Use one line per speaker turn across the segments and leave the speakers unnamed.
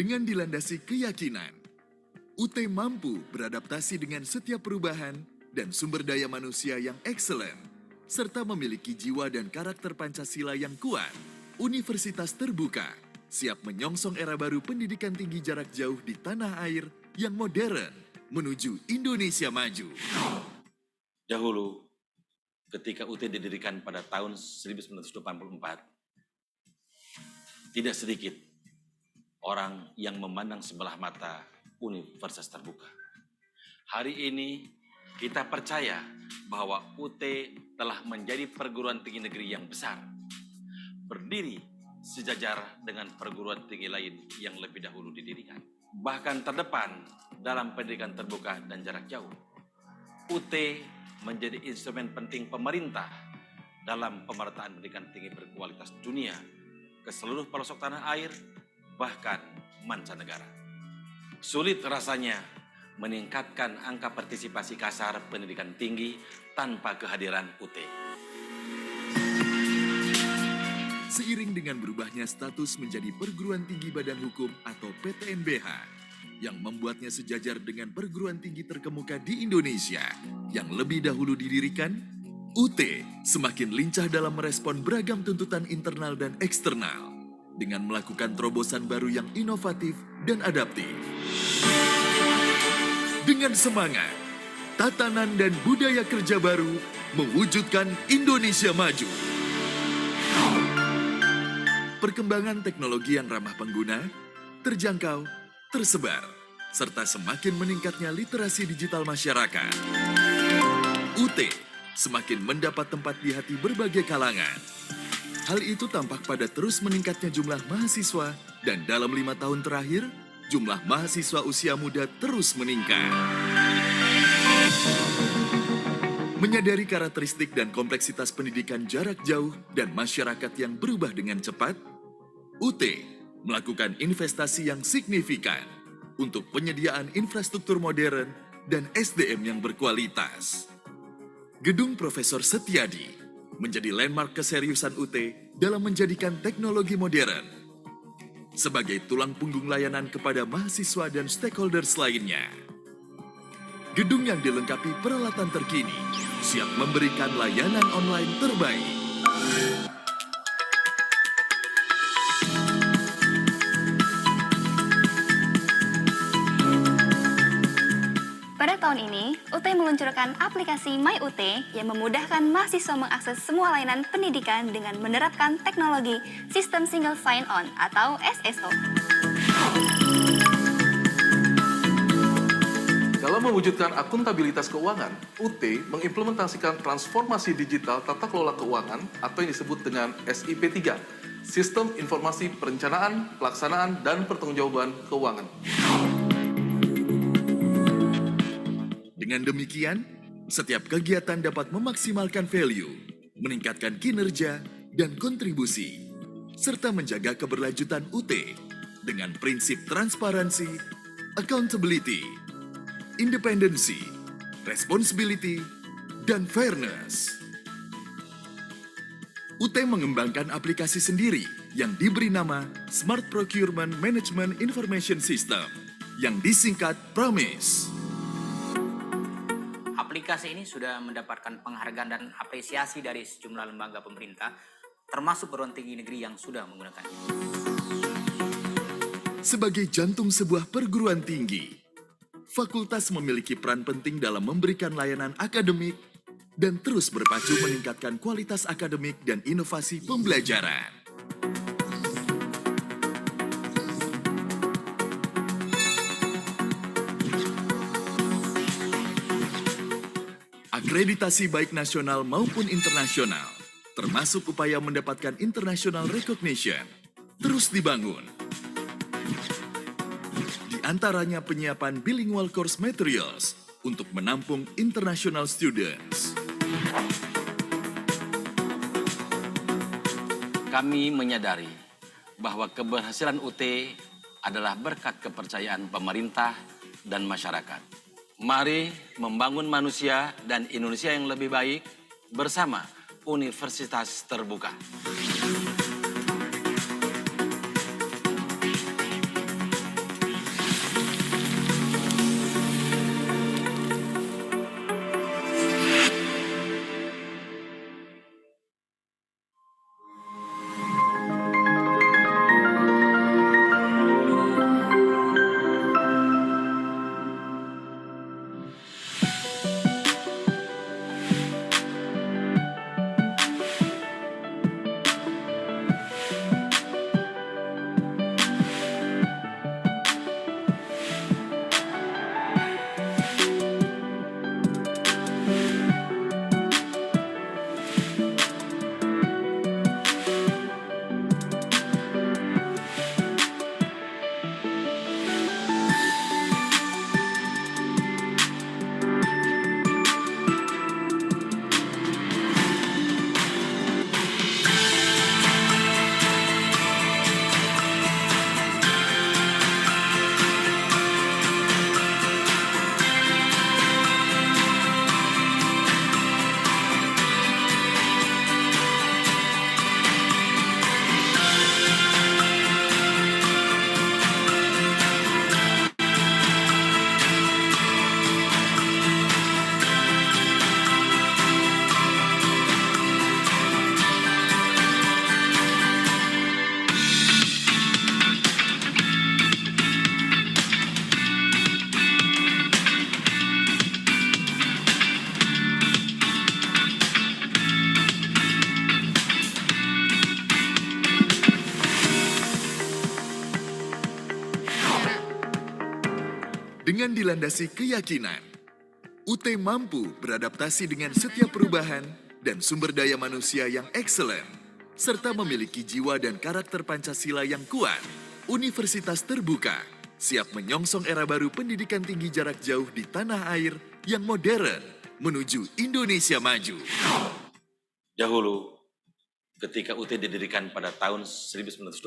Dengan dilandasi keyakinan, UT mampu beradaptasi dengan setiap perubahan dan sumber daya manusia yang excellent, serta memiliki jiwa dan karakter Pancasila yang kuat. Universitas terbuka, siap menyongsong era baru pendidikan tinggi jarak jauh di tanah air yang modern menuju Indonesia maju.
Dahulu, ketika UT didirikan pada tahun 1984, tidak sedikit orang yang memandang sebelah mata universitas terbuka. Hari ini kita percaya bahwa UT telah menjadi perguruan tinggi negeri yang besar, berdiri sejajar dengan perguruan tinggi lain yang lebih dahulu didirikan. Bahkan terdepan dalam pendidikan terbuka dan jarak jauh. UT menjadi instrumen penting pemerintah dalam pemerataan pendidikan tinggi berkualitas dunia ke seluruh pelosok tanah air, bahkan mancanegara. Sulit rasanya meningkatkan angka partisipasi kasar pendidikan tinggi tanpa kehadiran UT.
Seiring dengan berubahnya status menjadi perguruan tinggi badan hukum atau PTNBH, yang membuatnya sejajar dengan perguruan tinggi terkemuka di Indonesia yang lebih dahulu didirikan, UT semakin lincah dalam merespon beragam tuntutan internal dan eksternal dengan melakukan terobosan baru yang inovatif dan adaptif. Dengan semangat, tatanan dan budaya kerja baru mewujudkan Indonesia maju. Perkembangan teknologi yang ramah pengguna, terjangkau, tersebar, serta semakin meningkatnya literasi digital masyarakat. UT semakin mendapat tempat di hati berbagai kalangan. Hal itu tampak pada terus meningkatnya jumlah mahasiswa dan dalam 5 tahun terakhir, jumlah mahasiswa usia muda terus meningkat. Menyadari karakteristik dan kompleksitas pendidikan jarak jauh dan masyarakat yang berubah dengan cepat, UT melakukan investasi yang signifikan untuk penyediaan infrastruktur modern dan SDM yang berkualitas. Gedung Profesor Setiadi menjadi landmark keseriusan UT dalam menjadikan teknologi modern sebagai tulang punggung layanan kepada mahasiswa dan stakeholders lainnya. Gedung yang dilengkapi peralatan terkini siap memberikan layanan online terbaik.
Pada tahun ini, UT meluncurkan aplikasi MyUT yang memudahkan mahasiswa mengakses semua layanan pendidikan dengan menerapkan teknologi Sistem Single Sign-On atau SSO.
Dalam mewujudkan akuntabilitas keuangan, UT mengimplementasikan transformasi digital tata kelola keuangan atau yang disebut dengan SIP3, Sistem Informasi Perencanaan, Pelaksanaan, dan Pertanggungjawaban Keuangan.
Dengan demikian, setiap kegiatan dapat memaksimalkan value, meningkatkan kinerja dan kontribusi, serta menjaga keberlanjutan UT dengan prinsip transparansi, accountability, independency, responsibility, dan fairness. UT mengembangkan aplikasi sendiri yang diberi nama Smart Procurement Management Information System yang disingkat PROMIS.
Aplikasi ini sudah mendapatkan penghargaan dan apresiasi dari sejumlah lembaga pemerintah, termasuk perguruan tinggi negeri yang sudah menggunakannya.
Sebagai jantung sebuah perguruan tinggi, fakultas memiliki peran penting dalam memberikan layanan akademik dan terus berpacu meningkatkan kualitas akademik dan inovasi pembelajaran. Akreditasi baik nasional maupun internasional, termasuk upaya mendapatkan international recognition, terus dibangun. Di antaranya penyiapan bilingual course materials untuk menampung international students.
Kami menyadari bahwa keberhasilan UT adalah berkat kepercayaan pemerintah dan masyarakat. Mari membangun manusia dan Indonesia yang lebih baik bersama Universitas Terbuka.
Dengan dilandasi keyakinan, UT mampu beradaptasi dengan setiap perubahan dan sumber daya manusia yang excellent, serta memiliki jiwa dan karakter Pancasila yang kuat. Universitas terbuka, siap menyongsong era baru pendidikan tinggi jarak jauh di tanah air yang modern menuju Indonesia maju.
Dahulu, ketika UT didirikan pada tahun 1984,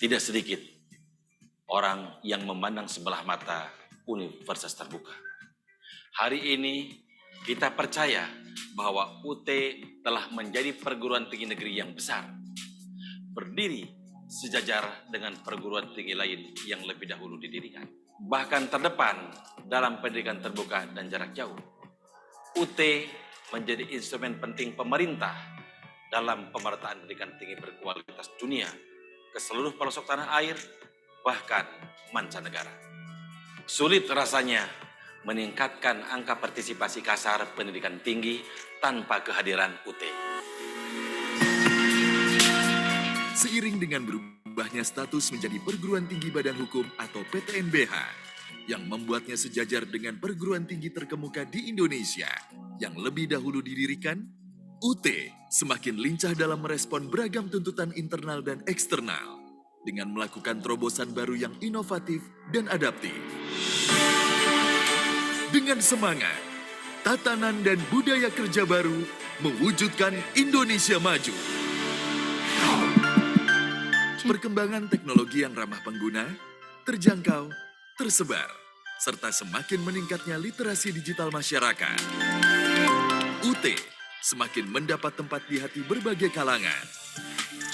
tidak sedikit orang yang memandang sebelah mata universitas terbuka. Hari ini kita percaya bahwa UT telah menjadi perguruan tinggi negeri yang besar, berdiri sejajar dengan perguruan tinggi lain yang lebih dahulu didirikan. Bahkan terdepan dalam pendidikan terbuka dan jarak jauh. UT menjadi instrumen penting pemerintah dalam pemerataan pendidikan tinggi berkualitas dunia ke seluruh pelosok tanah air, bahkan mancanegara. Sulit rasanya meningkatkan angka partisipasi kasar pendidikan tinggi tanpa kehadiran UT.
Seiring dengan berubahnya status menjadi perguruan tinggi badan hukum atau PTNBH, yang membuatnya sejajar dengan perguruan tinggi terkemuka di Indonesia yang lebih dahulu didirikan, UT semakin lincah dalam merespon beragam tuntutan internal dan eksternal dengan melakukan terobosan baru yang inovatif dan adaptif. Dengan semangat, tatanan dan budaya kerja baru mewujudkan Indonesia maju. Perkembangan teknologi yang ramah pengguna, terjangkau, tersebar, serta semakin meningkatnya literasi digital masyarakat. UT semakin mendapat tempat di hati berbagai kalangan.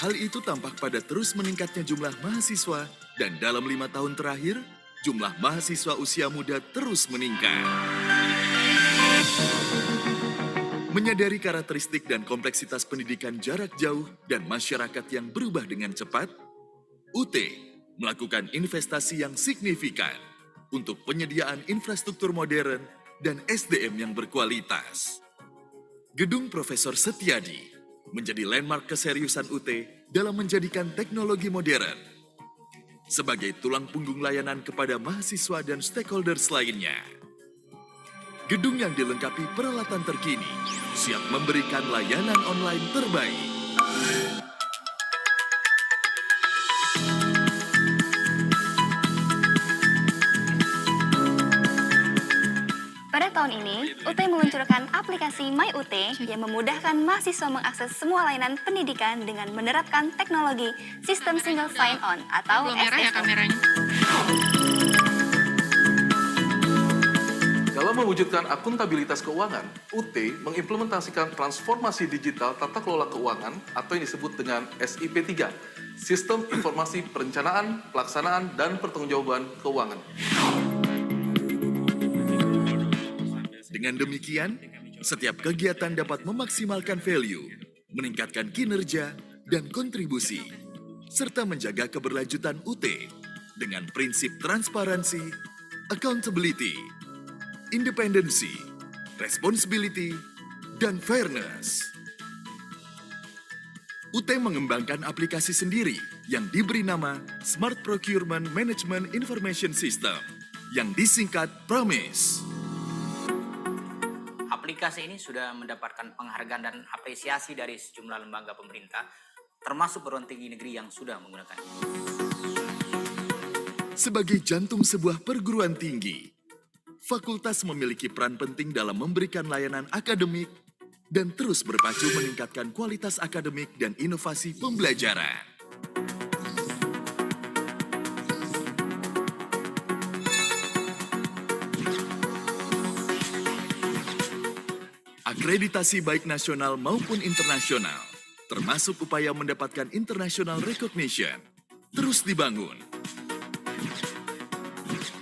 Hal itu tampak pada terus meningkatnya jumlah mahasiswa dan dalam 5 tahun terakhir, jumlah mahasiswa usia muda terus meningkat. Menyadari karakteristik dan kompleksitas pendidikan jarak jauh dan masyarakat yang berubah dengan cepat, UT melakukan investasi yang signifikan untuk penyediaan infrastruktur modern dan SDM yang berkualitas. Gedung Profesor Setiadi menjadi landmark keseriusan UT dalam menjadikan teknologi modern sebagai tulang punggung layanan kepada mahasiswa dan stakeholders lainnya. Gedung yang dilengkapi peralatan terkini siap memberikan layanan online terbaik.
Pada tahun ini, UT meluncurkan aplikasi MyUT yang memudahkan mahasiswa mengakses semua layanan pendidikan dengan menerapkan teknologi Sistem Single Sign-On atau
Belum merah ya
SSO.
kameranya.
Dalam mewujudkan akuntabilitas keuangan, UT mengimplementasikan transformasi digital tata kelola keuangan atau yang disebut dengan SIP3, Sistem Informasi Perencanaan, Pelaksanaan, dan Pertanggungjawaban Keuangan.
Dengan demikian, setiap kegiatan dapat memaksimalkan value, meningkatkan kinerja dan kontribusi, serta menjaga keberlanjutan UT dengan prinsip transparansi, accountability, independensi, responsibility, dan fairness. UT mengembangkan aplikasi sendiri yang diberi nama Smart Procurement Management Information System yang disingkat PROMIS.
Aplikasi ini sudah mendapatkan penghargaan dan apresiasi dari sejumlah lembaga pemerintah, termasuk perguruan tinggi negeri yang sudah menggunakannya.
Sebagai jantung sebuah perguruan tinggi, fakultas memiliki peran penting dalam memberikan layanan akademik dan terus berpacu meningkatkan kualitas akademik dan inovasi pembelajaran. Akreditasi baik nasional maupun internasional, termasuk upaya mendapatkan international recognition, terus dibangun.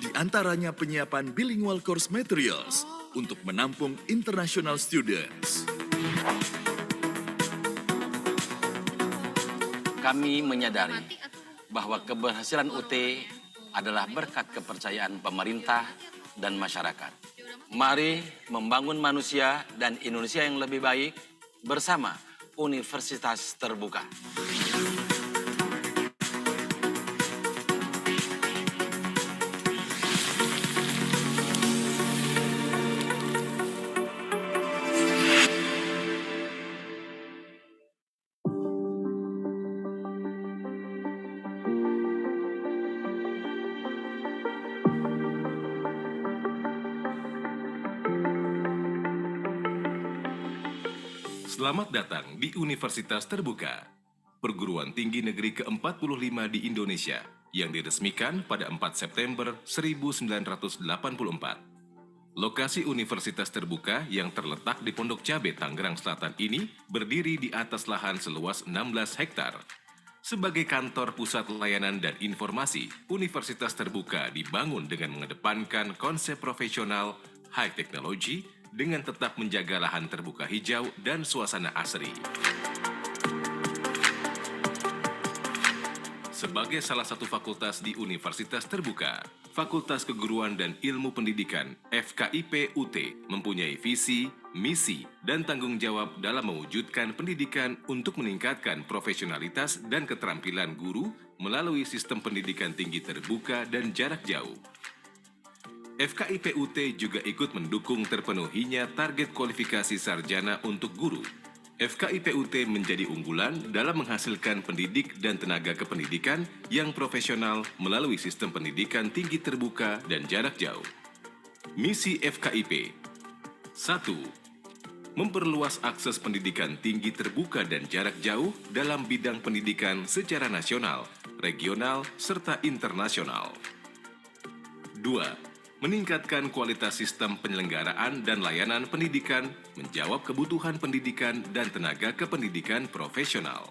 Di antaranya penyiapan bilingual course materials untuk menampung international students.
Kami menyadari bahwa keberhasilan UT adalah berkat kepercayaan pemerintah dan masyarakat. Mari membangun manusia dan Indonesia yang lebih baik bersama Universitas Terbuka.
Selamat datang di Universitas Terbuka, perguruan tinggi negeri ke-45 di Indonesia yang diresmikan pada 4 September 1984. Lokasi Universitas Terbuka yang terletak di Pondok Cabe, Tangerang Selatan ini berdiri di atas lahan seluas 16 hektar. Sebagai kantor pusat layanan dan informasi, Universitas Terbuka dibangun dengan mengedepankan konsep profesional, high technology, dengan tetap menjaga lahan terbuka hijau dan suasana asri. Sebagai salah satu fakultas di Universitas Terbuka, Fakultas Keguruan dan Ilmu Pendidikan FKIP UT mempunyai visi, misi, dan tanggung jawab dalam mewujudkan pendidikan untuk meningkatkan profesionalitas dan keterampilan guru melalui sistem pendidikan tinggi terbuka dan jarak jauh. FKIP UT juga ikut mendukung terpenuhinya target kualifikasi sarjana untuk guru. FKIP UT menjadi unggulan dalam menghasilkan pendidik dan tenaga kependidikan yang profesional melalui sistem pendidikan tinggi terbuka dan jarak jauh. Misi FKIP 1. Memperluas akses pendidikan tinggi terbuka dan jarak jauh dalam bidang pendidikan secara nasional, regional, serta internasional. 2. Meningkatkan kualitas sistem penyelenggaraan dan layanan pendidikan, menjawab kebutuhan pendidikan dan tenaga kependidikan profesional.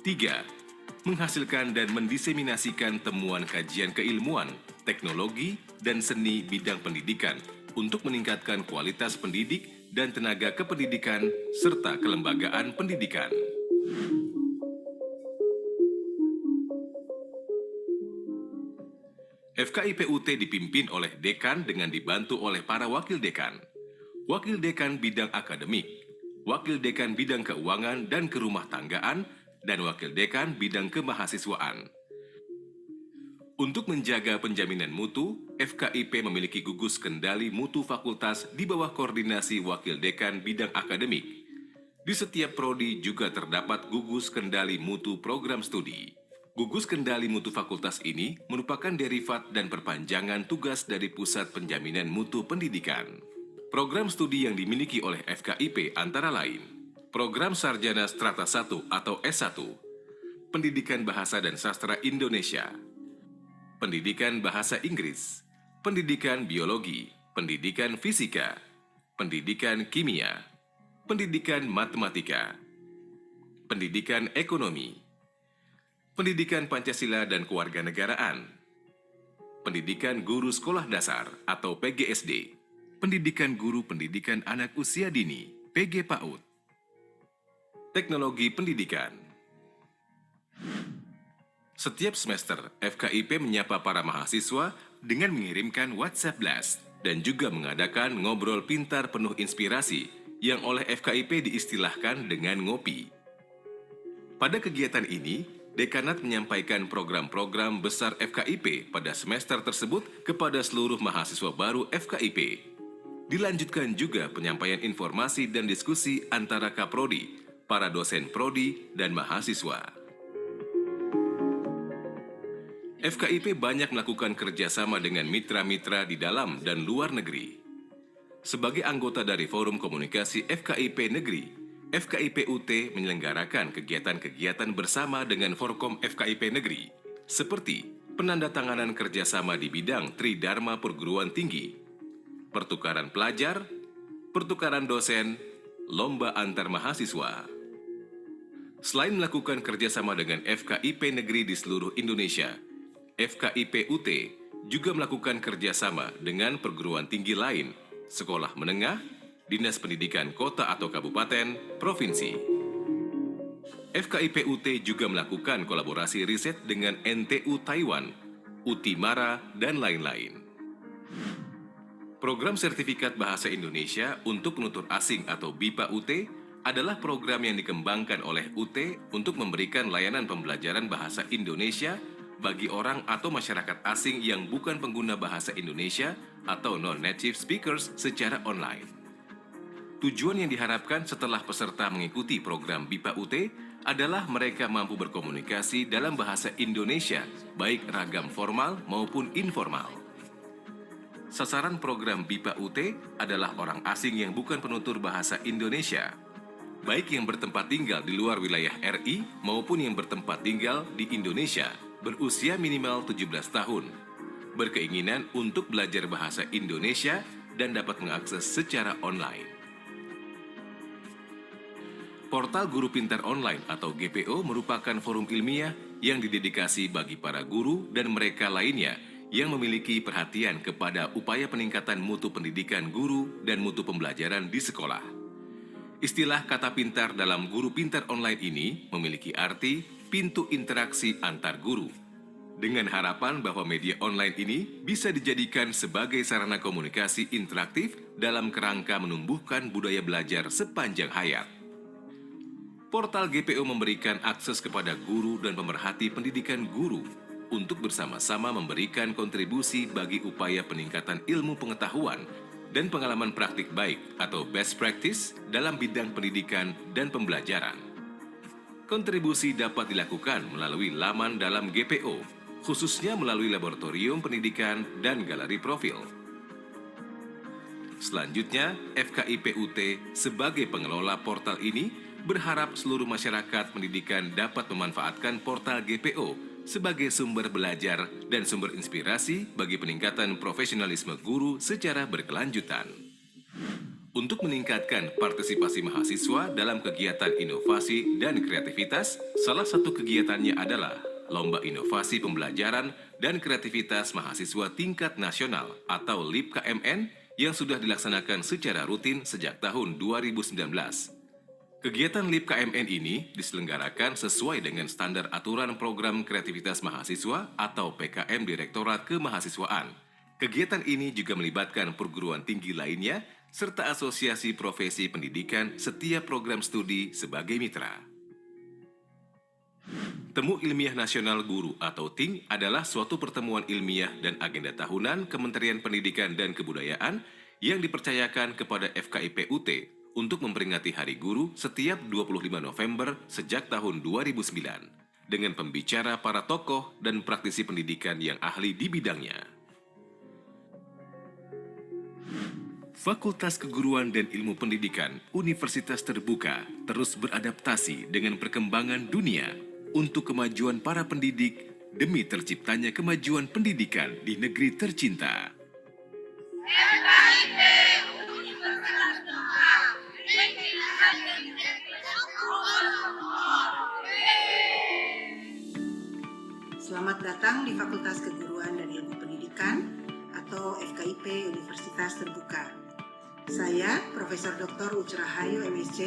3. Menghasilkan dan mendiseminasikan temuan kajian keilmuan, teknologi, dan seni bidang pendidikan untuk meningkatkan kualitas pendidik dan tenaga kependidikan serta kelembagaan pendidikan. FKIP UT dipimpin oleh dekan dengan dibantu oleh para wakil dekan bidang akademik, wakil dekan bidang keuangan dan kerumah tanggaan, dan wakil dekan bidang kemahasiswaan. Untuk menjaga penjaminan mutu, FKIP memiliki gugus kendali mutu fakultas di bawah koordinasi wakil dekan bidang akademik. Di setiap prodi juga terdapat gugus kendali mutu program studi. Gugus kendali mutu fakultas ini merupakan derivat dan perpanjangan tugas dari Pusat Penjaminan Mutu Pendidikan. Program studi yang dimiliki oleh FKIP antara lain Program Sarjana Strata 1 atau S1, Pendidikan Bahasa dan Sastra Indonesia, Pendidikan Bahasa Inggris, Pendidikan Biologi, Pendidikan Fisika, Pendidikan Kimia, Pendidikan Matematika, Pendidikan Ekonomi, Pendidikan Pancasila dan Kewarganegaraan, Pendidikan Guru Sekolah Dasar atau PGSD, Pendidikan Guru Pendidikan Anak Usia Dini, PG-PAUD, Teknologi Pendidikan. Setiap semester, FKIP menyapa para mahasiswa dengan mengirimkan WhatsApp Blast dan juga mengadakan ngobrol pintar penuh inspirasi yang oleh FKIP diistilahkan dengan ngopi. Pada kegiatan ini, Dekanat menyampaikan program-program besar FKIP pada semester tersebut kepada seluruh mahasiswa baru FKIP. Dilanjutkan juga penyampaian informasi dan diskusi antara Kaprodi, para dosen prodi, dan mahasiswa. FKIP banyak melakukan kerjasama dengan mitra-mitra di dalam dan luar negeri. Sebagai anggota dari Forum Komunikasi FKIP Negeri, FKIP UT menyelenggarakan kegiatan-kegiatan bersama dengan Forkom FKIP Negeri, seperti penandatanganan kerjasama di bidang Tridharma Perguruan Tinggi, pertukaran pelajar, pertukaran dosen, lomba antar mahasiswa. Selain melakukan kerjasama dengan FKIP Negeri di seluruh Indonesia, FKIP UT juga melakukan kerjasama dengan perguruan tinggi lain, sekolah menengah, Dinas Pendidikan Kota atau Kabupaten, Provinsi. FKIP UT juga melakukan kolaborasi riset dengan NTU Taiwan, Utimara, dan lain-lain. Program Sertifikat Bahasa Indonesia untuk Penutur Asing atau BIPA UT adalah program yang dikembangkan oleh UT untuk memberikan layanan pembelajaran bahasa Indonesia bagi orang atau masyarakat asing yang bukan pengguna bahasa Indonesia atau non-native speakers secara online. Tujuan yang diharapkan setelah peserta mengikuti program BIPA UT adalah mereka mampu berkomunikasi dalam bahasa Indonesia, baik ragam formal maupun informal. Sasaran program BIPA UT adalah orang asing yang bukan penutur bahasa Indonesia. baik yang bertempat tinggal di luar wilayah RI maupun yang bertempat tinggal di Indonesia, berusia minimal 17 tahun, berkeinginan untuk belajar bahasa Indonesia dan dapat mengakses secara online. Portal Guru Pintar Online atau GPO merupakan forum ilmiah yang didedikasi bagi para guru dan mereka lainnya yang memiliki perhatian kepada upaya peningkatan mutu pendidikan guru dan mutu pembelajaran di sekolah. Istilah kata pintar dalam Guru Pintar Online ini memiliki arti pintu interaksi antar guru, dengan harapan bahwa media online ini bisa dijadikan sebagai sarana komunikasi interaktif dalam kerangka menumbuhkan budaya belajar sepanjang hayat. Portal GPO memberikan akses kepada guru dan pemerhati pendidikan guru untuk bersama-sama memberikan kontribusi bagi upaya peningkatan ilmu pengetahuan dan pengalaman praktik baik atau best practice dalam bidang pendidikan dan pembelajaran. Kontribusi dapat dilakukan melalui laman dalam GPO, khususnya melalui laboratorium pendidikan dan galeri profil. Selanjutnya, FKIP UT sebagai pengelola portal ini berharap seluruh masyarakat pendidikan dapat memanfaatkan portal GPO sebagai sumber belajar dan sumber inspirasi bagi peningkatan profesionalisme guru secara berkelanjutan. Untuk meningkatkan partisipasi mahasiswa dalam kegiatan inovasi dan kreativitas, salah satu kegiatannya adalah Lomba Inovasi Pembelajaran dan Kreativitas Mahasiswa Tingkat Nasional atau LIPKMN yang sudah dilaksanakan secara rutin sejak tahun 2019. Kegiatan LIPKMN ini diselenggarakan sesuai dengan standar aturan program kreativitas mahasiswa atau PKM Direktorat Kemahasiswaan. Kegiatan ini juga melibatkan perguruan tinggi lainnya serta asosiasi profesi pendidikan setiap program studi sebagai mitra. Temu Ilmiah Nasional Guru atau TING adalah suatu pertemuan ilmiah dan agenda tahunan Kementerian Pendidikan dan Kebudayaan yang dipercayakan kepada FKIP UT untuk memperingati Hari Guru setiap 25 November sejak tahun 2009 dengan pembicara para tokoh dan praktisi pendidikan yang ahli di bidangnya. Fakultas Keguruan dan Ilmu Pendidikan Universitas Terbuka terus beradaptasi dengan perkembangan dunia untuk kemajuan para pendidik demi terciptanya kemajuan pendidikan di negeri tercinta.
Selamat datang di Fakultas Keguruan dan Ilmu Pendidikan atau FKIP Universitas Terbuka. Saya Profesor Dr. Uci Rahayu MSc,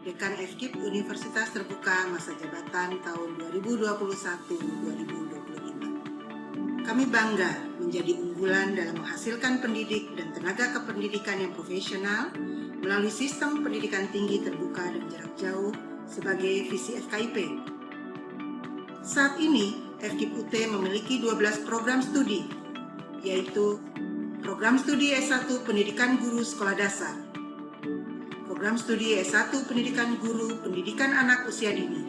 Dekan FKIP Universitas Terbuka masa jabatan tahun 2021-2025. Kami bangga menjadi unggulan dalam menghasilkan pendidik dan tenaga kependidikan yang profesional melalui sistem pendidikan tinggi terbuka dan jarak jauh sebagai visi FKIP. Saat ini, FKIP UT memiliki 12 program studi, yaitu Program Studi S1 Pendidikan Guru Sekolah Dasar, Program Studi S1 Pendidikan Guru Pendidikan Anak Usia Dini,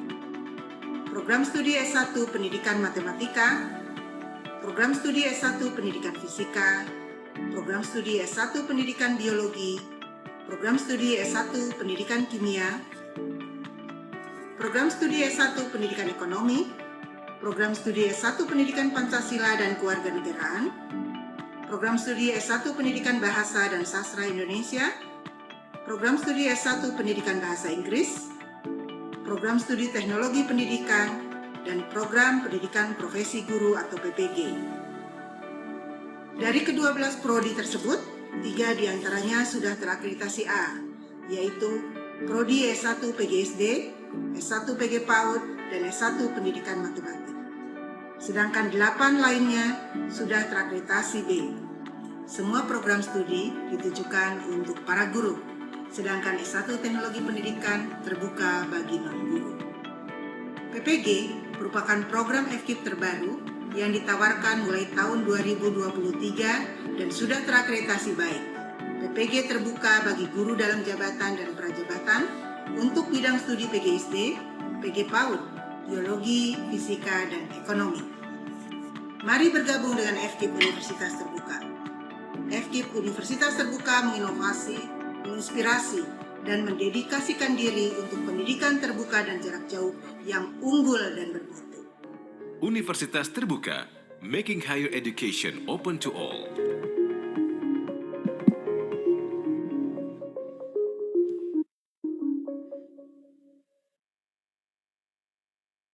Program Studi S1 Pendidikan Matematika, Program Studi S1 Pendidikan Fisika, Program Studi S1 Pendidikan Biologi, Program Studi S1 Pendidikan Kimia, Program Studi S1 Pendidikan Ekonomi, Program Studi S1 Pendidikan Pancasila dan Kewarganegaraan, Program Studi S1 Pendidikan Bahasa dan Sastra Indonesia, Program Studi S1 Pendidikan Bahasa Inggris, Program Studi Teknologi Pendidikan, dan Program Pendidikan Profesi Guru atau PPG. Dari ke-12 prodi tersebut, 3 diantaranya sudah terakreditasi A, yaitu Prodi S1 PGSD, S1 PG PAUD, dan S1 Pendidikan Matematik. Sedangkan 8 lainnya sudah terakreditasi B. Semua program studi ditujukan untuk para guru, sedangkan S1 Teknologi Pendidikan terbuka bagi non-guru. PPG merupakan program FKIP terbaru yang ditawarkan mulai tahun 2023 dan sudah terakreditasi baik. PPG terbuka bagi guru dalam jabatan dan prajabatan untuk bidang studi PGSD, PG PAUD, biologi, fisika, dan ekonomi. Mari bergabung dengan FKIP Universitas Terbuka. FKIP Universitas Terbuka menginovasi, menginspirasi, dan mendedikasikan diri untuk pendidikan terbuka dan jarak jauh yang unggul dan bermutu.
Universitas Terbuka, making higher education open to all.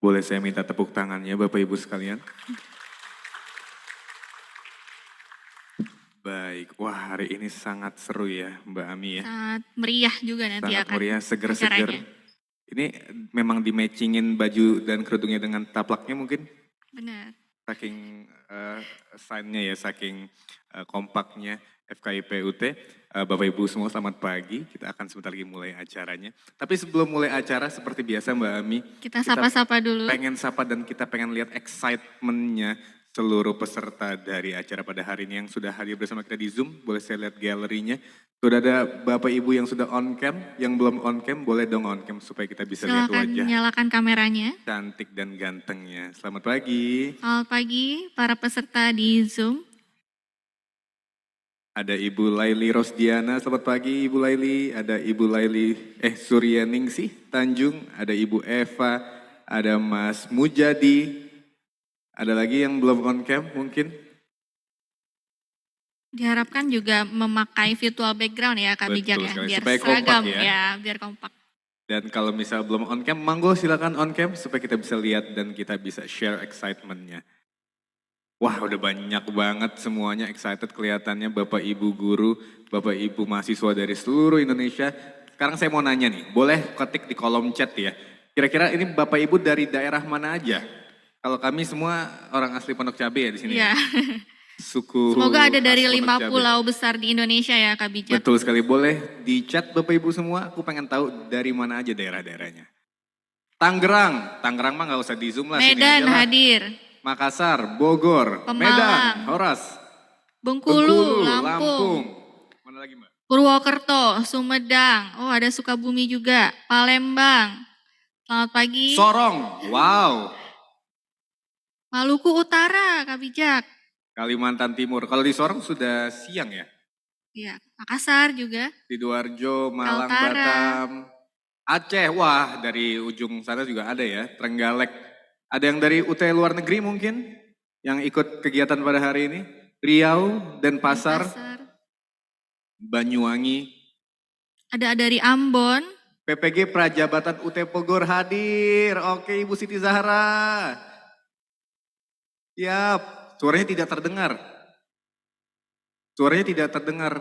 Boleh saya minta tepuk tangannya Bapak Ibu sekalian? Baik, wah hari ini sangat seru ya Mbak Ami ya.
Sangat meriah juga nanti
Sangat
akan
meriah, seger-seger.
acaranya.
Ini memang di-matchingin baju dan kerudungnya dengan taplaknya mungkin?
Benar.
Saking sign-nya ya, saking kompaknya FKIP UT. Bapak Ibu semua selamat pagi, kita akan sebentar lagi mulai acaranya. Tapi sebelum mulai acara seperti biasa Mbak Ami.
Kita sapa-sapa dulu.
Pengen sapa dan kita pengen lihat excitement-nya seluruh peserta dari acara pada hari ini yang sudah hadir bersama kita di Zoom. Boleh saya lihat galerinya. Sudah ada Bapak Ibu yang sudah on cam, yang belum on cam boleh dong on cam supaya kita bisa lihat
Silakan
wajah
nyalakan kameranya.
cantik dan gantengnya. Selamat pagi.
Selamat pagi para peserta di Zoom.
Ada Ibu Laili Rosdiana, selamat pagi Ibu Laili. Ada Ibu Laili, Suryaningsih Tanjung. Ada Ibu Eva, ada Mas Mujadi. Ada lagi yang belum on cam mungkin?
Diharapkan juga memakai virtual background ya Kak
Betul
Bijak ya.
sekali,
Biar
supaya kompak
seragam
ya.
biar kompak.
Dan kalau misal belum on cam, monggo silakan on cam supaya kita bisa lihat dan kita bisa share excitement-nya. Wah udah banyak banget semuanya excited kelihatannya Bapak Ibu guru, Bapak Ibu mahasiswa dari seluruh Indonesia. Sekarang saya mau nanya nih, boleh ketik di kolom chat ya. Kira-kira ini Bapak Ibu dari daerah mana aja? Kalau kami semua orang asli Pondok Cabe ya di sini.
Iya.
Suku
Semoga ada dari
khas
5
Pondok Cabe.
pulau besar di Indonesia ya Kak Bijak.
Betul sekali, boleh di chat Bapak Ibu semua, aku pengen tahu dari mana aja daerah-daerahnya. Tangerang mah nggak usah di Zoom lah. sini aja
Medan
lah.
hadir.
Makassar, Bogor,
Pemalang,
Medan, Horas,
Bengkulu, Lampung,
Mana lagi Mbak?
Purwokerto, Sumedang. Oh ada Sukabumi juga. Palembang. Selamat pagi.
Sorong, wow.
Maluku Utara Kak Bijak.
Kalimantan Timur, kalau di Sorong sudah siang ya?
Iya, Makassar juga.
Sidoarjo, Malang,
Kaltara.
Batam, Aceh, wah dari ujung sana juga ada ya, Trenggalek. Ada yang dari UT luar negeri mungkin yang ikut kegiatan pada hari ini? Riau, Denpasar, Banyuwangi,
Ada dari Ambon.
PPG Prajabatan UT Bogor hadir. Oke Ibu Siti Zahra. Siap, suaranya tidak terdengar. Suaranya tidak terdengar.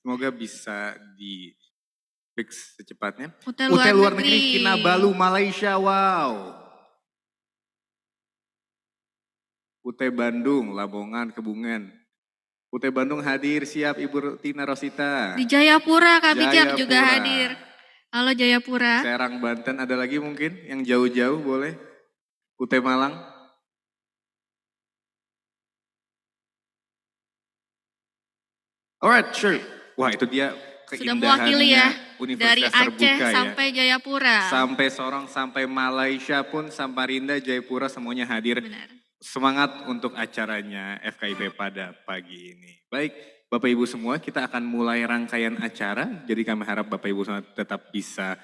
Semoga bisa di fix secepatnya.
UT
UT
luar
luar
negeri.
negeri Kinabalu Malaysia, wow. UT Bandung, Lamongan, Kebumen. UT Bandung hadir, siap Ibu Tina Rosita.
Di Jayapura Kak Bijak
Jayapura.
juga hadir. Halo Jayapura.
Serang, Banten, ada lagi mungkin yang jauh-jauh boleh? UT Malang. Alright, sure. Wah itu dia
Sudah mewakili ya.
keindahannya Universitas
Dari Aceh
Terbuka ya.
sampai Jayapura.
Sampai Sorong, sampai Malaysia pun, Samarinda, Jayapura semuanya hadir.
Benar.
Semangat untuk acaranya FKIP pada pagi ini. Baik, Bapak Ibu semua, kita akan mulai rangkaian acara. Jadi kami harap Bapak Ibu semua tetap bisa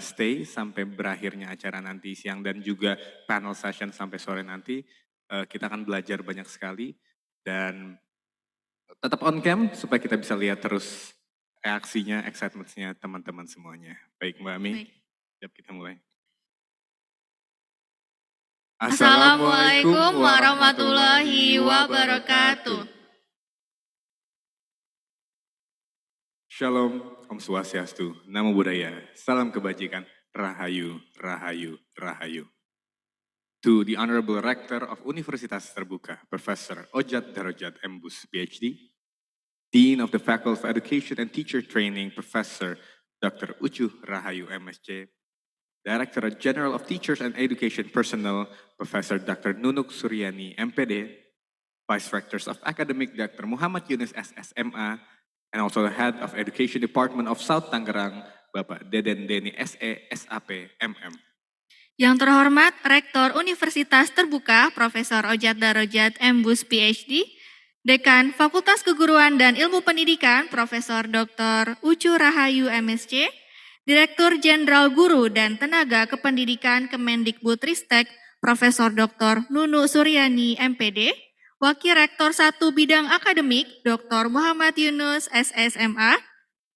stay sampai berakhirnya acara nanti siang dan juga panel session sampai sore nanti. Kita akan belajar banyak sekali dan tetap on cam supaya kita bisa lihat terus reaksinya, excitementnya teman-teman semuanya. Baik Mbak Ami, siap kita mulai.
Assalamualaikum warahmatullahi wabarakatuh.
Shalom, Om Swastiastu, Namo Buddhaya, Salam Kebajikan, Rahayu, Rahayu, Rahayu. To the Honorable Rector of Universitas Terbuka, Professor Ojat Darajat M.Pd, Dean of the Faculty of Education and Teacher Training, Professor Dr. Ucu Rahayu MSc, Director General of Teachers and Education Personnel, Professor Dr. Nunuk Suryani, M.Pd, Vice Rectors of Academic, Dr. Muhammad Yunus SSMA, and also the Head of Education Department of South Tangerang, Bapak Deden Deni SE, SAP, MM.
Yang terhormat Rektor Universitas Terbuka, Profesor Ojat Darajat M.Pd, Dekan Fakultas Keguruan dan Ilmu Pendidikan Profesor Dr. Ucu Rahayu MSc, Direktur Jenderal Guru dan Tenaga Kependidikan Kemendikbudristek Profesor Dr. Nunuk Suryani M.Pd, Wakil Rektor 1 Bidang Akademik Dr. Muhammad Yunus SSMA,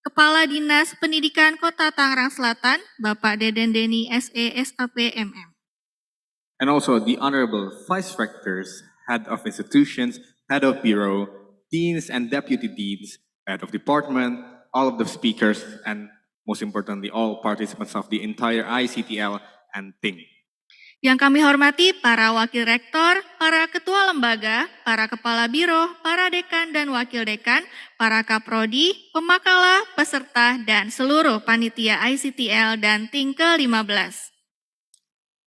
Kepala Dinas Pendidikan Kota Tangerang Selatan Bapak Deden Deni SE SAP MM.
And also the Honorable Vice Rectors, Head of Institutions, Head of Bureau, Deans and Deputy Deans, Head of Department, all of the speakers, and most importantly, all participants of the entire ICTL and TING.
Yang kami hormati para Wakil Rektor, para Ketua Lembaga, para Kepala Biro, para Dekan dan Wakil Dekan, para Kaprodi, Pemakalah, peserta, dan seluruh panitia ICTL dan TING ke-15.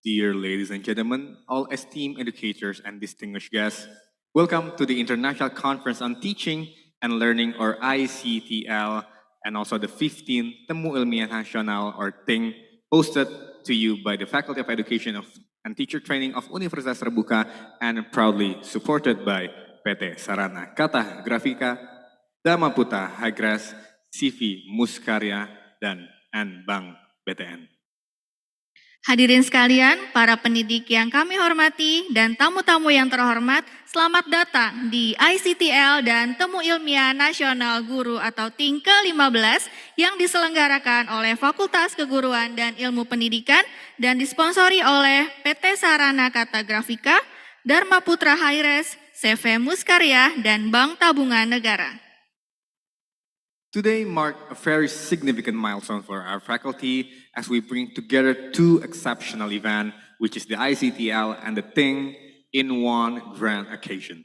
Dear ladies and gentlemen, all esteemed educators and distinguished guests, welcome to the International Conference on Teaching and Learning, or ICTL, and also the 15th Temu Ilmiah Nasional, or TING, hosted to you by the Faculty of Education and Teacher Training of Universitas Terbuka and proudly supported by PT Sarana Kata Grafika, Damaputa Hagras, CV Muskarya, dan Bank BTN.
Hadirin sekalian, para pendidik yang kami hormati dan tamu-tamu yang terhormat, selamat datang di ICTL dan Temu Ilmiah Nasional Guru atau TING ke-15 yang diselenggarakan oleh Fakultas Keguruan dan Ilmu Pendidikan dan disponsori oleh PT Sarana Kata Grafika, Dharma Putra Haires, CV Muskarya, dan Bank Tabungan Negara.
Today marked a very significant milestone for our faculty as we bring together two exceptional events, which is the ICTL and the TING, in one grand occasion.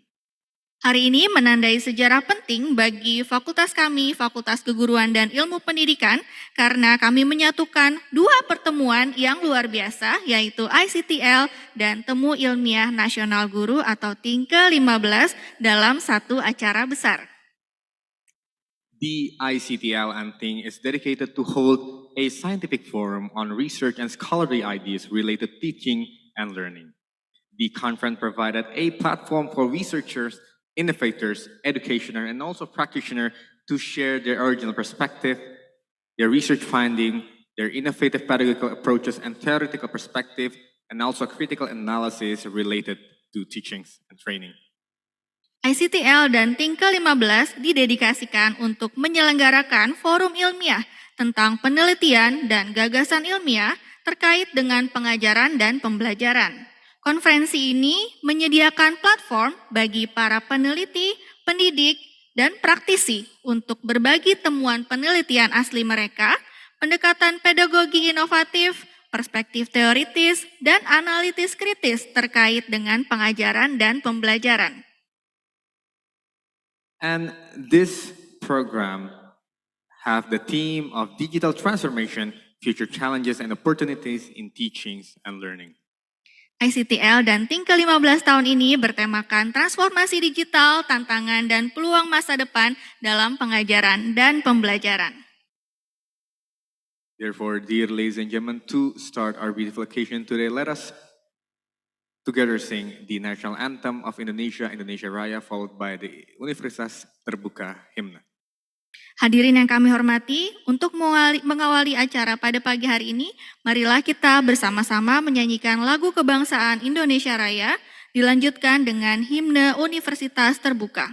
Hari ini menandai sejarah penting bagi fakultas kami, Fakultas Keguruan dan Ilmu Pendidikan, karena kami menyatukan dua pertemuan yang luar biasa, yaitu ICTL dan Temu Ilmiah Nasional Guru atau TING ke-15 dalam satu acara besar.
The ICTL and TING is dedicated to hold a scientific forum on research and scholarly ideas related to teaching and learning. The conference provided a platform for researchers, innovators, educationers, and also practitioners to share their original perspective, their research finding, their innovative pedagogical approaches and theoretical perspective, and also critical analysis related to teachings and training.
ICTL dan TING ke-15 didedikasikan untuk menyelenggarakan forum ilmiah tentang penelitian dan gagasan ilmiah terkait dengan pengajaran dan pembelajaran. Konferensi ini menyediakan platform bagi para peneliti, pendidik, dan praktisi untuk berbagi temuan penelitian asli mereka, pendekatan pedagogi inovatif, perspektif teoritis, dan analitis kritis terkait dengan pengajaran dan pembelajaran.
And this program have the theme of digital transformation, future challenges and opportunities in teachings and learning.
ICTL dan TING ke-15 tahun ini bertemakan transformasi digital, tantangan dan peluang masa depan dalam pengajaran dan pembelajaran.
Therefore, dear ladies and gentlemen, to start our beautiful occasion today, let us together sing the national anthem of Indonesia, Indonesia Raya, followed by the Universitas Terbuka hymn.
Hadirin yang kami hormati, untuk mengawali acara pada pagi hari ini, marilah kita bersama-sama menyanyikan lagu kebangsaan Indonesia Raya, dilanjutkan dengan himne Universitas Terbuka.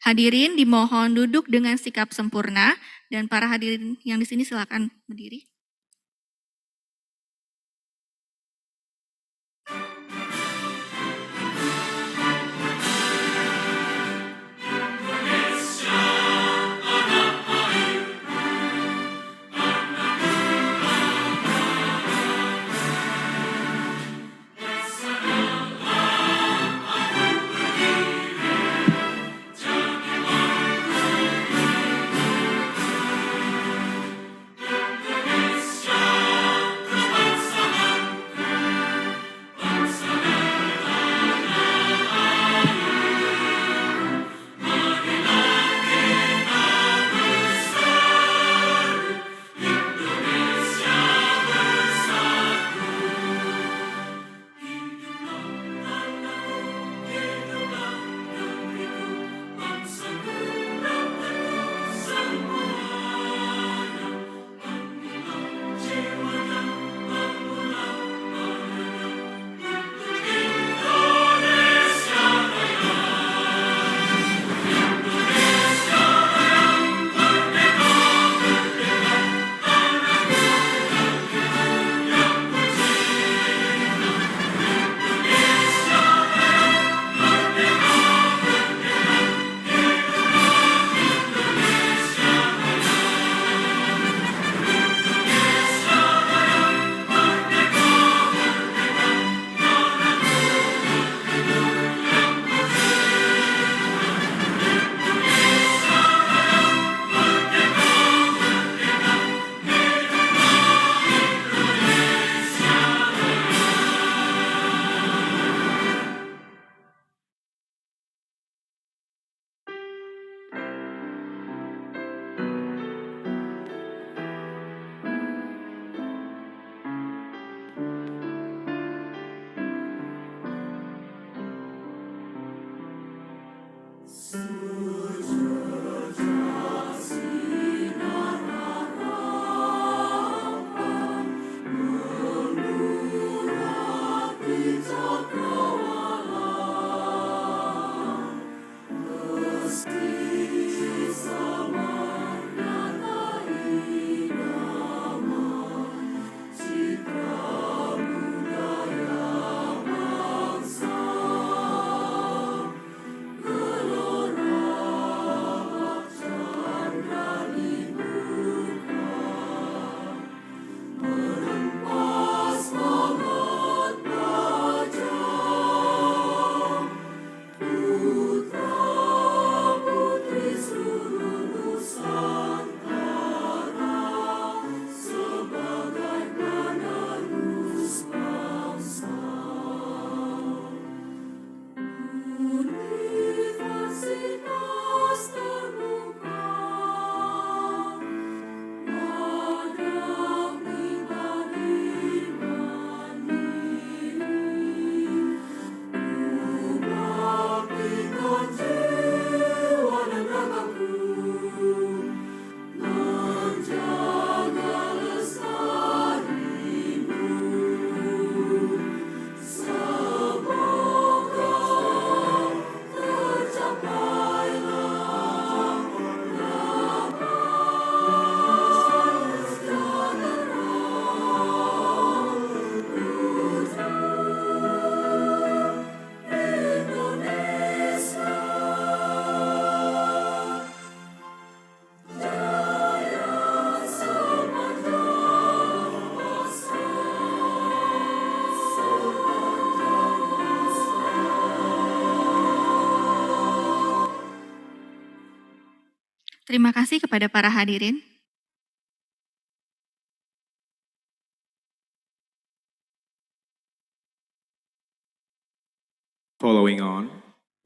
Hadirin dimohon duduk dengan sikap sempurna, dan para hadirin yang di sini silakan berdiri. Terima kasih kepada para hadirin.
Following on,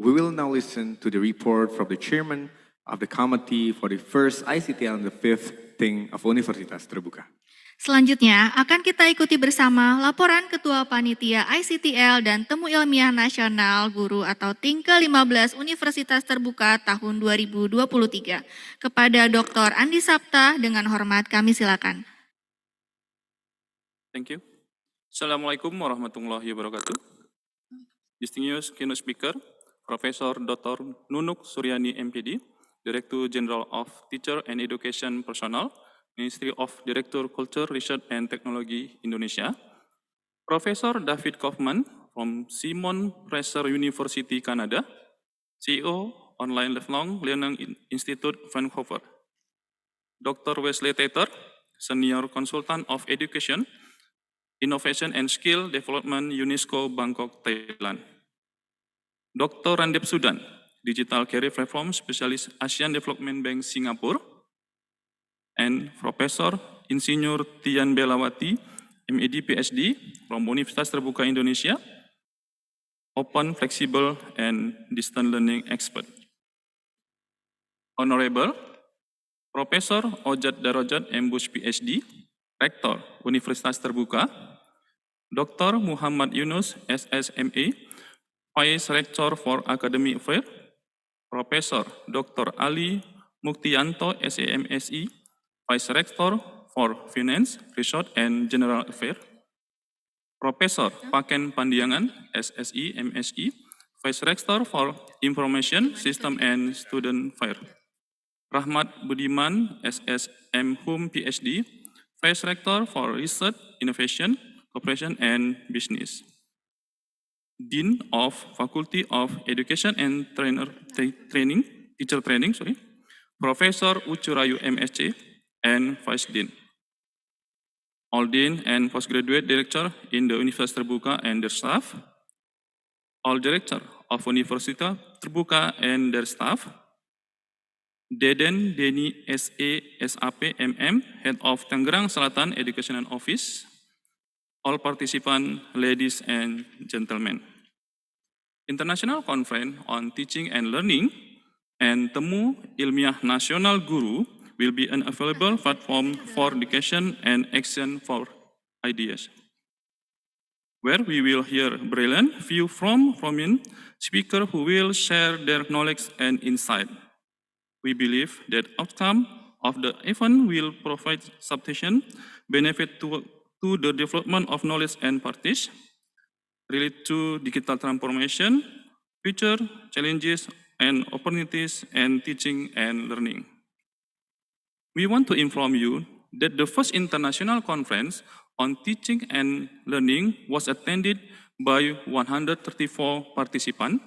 we will now listen to the report from the chairman of the committee for the first ICTL and the fifth TING of Universitas Terbuka.
Selanjutnya akan kita ikuti bersama laporan Ketua Panitia ICTL dan Temu Ilmiah Nasional Guru atau TING ke-15 Universitas Terbuka tahun 2023. Kepada Dr. Andi Sapta, dengan hormat kami silakan.
Thank you. Assalamualaikum warahmatullahi wabarakatuh. Distinguished keynote speaker, Profesor Dr. Nunuk Suryani M.Pd, Director General of Teacher and Education Personnel, Ministry of Director Culture, Research and Technology, Indonesia. Professor David Kaufman from Simon Fraser University, Canada, CEO, Online Lifelong Learning Institute, Vancouver. Dr. Wesley Teter, Senior Consultant of Education, Innovation and Skill Development, UNESCO, Bangkok, Thailand. Dr. Randep Sudan, Digital Career Platform Specialist, Asian Development Bank, Singapore. And Professor Insinyur Tian Belawati, M.Pd, PhD from Universitas Terbuka Indonesia, Open, Flexible, and Distant Learning Expert. Honorable Professor Ojat Darajat Embus, PhD, Rektor Universitas Terbuka, Dr. Muhammad Yunus, SSMA, Vice Rector for Academic Affairs, Professor Dr. Ali Muktianto, SAMSE, Vice Rector for Finance, Research and General Affairs, Professor Paken Pandiangan, SSE, MSE, Vice Rector for Information System and Student Affairs, Rahmat Budiman, SSM Hum, PhD, Vice Rector for Research, Innovation, Cooperation and Business, Dean of Faculty of Education and Teacher Training, Professor Uchurayu, MSc, and Vice Dean. All Dean and Postgraduate Director in the Universitas Terbuka and their staff, all Director of Universitas Terbuka and their staff, Deden Deni SA, SAP, MM, Head of Tangerang Selatan Education and Office, all participants, ladies and gentlemen. International Conference on Teaching and Learning and Temu Ilmiah Nasional Guru will be an available platform for education and action for ideas, where we will hear brilliant view from prominent speakers who will share their knowledge and insight. We believe that outcome of the event will provide substantial benefit to the development of knowledge and practice related to digital transformation, future challenges and opportunities, and teaching and learning. We want to inform you that the first international conference on teaching and learning was attended by 134 participants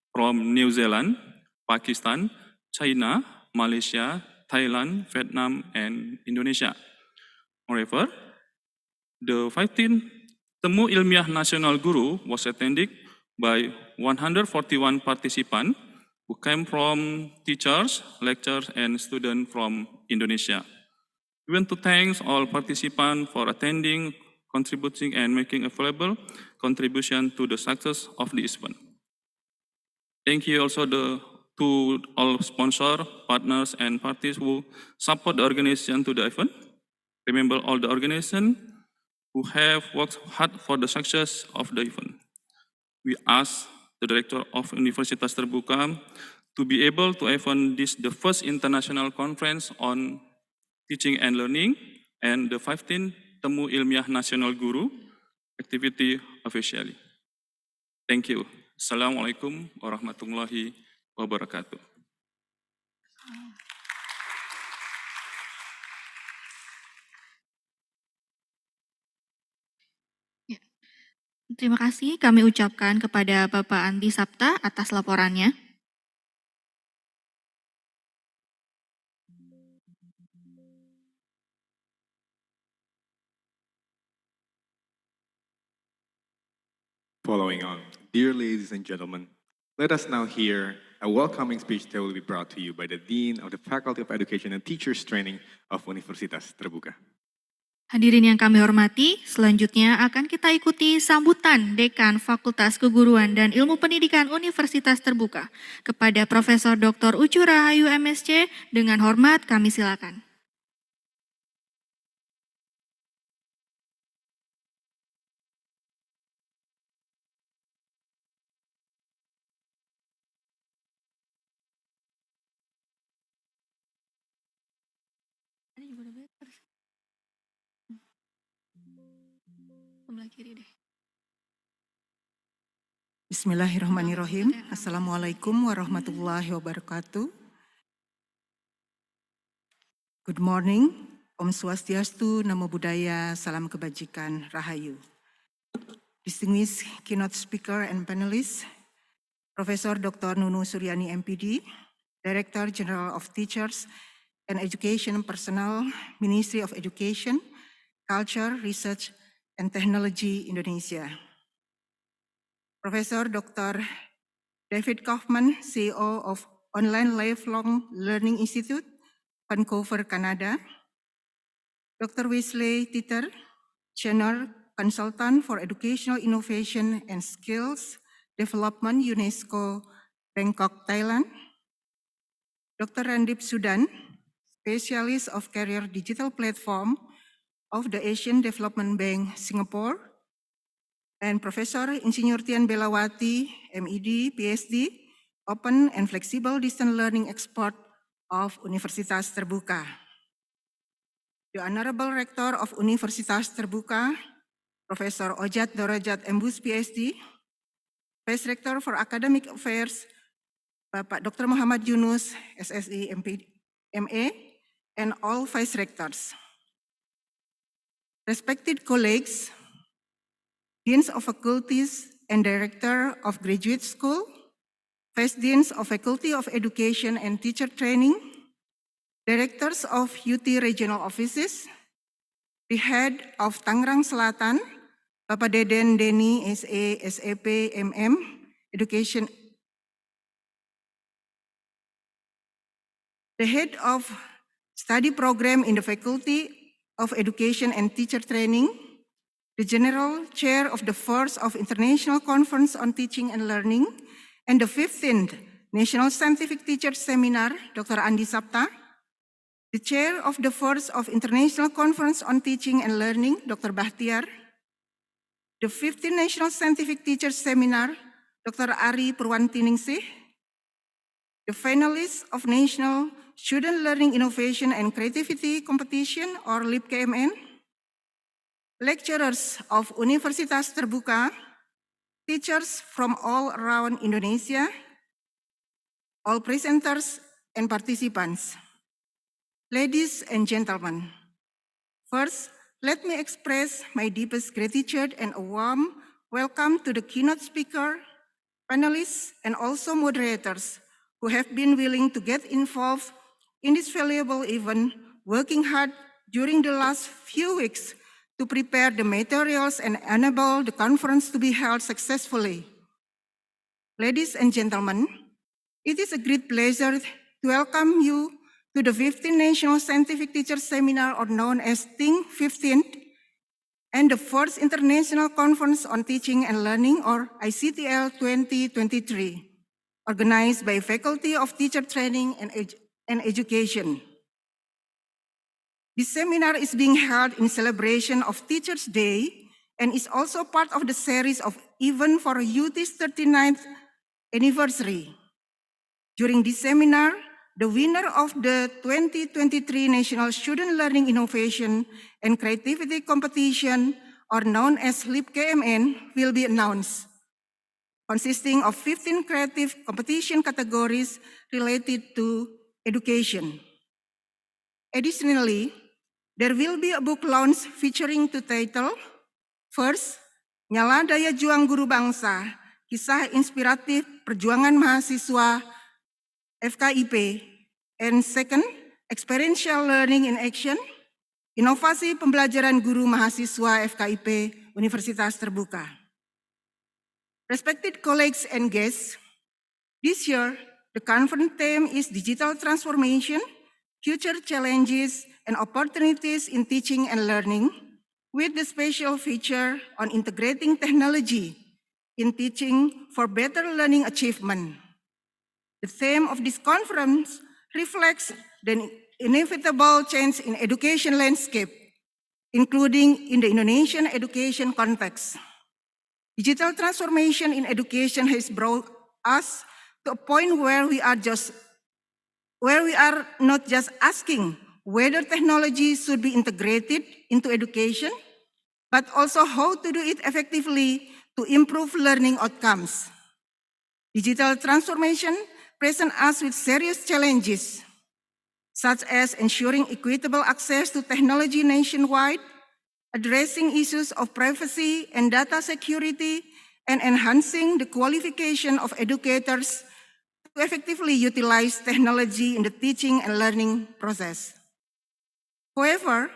from New Zealand, Pakistan, China, Malaysia, Thailand, Vietnam, and Indonesia. Moreover, the 15th Temu Ilmiah Nasional Guru was attended by 141 participants who came from teachers, lecturers, and students from Indonesia. We want to thank all participants for attending, contributing, and making available contribution to the success of this event. Thank you also to all sponsors, partners, and parties who support the organization to the event. Remember all the organizations who have worked hard for the success of the event. We ask the Director of Universitas Terbuka to be able to attend the first international conference on teaching and learning and the 15th Temu Ilmiah Nasional Guru activity officially. Thank you. Assalamualaikum warahmatullahi wabarakatuh.
Terima kasih kami ucapkan kepada Bapak Andi Sapta atas laporannya.
Following on, dear ladies and gentlemen, let us now hear A welcoming speech that will be brought to you by the Dean of the Faculty of Education and Teachers Training of Universitas Terbuka.
Hadirin yang kami hormati, selanjutnya akan kita ikuti sambutan Dekan Fakultas Keguruan dan Ilmu Pendidikan Universitas Terbuka kepada Profesor Dr. Ucu Rahayu MSc. Dengan hormat kami silakan.
Bismillahirrahmanirrahim. Assalamualaikum warahmatullahi wabarakatuh. Good morning. Om Swastiastu, Namo Buddhaya, Salam Kebajikan, Rahayu. Distinguished keynote speaker and panelists, Profesor Dr. Nunuk Suryani M.Pd, Director General of Teachers and Education Personnel, Ministry of Education, Culture, Research, and Technology, Indonesia. Profesor Dr. David Kaufman, CEO of Online Lifelong Learning Institute, Vancouver, Canada. Dr. Wesley Teter, Senior Consultant for Educational Innovation and Skills Development, UNESCO, Bangkok, Thailand. Dr. Randip Sudan, Specialist of Career Digital Platform of the Asian Development Bank, Singapore. And Professor Insinyur Tian Belawati, M.Ed, Ph.D., Open and Flexible Distance Learning Expert of Universitas Terbuka. The Honorable Rector of Universitas Terbuka, Professor Ojat Darajat Embus, Ph.D., Vice Rector for Academic Affairs, Bapak Dr. Muhammad Yunus, SSI, M.Pd, M.A., and all Vice Rectors. Respected colleagues, Deans of Faculties and Director of Graduate School, Vice Deans of Faculty of Education and Teacher Training, Directors of UT Regional Offices, the Head of Tangerang Selatan, Bapak Deden Deni, SA, SEP, MM, Education, the Head of Study Program in the Faculty of Education and Teacher Training, the General Chair of the First of International Conference on Teaching and Learning, and the 15th National Scientific Teachers Seminar, Dr. Andi Sapta, the Chair of the First of International Conference on Teaching and Learning, Dr. Bahtiar, the 15th National Scientific Teachers Seminar, Dr. Ari Purwantiningsih, the finalists of National Student Learning Innovation and Creativity Competition, or LIPKMN, lecturers of Universitas Terbuka, teachers from all around Indonesia, all presenters and participants. Ladies and gentlemen, first, let me express my deepest gratitude and a warm welcome to the keynote speaker, panelists, and also moderators who have been willing to get involved in this valuable event, working hard during the last few weeks to prepare the materials and enable the conference to be held successfully. Ladies and gentlemen, it is a great pleasure to welcome you to the 15th National Scientific Teachers Seminar, or known as TING 15th, and the first International Conference on Teaching and Learning, or ICTL 2023, organized by Faculty of Teacher Training and Education. This seminar is being held in celebration of Teachers' Day and is also part of the series of events for UT's 39th anniversary. During this seminar, the winner of the 2023 National Student Learning Innovation and Creativity Competition, or known as LIPKMN, will be announced, consisting of 15 creative competition categories related to education. Additionally, there will be a book launch featuring two titles. First, Nyala Daya Juang Guru Bangsa, Kisah Inspiratif Perjuangan Mahasiswa FKIP, and second, Experiential Learning in Action, Inovasi Pembelajaran Guru Mahasiswa FKIP Universitas Terbuka. Respected colleagues and guests, this year, The conference theme is Digital Transformation, Future Challenges and Opportunities in Teaching and Learning, with the special feature on integrating technology in teaching for better learning achievement. The theme of this conference reflects the inevitable change in education landscape, including in the Indonesian education context. Digital transformation in education has brought us to a point where we are not just asking whether technology should be integrated into education, but also how to do it effectively to improve learning outcomes. Digital transformation presents us with serious challenges, such as ensuring equitable access to technology nationwide, addressing issues of privacy and data security, and enhancing the qualification of educators to effectively utilize technology in the teaching and learning process. However,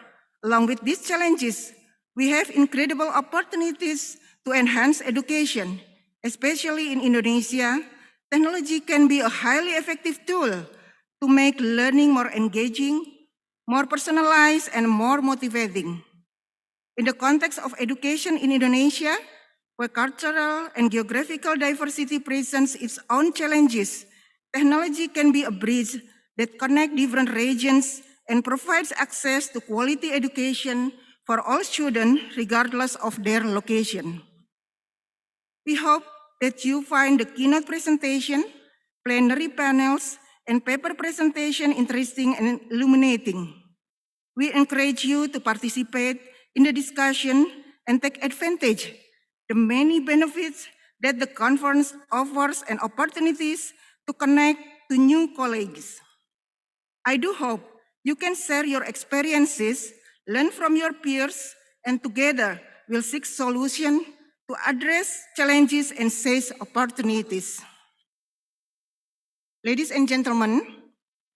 along with these challenges, we have incredible opportunities to enhance education, especially in Indonesia. Technology can be a highly effective tool to make learning more engaging, more personalized, and more motivating. In the context of education in Indonesia, where cultural and geographical diversity presents its own challenges, technology can be a bridge that connects different regions and provides access to quality education for all students regardless of their location. We hope that you find the keynote presentation, plenary panels, and paper presentation interesting and illuminating. We encourage you to participate in the discussion and take advantage the many benefits that the conference offers and opportunities to connect to new colleagues. I do hope you can share your experiences, learn from your peers, and together we'll seek solutions to address challenges and seize opportunities. Ladies and gentlemen,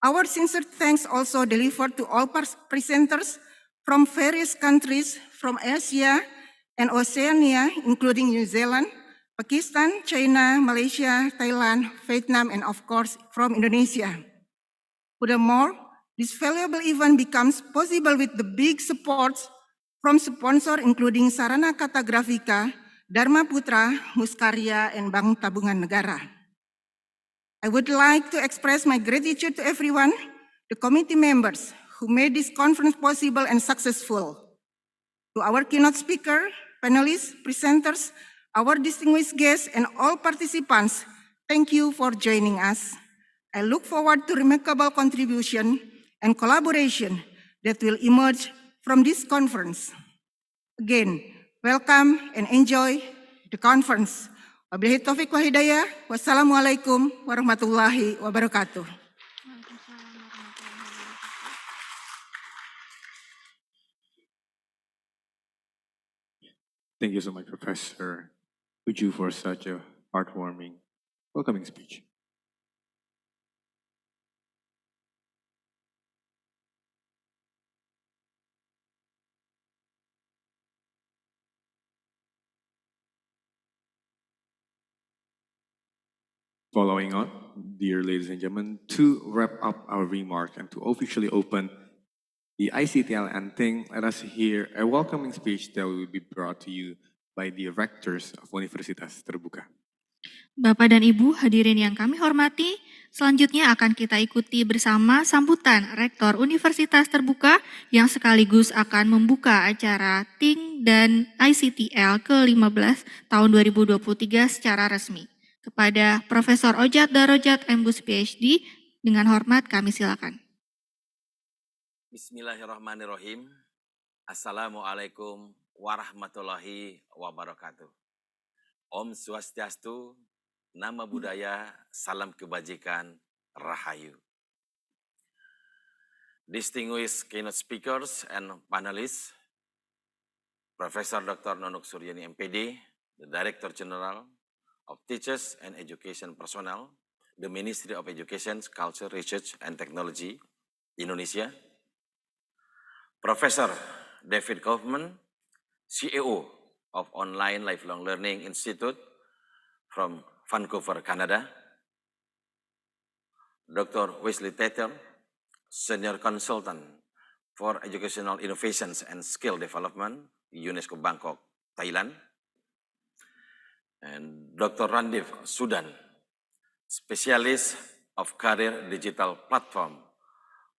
our sincere thanks also delivered to all presenters from various countries from Asia and Oceania, including New Zealand, Pakistan, China, Malaysia, Thailand, Vietnam, and of course, from Indonesia. Furthermore, this valuable event becomes possible with the big support from sponsors including Sarana Kata Grafika, Dharma Putra, Muskarya, and Bank Tabungan Negara. I would like to express my gratitude to everyone, the committee members who made this conference possible and successful. To our keynote speaker, panelists, presenters, our distinguished guests, and all participants, thank you for joining us. I look forward to remarkable contribution and collaboration that will emerge from this conference. Again, welcome and enjoy the conference. Wabillahi taufiq wa hidayah. Wassalamualaikum warahmatullahi wabarakatuh.
Thank you so much, Professor Uju, for such a heartwarming welcoming speech. Following on, dear ladies and gentlemen, to wrap up our remarks and to officially open the ICTL and TING, let us hear a welcoming speech that will be brought to you by the rectors of Universitas Terbuka.
Bapak dan Ibu hadirin yang kami hormati, selanjutnya akan kita ikuti bersama sambutan Rektor Universitas Terbuka yang sekaligus akan membuka acara TING dan ICTL ke-15 tahun 2023 secara resmi. Kepada Profesor Ojat Darojat M.Pd, dengan hormat kami silakan.
Bismillahirrahmanirrahim. Assalamualaikum warahmatullahi wabarakatuh. Om Swastiastu, Nama Budaya, Salam Kebajikan, Rahayu. Distinguished keynote speakers and panelists, Professor Dr. Nunuk Suryani M.Pd, the Director General of Teachers and Education Personnel, the Ministry of Education, Culture, Research, and Technology, Indonesia. Professor David Kaufman, CEO of Online Lifelong Learning Institute from Vancouver, Canada. Dr. Wesley Teter, Senior Consultant for Educational Innovations and Skill Development, UNESCO Bangkok, Thailand. And Dr. Randif Sudan, Specialist of Career Digital Platform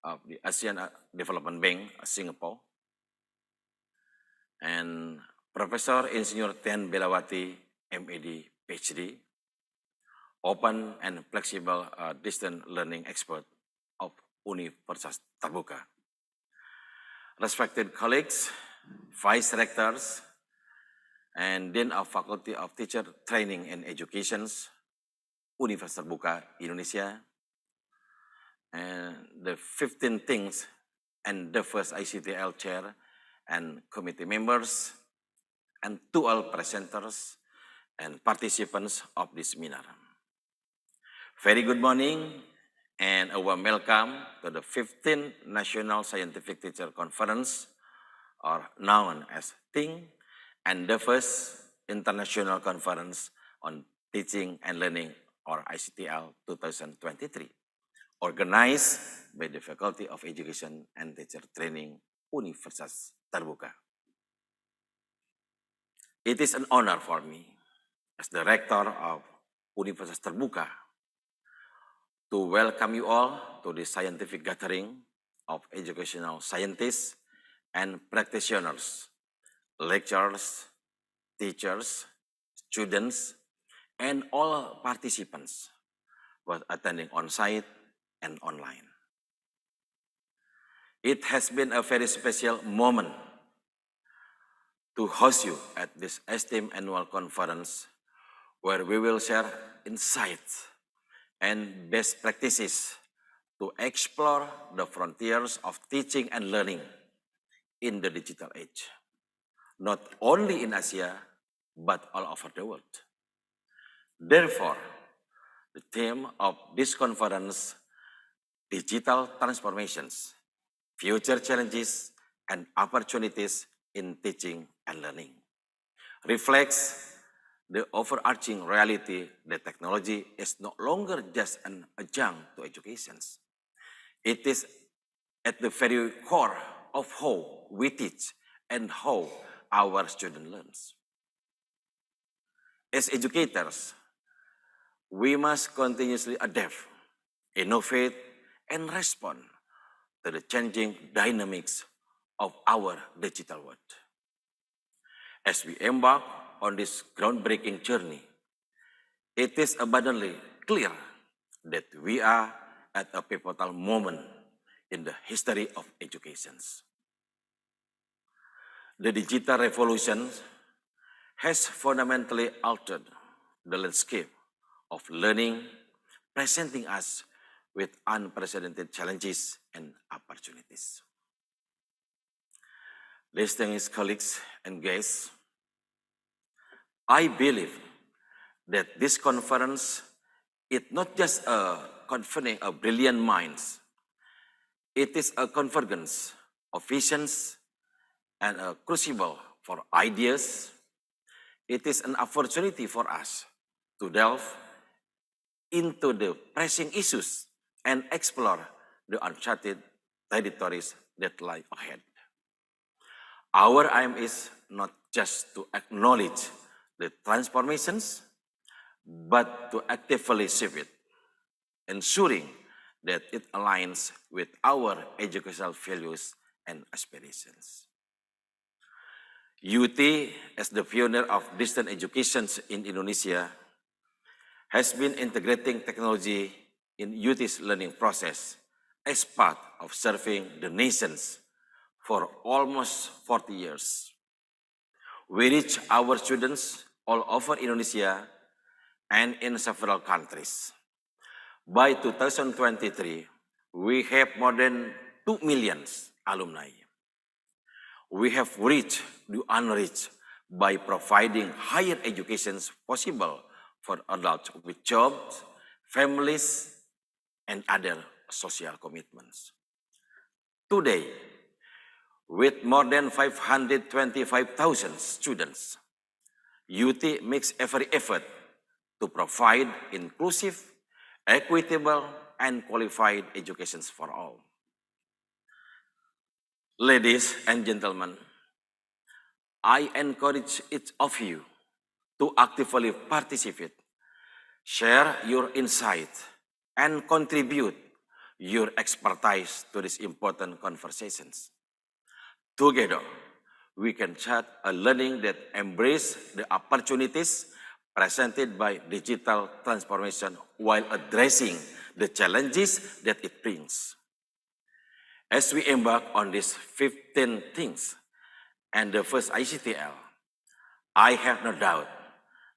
of the ASEAN Development Bank, Singapore. And Professor Insinyur Tian Belawati, M.Pd, PhD, Open and Flexible Distance Learning Expert of Universitas Terbuka. Respected colleagues, Vice Rectors, and Dean of Faculty of Teacher Training and Education, Universitas Terbuka Indonesia, and the 15 TINGs and the first ICTL chair and committee members, and to all presenters and participants of this seminar. Very good morning and a warm welcome to the 15th National Scientific Teacher Conference, or known as TING, and the first International Conference on Teaching and Learning, or ICTL 2023, organized by the Faculty of Education and Teacher Training, Universitas Terbuka. It is an honor for me, as the Rector of Universitas Terbuka, to welcome you all to this scientific gathering of educational scientists and practitioners, lecturers, teachers, students, and all participants, both attending on-site and online. It has been a very special moment to host you at this esteemed annual conference, where we will share insights and best practices to explore the frontiers of teaching and learning in the digital age, not only in Asia, but all over the world. Therefore, the theme of this conference, Digital Transformations, Future Challenges and Opportunities in Teaching and Learning, reflects the overarching reality that technology is no longer just an adjunct to education. It is at the very core of how we teach and how our student learns. As educators, we must continuously adapt, innovate, and respond to the changing dynamics of our digital world. As we embark on this groundbreaking journey, it is abundantly clear that we are at a pivotal moment in the history of education. The digital revolution has fundamentally altered the landscape of learning, presenting us with unprecedented challenges and opportunities. Distinguished colleagues and guests, I believe that this conference is not just a convening of brilliant minds, it is a convergence of visions and a crucible for ideas. It is an opportunity for us to delve into the pressing issues and explore the uncharted territories that lie ahead. Our aim is not just to acknowledge the transformations, but to actively shape it, ensuring that it aligns with our educational values and aspirations. UT, as the pioneer of distance education in Indonesia, has been integrating technology in UT's learning process as part of serving the nations for almost 40 years. We reach our students all over Indonesia and in several countries. By 2023, we have more than 2 million alumni. We have reached the unreached by providing higher education possible for adults with jobs, families, and other social commitments. Today, with more than 525,000 students, UT makes every effort to provide inclusive, equitable, and qualified education for all. Ladies and gentlemen, I encourage each of you to actively participate, share your insight, and contribute your expertise to these important conversations. Together, we can chart a learning that embraces the opportunities presented by digital transformation while addressing the challenges that it brings. As we embark on these 15 things and the first ICTL, I have no doubt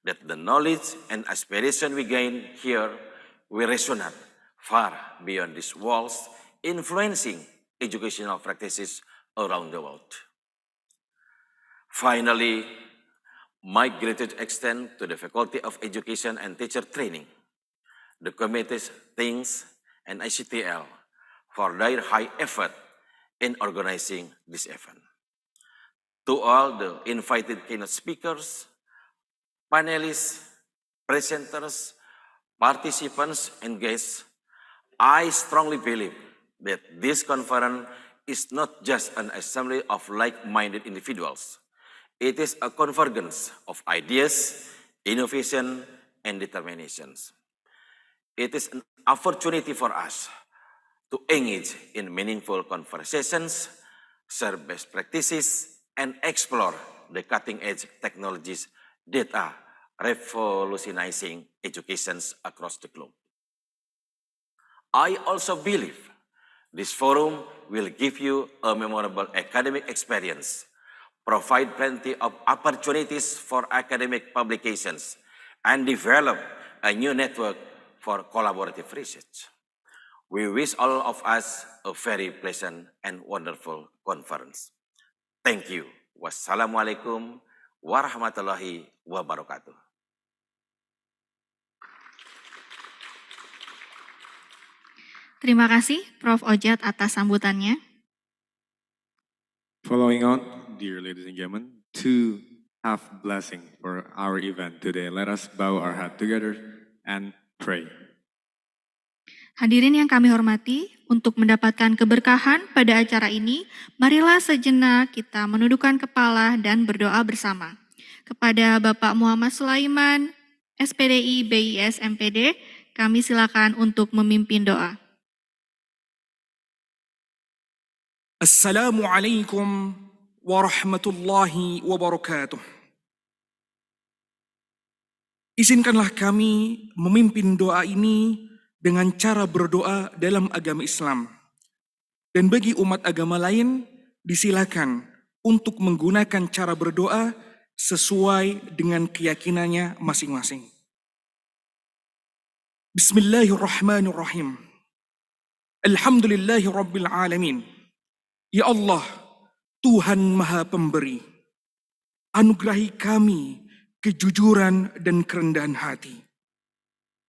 that the knowledge and aspiration we gain here will resonate far beyond these walls, influencing educational practices around the world. Finally, my gratitude extends to the Faculty of Education and Teacher Training, the committees, TINGs, and ICTL for their high effort in organizing this event. To all the invited keynote speakers, panelists, presenters, participants, and guests, I strongly believe that this conference is not just an assembly of like-minded individuals. It is a convergence of ideas, innovation, and determinations. It is an opportunity for us to engage in meaningful conversations, share best practices, and explore the cutting-edge technologies that are revolutionizing education across the globe. I also believe this forum will give you a memorable academic experience, provide plenty of opportunities for academic publications, and develop a new network for collaborative research. We wish all of us a very pleasant and wonderful conference. Thank you. Wassalamualaikum warahmatullahi wabarakatuh.
Terima kasih Prof. Ojat atas sambutannya.
Following on, dear ladies and gentlemen, to have blessing for our event today, let us bow our head together and pray.
Hadirin yang kami hormati, untuk mendapatkan keberkahan pada acara ini, marilah sejenak kita menundukkan kepala dan berdoa bersama. Kepada Bapak Muhammad Sulaiman, SPDI BIS M.Pd, kami silakan untuk memimpin doa.
Assalamualaikum warahmatullahi wabarakatuh. Izinkanlah kami memimpin doa ini dengan cara berdoa dalam agama Islam. Dan bagi umat agama lain, disilakan untuk menggunakan cara berdoa sesuai dengan keyakinannya masing-masing. Bismillahirrahmanirrahim. Alhamdulillahi Rabbil Alamin. Ya Allah, Tuhan Maha Pemberi, anugerahi kami kejujuran dan kerendahan hati.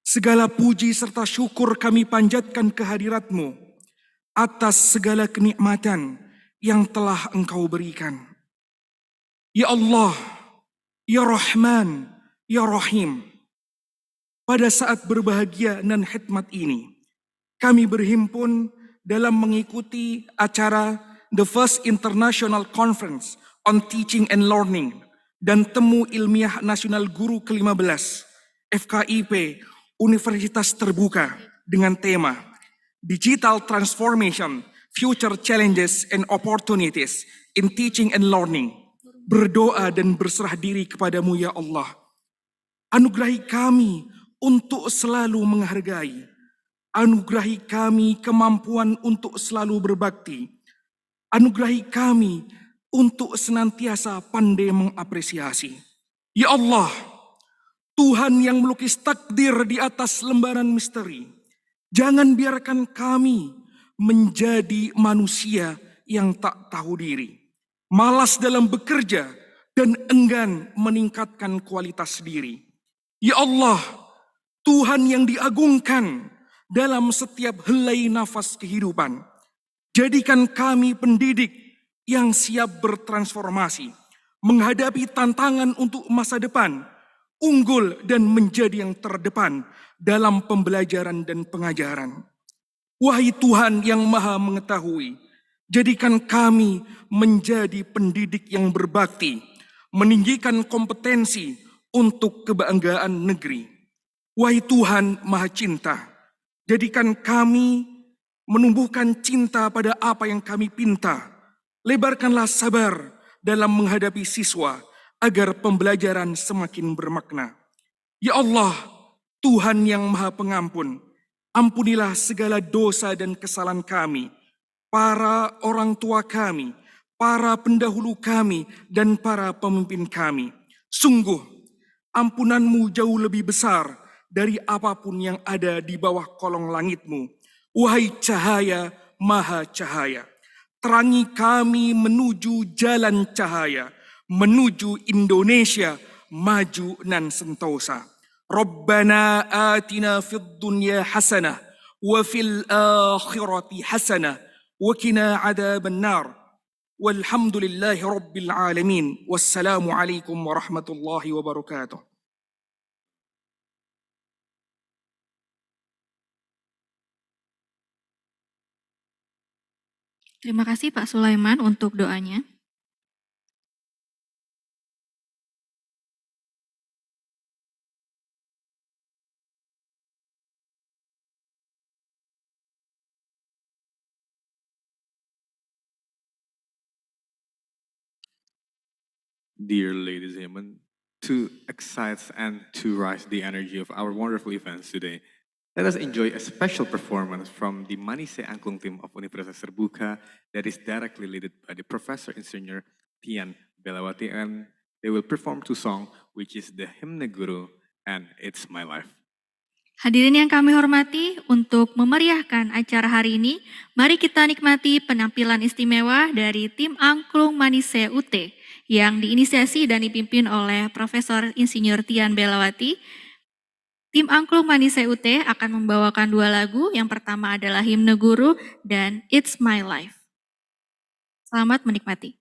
Segala puji serta syukur kami panjatkan kehadirat-Mu atas segala kenikmatan yang telah Engkau berikan. Ya Allah, Ya Rahman, Ya Rahim, pada saat berbahagia dan khidmat ini, kami berhimpun dalam mengikuti acara The First International Conference on Teaching and Learning dan Temu Ilmiah Nasional Guru ke-15, FKIP, Universitas Terbuka, dengan tema Digital Transformation, Future Challenges and Opportunities in Teaching and Learning. Berdoa dan berserah diri kepadamu ya Allah. Anugerahi kami untuk selalu menghargai. Anugerahi kami kemampuan untuk selalu berbakti. Anugerahi kami untuk senantiasa pandai mengapresiasi. Ya Allah, Tuhan yang melukis takdir di atas lembaran misteri, jangan biarkan kami menjadi manusia yang tak tahu diri, malas dalam bekerja, dan enggan meningkatkan kualitas diri. Ya Allah, Tuhan yang diagungkan dalam setiap helai nafas kehidupan, jadikan kami pendidik yang siap bertransformasi, menghadapi tantangan untuk masa depan, unggul dan menjadi yang terdepan dalam pembelajaran dan pengajaran. Wahai Tuhan yang Maha Mengetahui, jadikan kami menjadi pendidik yang berbakti, meninggikan kompetensi untuk kebanggaan negeri. Wahai Tuhan Maha Cinta, jadikan kami menumbuhkan cinta pada apa yang kami pinta. Lebarkanlah sabar dalam menghadapi siswa agar pembelajaran semakin bermakna. Ya Allah, Tuhan yang Maha Pengampun, ampunilah segala dosa dan kesalahan kami, para orang tua kami, para pendahulu kami, dan para pemimpin kami. Sungguh, ampunan-Mu jauh lebih besar dari apapun yang ada di bawah kolong langit-Mu. Wahai cahaya, maha cahaya, terangi kami menuju jalan cahaya, menuju Indonesia, maju nan sentosa. Rabbana atina fid dunya hasanah, wa fil akhirati hasanah, wa qina adzaban nar. Walhamdulillahi rabbil alamin. Wassalamu alaikum warahmatullahi wabarakatuh.
Terima kasih Pak Sulaiman untuk doanya.
Dear ladies and gentlemen, to excite and to rise the energy of our wonderful events today, let us enjoy a special performance from the Manise Angklung team of Universitas Terbuka that is directly led by the Professor Insinyur Tian Belawati, and they will perform two songs, which is the Hymne Guru and It's My Life.
Hadirin yang kami hormati, untuk memeriahkan acara hari ini, mari kita nikmati penampilan istimewa dari tim Angklung Manise UT yang diinisiasi dan dipimpin oleh Profesor Insinyur Tian Belawati. Tim Angklung Manise UT akan membawakan dua lagu, yang pertama adalah Hymne Guru dan It's My Life. Selamat menikmati.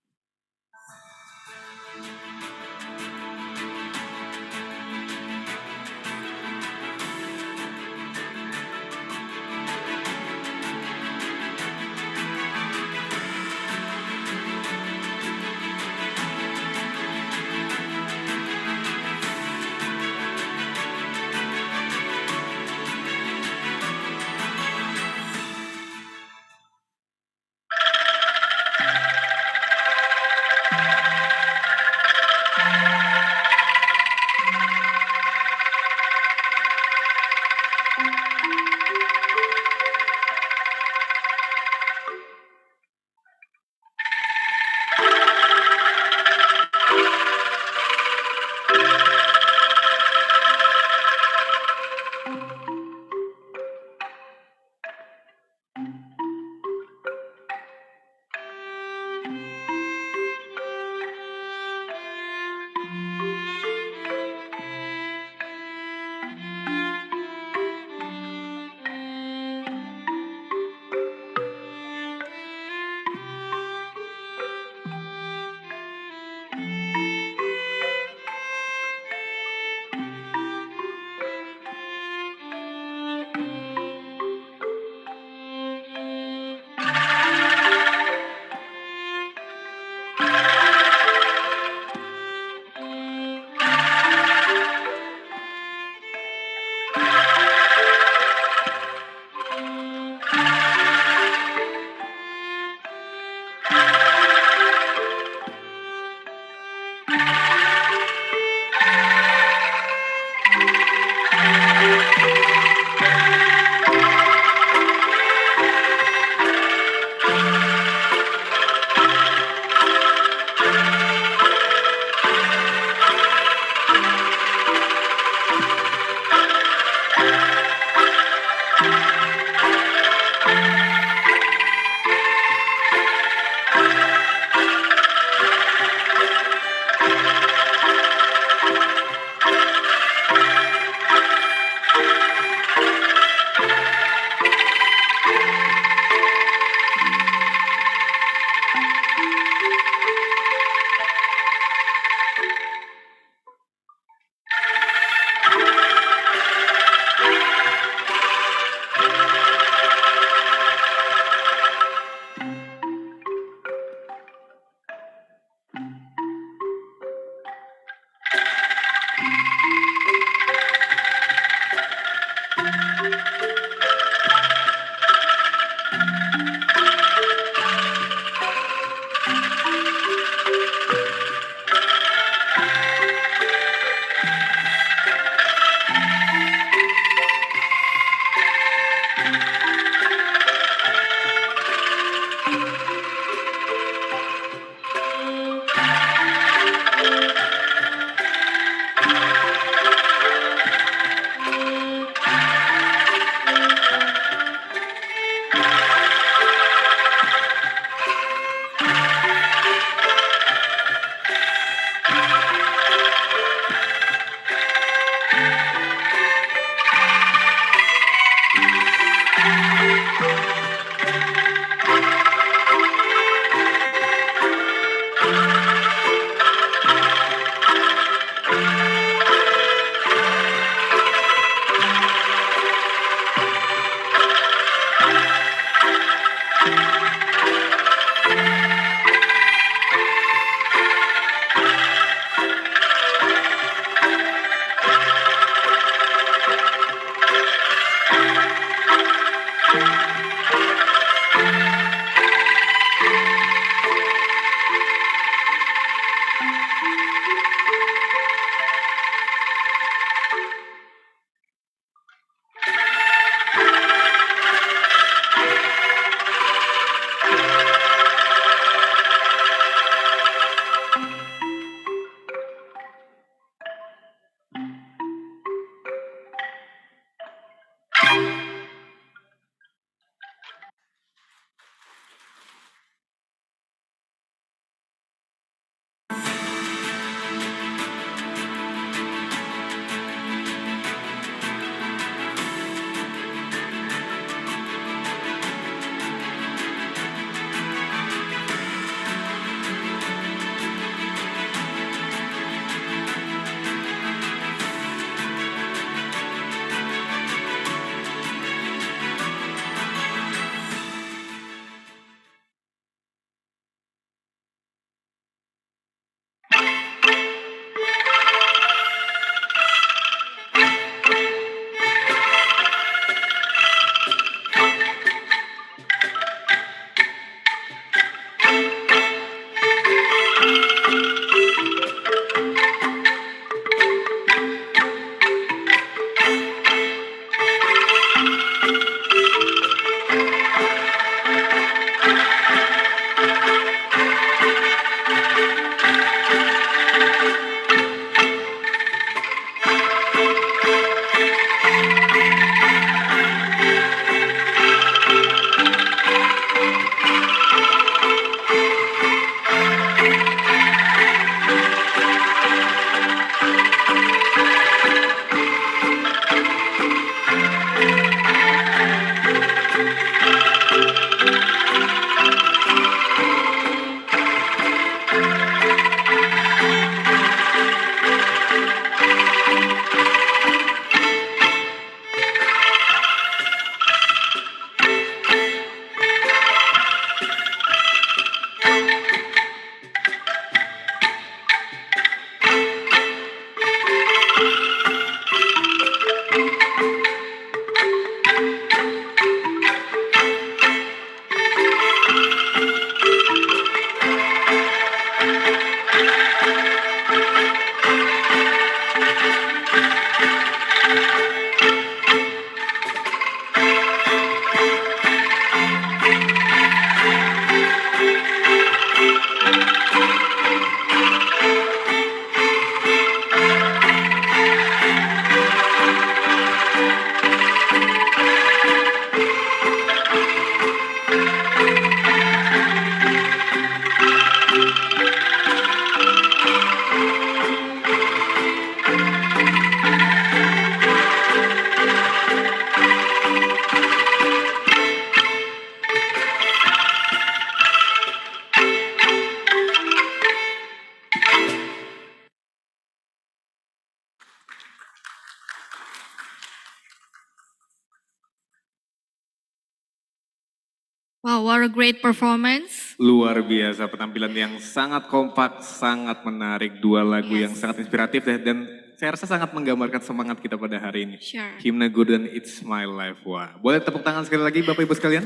our great performance.
Luar biasa, penampilan yang sangat kompak, sangat menarik, 2 lagu yang sangat inspiratif dan saya rasa sangat menggambarkan semangat kita pada hari ini.
Sure.
Himne Gurdan It's My Life. Wah, boleh tepuk tangan sekali lagi Bapak Ibu sekalian?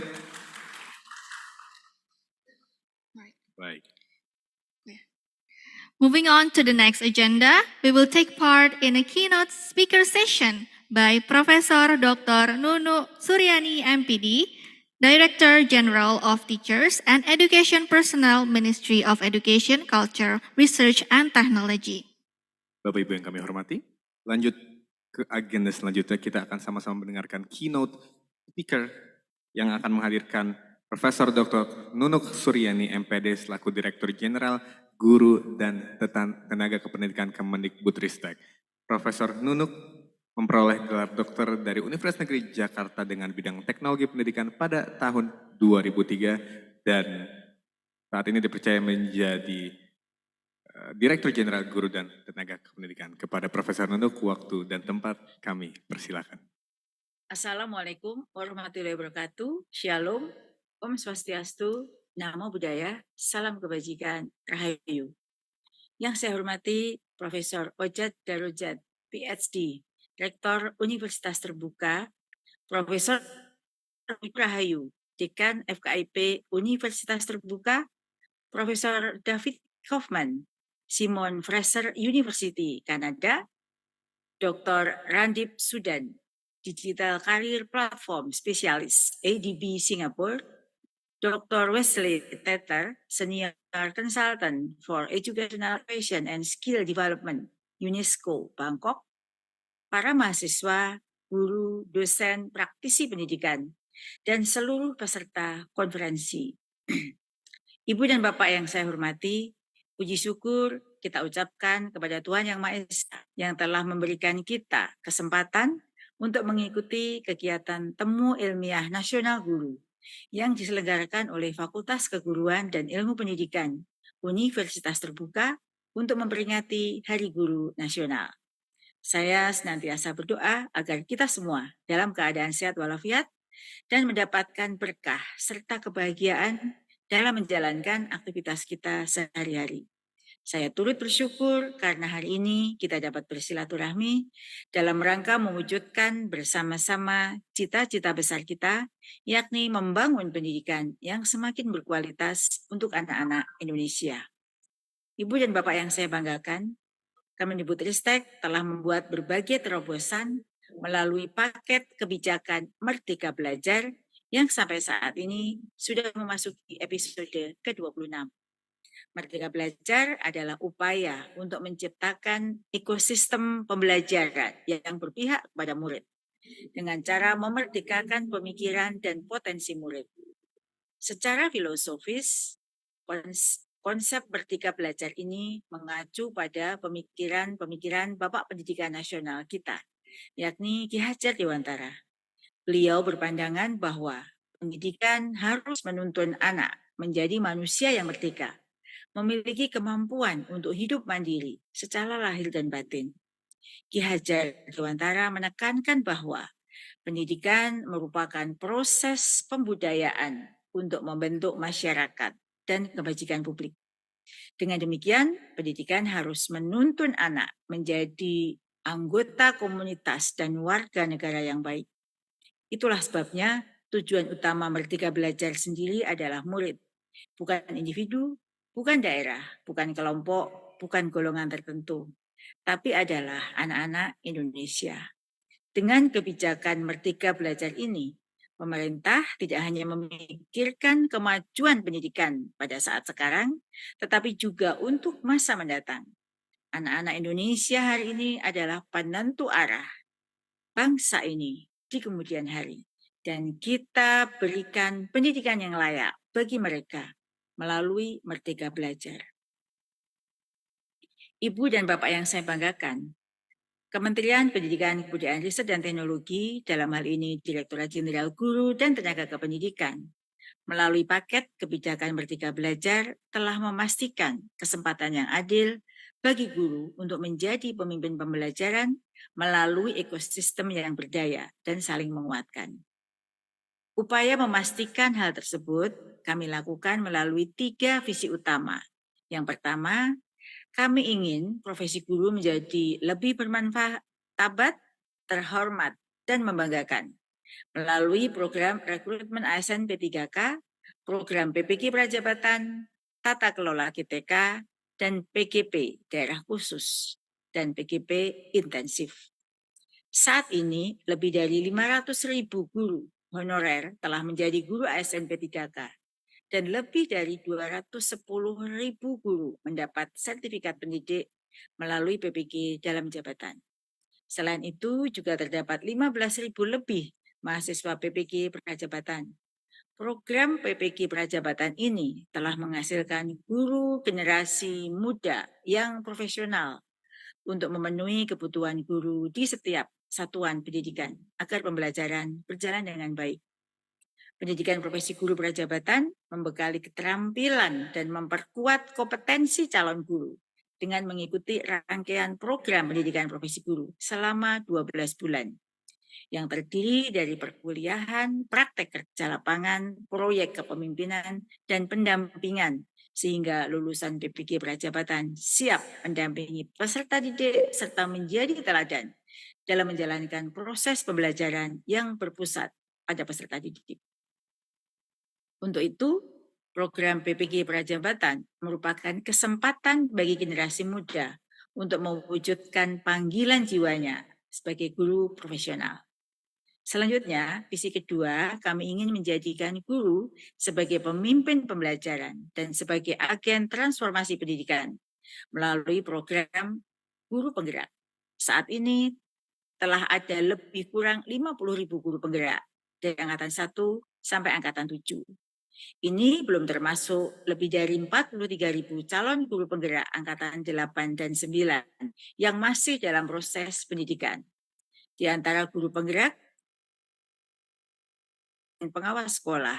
Baik.
Moving on to the next agenda, we will take part in a keynote speaker session by Professor Dr. Nunuk Suryani, M.Pd, Director General of Teachers and Education Personnel, Ministry of Education, Culture, Research, and Technology.
Bapak Ibu yang kami hormati, lanjut ke agenda selanjutnya kita akan sama-sama mendengarkan keynote speaker yang akan menghadirkan Profesor Dr. Nunuk Suryani, M.Pd, selaku Direktur Jenderal Guru dan Tenaga Kependidikan Kemendikbudristek. Profesor Nunuk memperoleh gelar dokter dari Universitas Negeri Jakarta dengan bidang teknologi pendidikan pada tahun 2003 dan saat ini dipercaya menjadi Direktur Jenderal Guru dan Tenaga Kependidikan. Kepada Profesor Nunuk, waktu dan tempat kami persilakan.
Assalamualaikum warahmatullahi wabarakatuh. Shalom, Om Swastiastu, Namo Buddhaya, Salam Kebajikan, Rahayu. Yang saya hormati Profesor Ojat Darojat, PhD, Rektor Universitas Terbuka, Profesor Rahayu, Dekan FKIP Universitas Terbuka, Profesor David Kaufman, Simon Fraser University, Kanada, Dr. Randip Sudan, Digital Career Platform Specialist, ADB Singapore, Dr. Wesley Teter, Senior Consultant for Educational Innovation and Skill Development, UNESCO, Bangkok, para mahasiswa, guru, dosen, praktisi pendidikan, dan seluruh peserta konferensi. Ibu dan Bapak yang saya hormati, puji syukur kita ucapkan kepada Tuhan Yang Maha Esa yang telah memberikan kita kesempatan untuk mengikuti kegiatan Temu Ilmiah Nasional Guru yang diselenggarakan oleh Fakultas Keguruan dan Ilmu Pendidikan Universitas Terbuka untuk memperingati Hari Guru Nasional. Saya senantiasa berdoa agar kita semua dalam keadaan sehat walafiat dan mendapatkan berkah serta kebahagiaan dalam menjalankan aktivitas kita sehari-hari. Saya turut bersyukur karena hari ini kita dapat bersilaturahmi dalam rangka mewujudkan bersama-sama cita-cita besar kita, yakni membangun pendidikan yang semakin berkualitas untuk anak-anak Indonesia. Ibu dan Bapak yang saya banggakan, Kemendikbudristek telah membuat berbagai terobosan melalui paket kebijakan Merdeka Belajar yang sampai saat ini sudah memasuki episode ke-26. Merdeka Belajar adalah upaya untuk menciptakan ekosistem pembelajaran yang berpihak kepada murid dengan cara memerdekakan pemikiran dan potensi murid. Secara filosofis, konsep Merdeka Belajar ini mengacu pada pemikiran Bapak Pendidikan Nasional kita, yakni Ki Hajar Dewantara. Beliau berpandangan bahwa pendidikan harus menuntun anak menjadi manusia yang merdeka, memiliki kemampuan untuk hidup mandiri secara lahir dan batin. Ki Hajar Dewantara menekankan bahwa pendidikan merupakan proses pembudayaan untuk membentuk masyarakat dan kebajikan publik. Dengan demikian, pendidikan harus menuntun anak menjadi anggota komunitas dan warga negara yang baik. Itulah sebabnya tujuan utama Merdeka Belajar sendiri adalah murid, bukan individu, bukan daerah, bukan kelompok, bukan golongan tertentu, tapi adalah anak-anak Indonesia. Dengan kebijakan Merdeka Belajar ini, pemerintah tidak hanya memikirkan kemajuan pendidikan pada saat sekarang, tetapi juga untuk masa mendatang. Anak-anak Indonesia hari ini adalah penentu arah bangsa ini di kemudian hari. Dan kita berikan pendidikan yang layak bagi mereka melalui Merdeka Belajar. Ibu dan Bapak yang saya banggakan, Kementerian Pendidikan, Kebudayaan, Riset, dan Teknologi, dalam hal ini Direktorat Jenderal Guru dan Tenaga Kependidikan, melalui paket kebijakan Merdeka Belajar telah memastikan kesempatan yang adil bagi guru untuk menjadi pemimpin pembelajaran melalui ekosistem yang berdaya dan saling menguatkan. Upaya memastikan hal tersebut kami lakukan melalui 3 visi utama. Yang pertama, kami ingin profesi guru menjadi lebih bermanfaat, terhormat, dan membanggakan. Melalui program rekrutmen ASN P3K, program PPK Prajabatan, Tata Kelola GTK, dan PGP Daerah Khusus, dan PGP Intensif. Saat ini, lebih dari 500.000 guru honorer telah menjadi guru ASN P3K dan lebih dari 210.000 guru mendapat sertifikat pendidik melalui PPK dalam jabatan. Selain itu, juga terdapat 15.000 lebih mahasiswa PPK Prajabatan. Program PPK Prajabatan ini telah menghasilkan guru generasi muda yang profesional untuk memenuhi kebutuhan guru di setiap satuan pendidikan agar pembelajaran berjalan dengan baik. Pendidikan profesi guru prajabatan membekali keterampilan dan memperkuat kompetensi calon guru dengan mengikuti rangkaian program pendidikan profesi guru selama 12 bulan yang terdiri dari perkuliahan, praktek kerja lapangan, proyek kepemimpinan, dan pendampingan sehingga lulusan PPK Prajabatan siap mendampingi peserta didik serta menjadi teladan dalam menjalankan proses pembelajaran yang berpusat pada peserta didik. Untuk itu, program PPK Prajabatan merupakan kesempatan bagi generasi muda untuk mewujudkan panggilan jiwanya sebagai guru profesional. Selanjutnya, visi kedua, kami ingin menjadikan guru sebagai pemimpin pembelajaran dan sebagai agen transformasi pendidikan melalui program guru penggerak. Saat ini telah ada lebih kurang 50.000 guru penggerak dari angkatan 1 sampai angkatan 7. Ini belum termasuk lebih dari 43.000 calon guru penggerak angkatan 8 dan 9 yang masih dalam proses pendidikan. Di antara guru penggerak dan pengawas sekolah.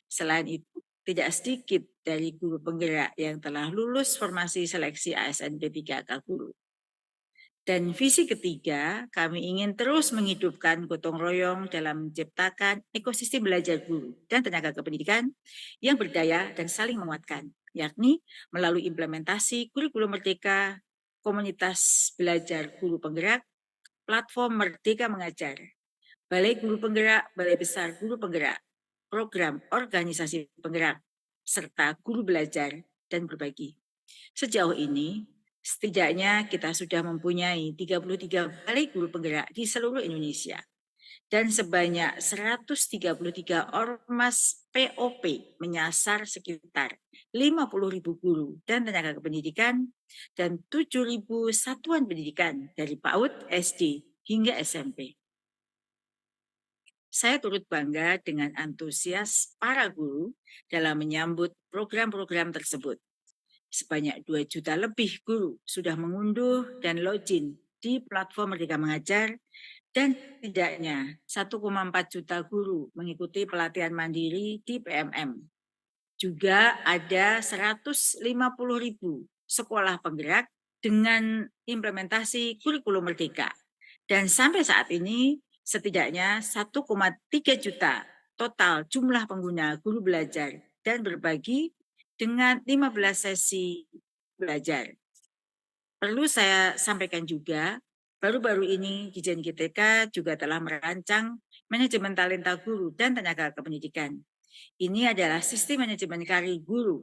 Selain itu, tidak sedikit dari guru penggerak yang telah lulus formasi seleksi ASN P3K guru. Dan visi ketiga, kami ingin terus menghidupkan gotong royong dalam menciptakan ekosistem belajar guru dan tenaga kependidikan yang berdaya dan saling menguatkan, yakni melalui implementasi kurikulum Merdeka, komunitas belajar guru penggerak, platform Merdeka Mengajar, Balai Guru Penggerak, Balai Besar Guru Penggerak, program organisasi penggerak, serta guru belajar dan berbagi. Sejauh ini, setidaknya kita sudah mempunyai 33 balai guru penggerak di seluruh Indonesia dan sebanyak 133 ormas POP menyasar sekitar 50.000 guru dan tenaga kependidikan dan 7.000 satuan pendidikan dari PAUD, SD hingga SMP. Saya turut bangga dengan antusias para guru dalam menyambut program-program tersebut. Sebanyak 2 juta lebih guru sudah mengunduh dan login di platform Merdeka Mengajar dan setidaknya 1,4 juta guru mengikuti pelatihan mandiri di PMM. Juga ada 150.000 sekolah penggerak dengan implementasi kurikulum Merdeka. Dan sampai saat ini setidaknya 1,3 juta total jumlah pengguna guru belajar dan berbagi dengan 15 sesi belajar. Perlu saya sampaikan juga, baru-baru ini Dijen GTK juga telah merancang manajemen talenta guru dan tenaga kependidikan. Ini adalah sistem manajemen karir guru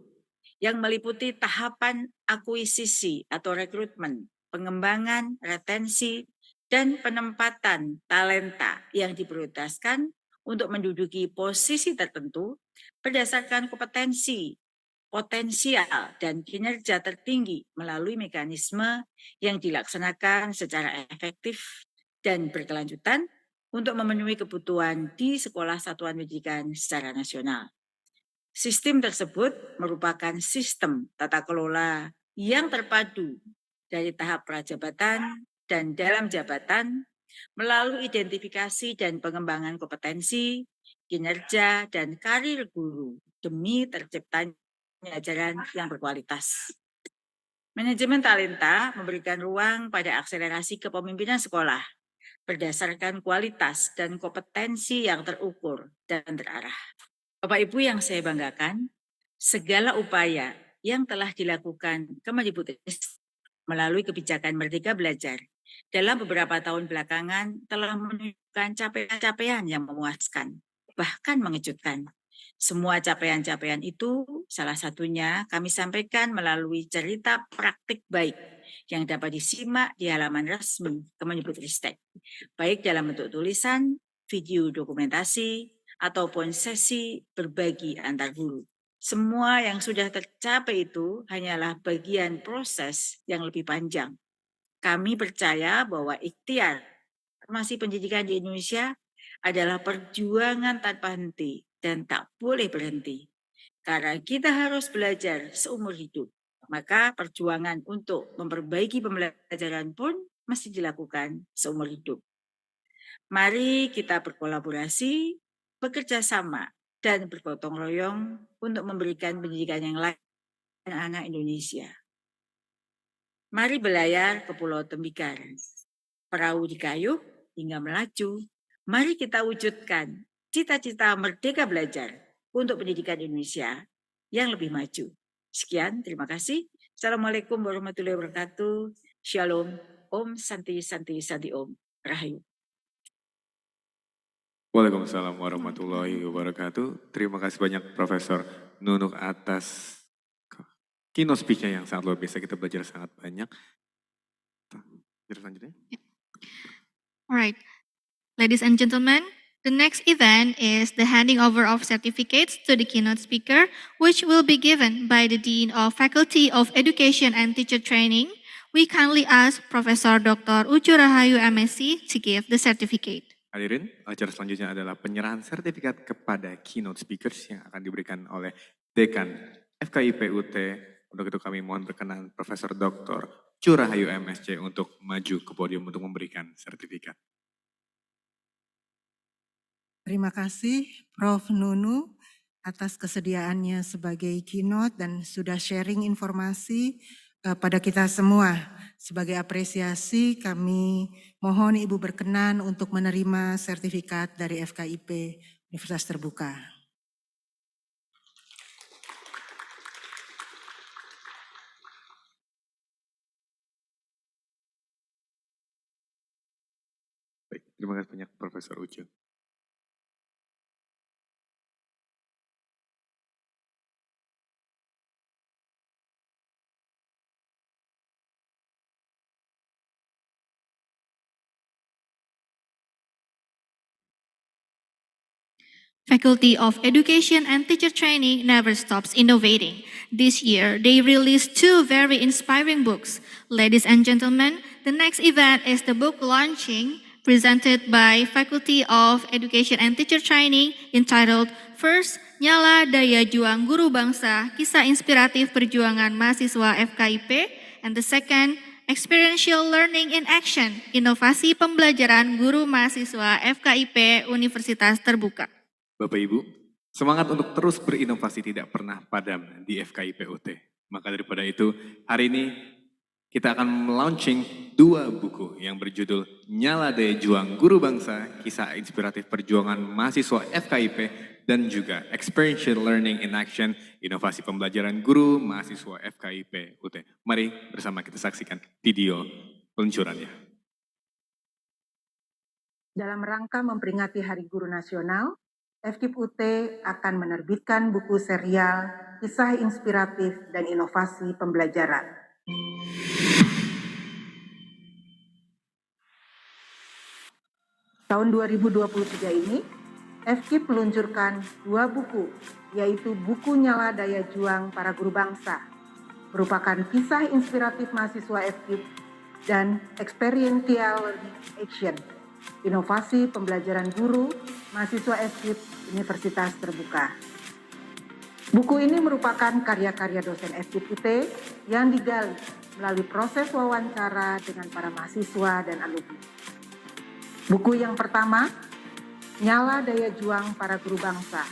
yang meliputi tahapan akuisisi atau rekrutmen, pengembangan, retensi, dan penempatan talenta yang diprioritaskan untuk menduduki posisi tertentu berdasarkan kompetensi, potensial, dan kinerja tertinggi melalui mekanisme yang dilaksanakan secara efektif dan berkelanjutan untuk memenuhi kebutuhan di sekolah satuan pendidikan secara nasional. Sistem tersebut merupakan sistem tata kelola yang terpadu dari tahap prajabatan dan dalam jabatan melalui identifikasi dan pengembangan kompetensi, kinerja, dan karir guru demi terciptanya ajaran yang berkualitas. Manajemen talenta memberikan ruang pada akselerasi kepemimpinan sekolah berdasarkan kualitas dan kompetensi yang terukur dan terarah. Bapak Ibu yang saya banggakan, segala upaya yang telah dilakukan Kemendikbudristek melalui kebijakan Merdeka Belajar dalam beberapa tahun belakangan telah menunjukkan capaian-capaian yang memuaskan, bahkan mengejutkan. Semua capaian-capaian itu salah satunya kami sampaikan melalui cerita praktik baik yang dapat disimak di halaman resmi Kemendikbudristek, baik dalam bentuk tulisan, video dokumentasi, ataupun sesi berbagi antar guru. Semua yang sudah tercapai itu hanyalah bagian proses yang lebih panjang. Kami percaya bahwa ikhtiar masih pendidikan di Indonesia adalah perjuangan tanpa henti dan tak boleh berhenti. Karena kita harus belajar seumur hidup, maka perjuangan untuk memperbaiki pembelajaran pun mesti dilakukan seumur hidup. Mari kita berkolaborasi, bekerja sama, dan bergotong royong untuk memberikan pendidikan yang layak anak-anak Indonesia. Mari belayar ke Pulau Tembikar, perahu dikayuh hingga melaju. Mari kita wujudkan cita-cita Merdeka Belajar untuk pendidikan Indonesia yang lebih maju. Sekian, terima kasih. Assalamualaikum warahmatullahi wabarakatuh. Shalom, Om Santi Santi Santi Om. Rahayu.
Waalaikumsalam warahmatullahi wabarakatuh. Terima kasih banyak Profesor Nunuk atas keynote speech-nya yang sangat luar biasa. Kita belajar sangat banyak. Selanjutnya.
Alright, ladies and gentlemen, the next event is the handing over of certificates to the keynote speaker, which will be given by the Dean of Faculty of Education and Teacher Training. We kindly ask Profesor Dr. Ucu Rahayu MSc to give the certificate.
Hadirin, acara selanjutnya adalah penyerahan sertifikat kepada keynote speakers yang akan diberikan oleh Dekan FKIP UT. Untuk itu kami mohon berkenan Profesor Dr. Ucu Rahayu MSc untuk maju ke podium untuk memberikan sertifikat.
Terima kasih Prof. Nunuk atas kesediaannya sebagai keynote dan sudah sharing informasi pada kita semua. Sebagai apresiasi kami mohon Ibu berkenan untuk menerima sertifikat dari FKIP Universitas Terbuka.
Baik, terima kasih banyak Profesor Ucu.
Faculty of Education and Teacher Training never stops innovating. This year, they released 2 very inspiring books. Ladies and gentlemen, the next event is the book launching presented by Faculty of Education and Teacher Training entitled First, Nyala Daya Juang Guru Bangsa, Kisah Inspiratif Perjuangan Mahasiswa FKIP, and the second, Experiential Learning in Action, Inovasi Pembelajaran Guru Mahasiswa FKIP Universitas Terbuka.
Bapak Ibu, semangat untuk terus berinovasi tidak pernah padam di FKIP UT. Maka daripada itu, hari ini kita akan melaunching 2 buku yang berjudul Nyala Daya Juang Guru Bangsa, Kisah Inspiratif Perjuangan Mahasiswa FKIP, dan juga Experiential Learning in Action, Inovasi Pembelajaran Guru Mahasiswa FKIP UT. Mari bersama kita saksikan video peluncurannya.
Dalam rangka memperingati Hari Guru Nasional, FKIP UT akan menerbitkan buku serial Kisah Inspiratif dan Inovasi Pembelajaran. Tahun 2023 ini, FKIP meluncurkan 2 buku, yaitu buku Nyala Daya Juang Para Guru Bangsa, merupakan kisah inspiratif mahasiswa FKIP, dan Experiential Learning Action, Inovasi Pembelajaran Guru Mahasiswa FKIP Universitas Terbuka. Buku ini merupakan karya-karya dosen FKIP UT yang digali melalui proses wawancara dengan para mahasiswa dan alumni. Buku yang pertama, Nyala Daya Juang Para Guru Bangsa,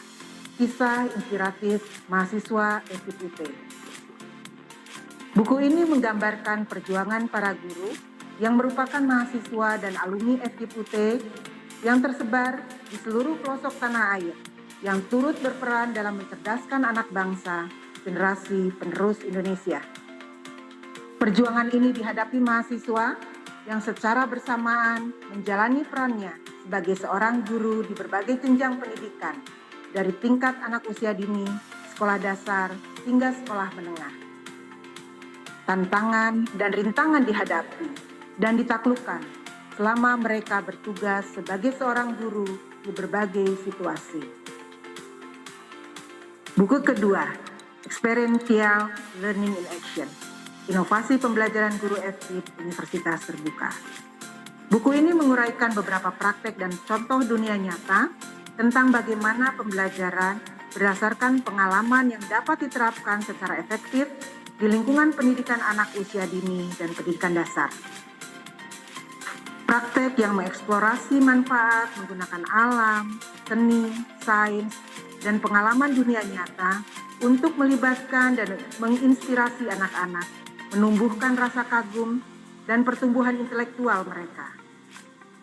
Kisah Inspiratif Mahasiswa FKIP UT. Buku ini menggambarkan perjuangan para guru yang merupakan mahasiswa dan alumni FKIP UT yang tersebar di seluruh pelosok tanah air yang turut berperan dalam mencerdaskan anak bangsa, generasi penerus Indonesia. Perjuangan ini dihadapi mahasiswa yang secara bersamaan menjalani perannya sebagai seorang guru di berbagai jenjang pendidikan, dari tingkat anak usia dini, sekolah dasar, hingga sekolah menengah. Tantangan dan rintangan dihadapi dan ditaklukkan selama mereka bertugas sebagai seorang guru di berbagai situasi. Buku kedua, Experiential Learning in Action, Inovasi Pembelajaran Guru FKIP Universitas Terbuka. Buku ini menguraikan beberapa praktek dan contoh dunia nyata tentang bagaimana pembelajaran berdasarkan pengalaman yang dapat diterapkan secara efektif di lingkungan pendidikan anak usia dini dan pendidikan dasar. Praktek yang mengeksplorasi manfaat menggunakan alam, seni, sains, dan pengalaman dunia nyata untuk melibatkan dan menginspirasi anak-anak, menumbuhkan rasa kagum dan pertumbuhan intelektual mereka.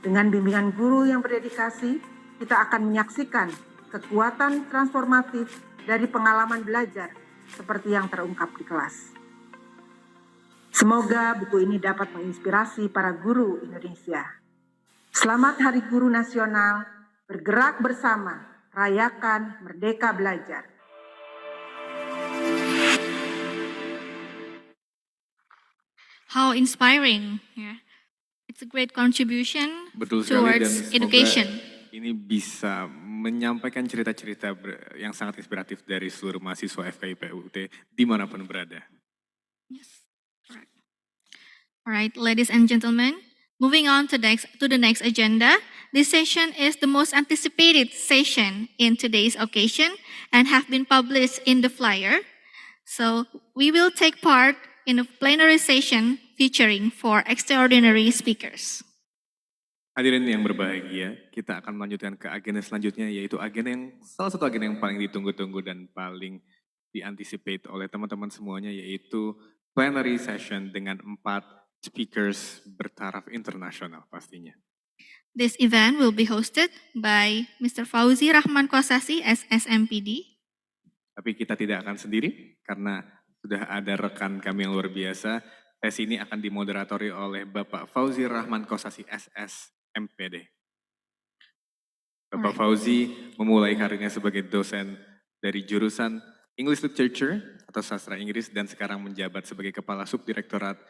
Dengan bimbingan guru yang berdedikasi, kita akan menyaksikan kekuatan transformatif dari pengalaman belajar seperti yang terungkap di kelas. Semoga buku ini dapat menginspirasi para guru Indonesia. Selamat Hari Guru Nasional, bergerak bersama, rayakan Merdeka Belajar.
How inspiring, yeah. It's a great contribution
Betul sekali, dan
towards
semoga
education.
ini bisa menyampaikan cerita-cerita yang sangat inspiratif dari seluruh mahasiswa FKIP UT dimanapun berada.
Yes, correct. All right, ladies and gentlemen, moving on to the next agenda. This session is the most anticipated session in today's occasion and have been published in the flyer. So we will take part in a plenary session featuring 4 extraordinary speakers.
Hadirin yang berbahagia, kita akan melanjutkan ke agenda selanjutnya, yaitu salah satu agenda yang paling ditunggu-tunggu dan paling diantisipate oleh teman-teman semuanya, yaitu plenary session dengan 4 speakers bertaraf internasional pastinya.
This event will be hosted by Mr. Fauzi Rahman Kosasi as M.Pd.
Tapi kita tidak akan sendiri, karena sudah ada rekan kami yang luar biasa. Sesi ini akan dimoderatori oleh Bapak Fauzi Rahman Kosasi SS M.Pd. Bapak Fauzi memulai karirnya sebagai dosen dari jurusan English Literature atau sastra Inggris dan sekarang menjabat sebagai Kepala Subdirektorat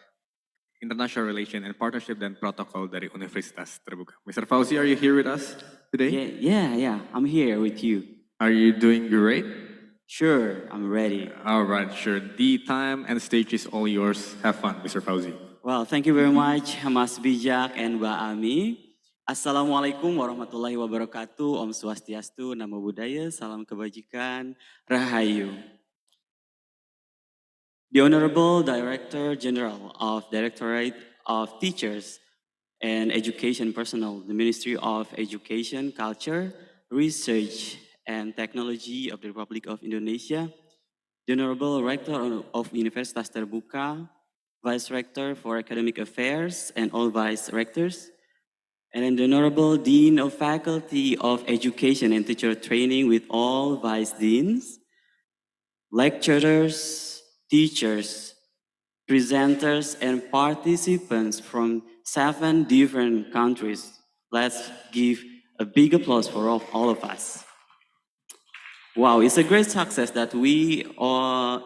International Relation and Partnership dan Protokol dari Universitas Terbuka. Mr. Fauzi, are you here with us today?
Yeah, I'm here with you.
Are you doing great?
Sure, I'm ready.
All right, sure. The time and stage is all yours. Have fun, Mr. Fauzi.
Well, thank you very much, Mas Bijak and Mbak Ami. Assalamualaikum warahmatullahi wabarakatuh. Om Swastiastu, Namo Buddhaya, Salam Kebajikan, Rahayu. The Honorable Director General of Directorate of Teachers and Education Personnel, the Ministry of Education, Culture, Research, and Technology of the Republic of Indonesia, the Honorable Rector of Universitas Terbuka, Vice Rector for Academic Affairs and all Vice Rectors, and then the Honorable Dean of Faculty of Education and Teacher Training with all Vice Deans, lecturers, teachers, presenters, and participants from 7 different countries. Let's give a big applause for all of us. Wow, it's a great success that we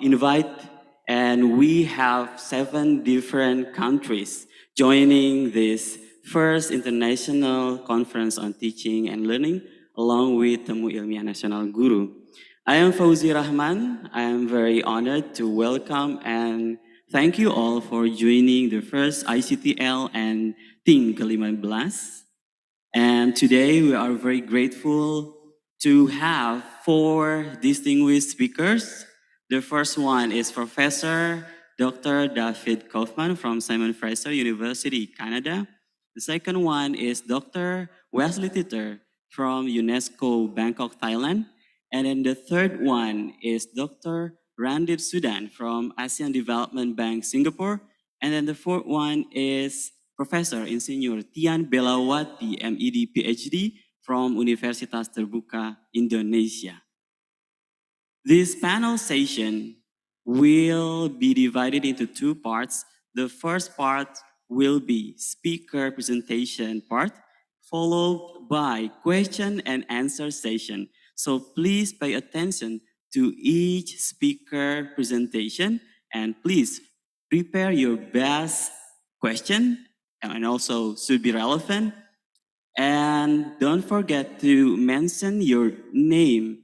invite and we have 7 different countries joining this first international conference on teaching and learning along with Temu Ilmiah Nasional Guru. I am Fauzi Rahman. I am very honored to welcome and thank you all for joining the first ICTL and TING ke-15. And today we are very grateful to have 4 distinguished speakers. The first one is Professor Dr. David Kaufman from Simon Fraser University, Canada. The second one is Dr. Wesley Teter from UNESCO, Bangkok, Thailand. And then the third one is Dr. Randip Sudan from ASEAN Development Bank, Singapore. And then the fourth one is Professor Insinyur Tian Belawati, M.Ed, PhD from Universitas Terbuka, Indonesia. This panel session will be divided into two parts. The first part will be speaker presentation part, followed by question and answer session. So please pay attention to each speaker presentation and please prepare your best question and also should be relevant. And don't forget to mention your name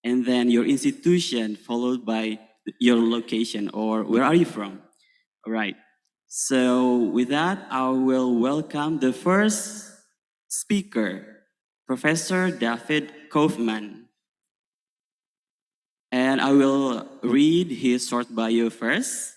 and then your institution followed by your location or where are you from. All right. So with that, I will welcome the first speaker, Professor David Kaufman. And I will read his short bio first.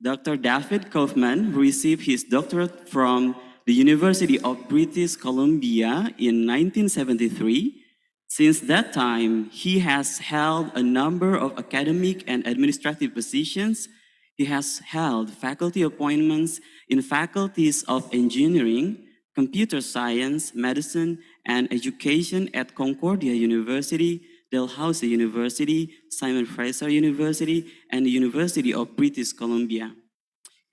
Dr. David Kaufman received his doctorate from the University of British Columbia in 1973. Since that time, he has held a number of academic and administrative positions. He has held faculty appointments in faculties of engineering, computer science, medicine, and education at Concordia University, Dalhousie University, Simon Fraser University, and the University of British Columbia.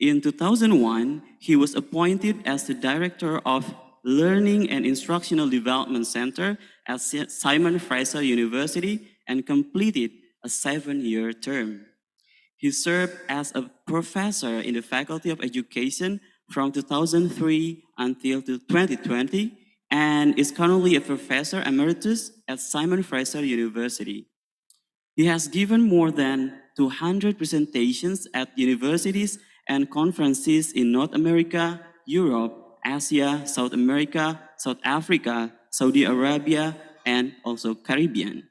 In 2001, he was appointed as the Director of Learning and Instructional Development Center at Simon Fraser University and completed a 7-year term. He served as a professor in the Faculty of Education from 2003 until 2020 and is currently a professor emeritus at Simon Fraser University. He has given more than 200 presentations at universities and conferences in North America, Europe, Asia, South America, South Africa, Saudi Arabia, and also Caribbean.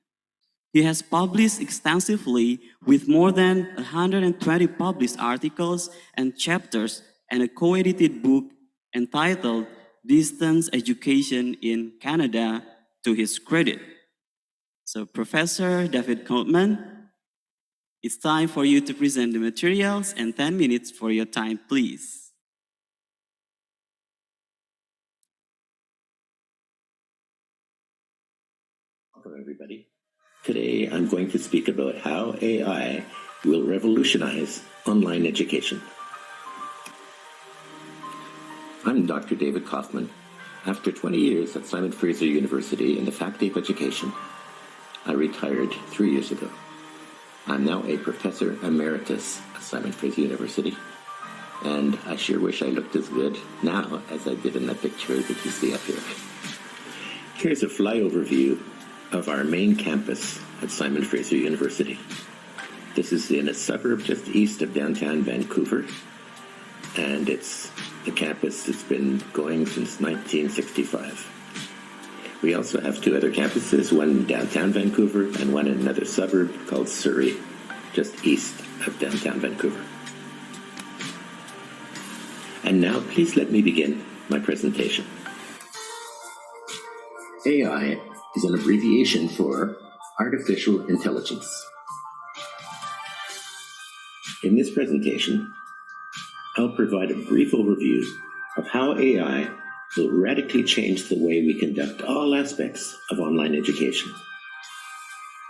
He has published extensively with more than 120 published articles and chapters and a co-edited book entitled Distance Education in Canada to his credit. So Professor David Kaufman, it's time for you to present the materials and 10 minutes for your time, please.
Welcome, everybody. Today, I'm going to speak about how AI will revolutionize online education. I'm Dr. David Kaufman. After 20 years at Simon Fraser University in the Faculty of Education, I retired 3 years ago. I'm now a professor emeritus at Simon Fraser University, and I sure wish I looked as good now as I did in that picture that you see up here. Here's a flyover view of our main campus at Simon Fraser University. This is in a suburb just east of downtown Vancouver, and it's the campus that's been going since 1965. We also have two other campuses, one in downtown Vancouver and one in another suburb called Surrey, just east of downtown Vancouver. And now please let me begin my presentation. AI is an abbreviation for artificial intelligence. In this presentation, I'll provide a brief overview of how AI will radically change the way we conduct all aspects of online education.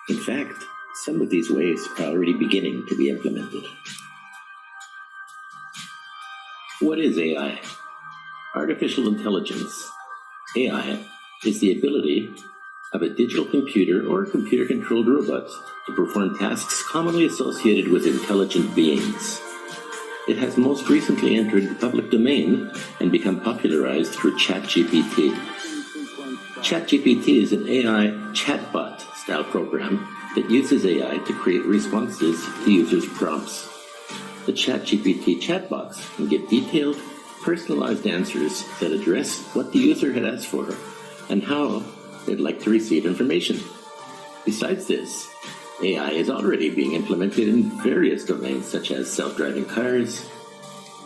In fact, some of these ways are already beginning to be implemented. What is AI? Artificial intelligence, AI, is the ability of a digital computer or computer-controlled robot to perform tasks commonly associated with intelligent beings. It has most recently entered the public domain and become popularized through ChatGPT. ChatGPT is an AI chatbot-style program that uses AI to create responses to users' prompts. The ChatGPT chatbots can give detailed, personalized answers that address what the user had asked for and how they'd like to receive information. Besides this, AI is already being implemented in various domains such as self-driving cars,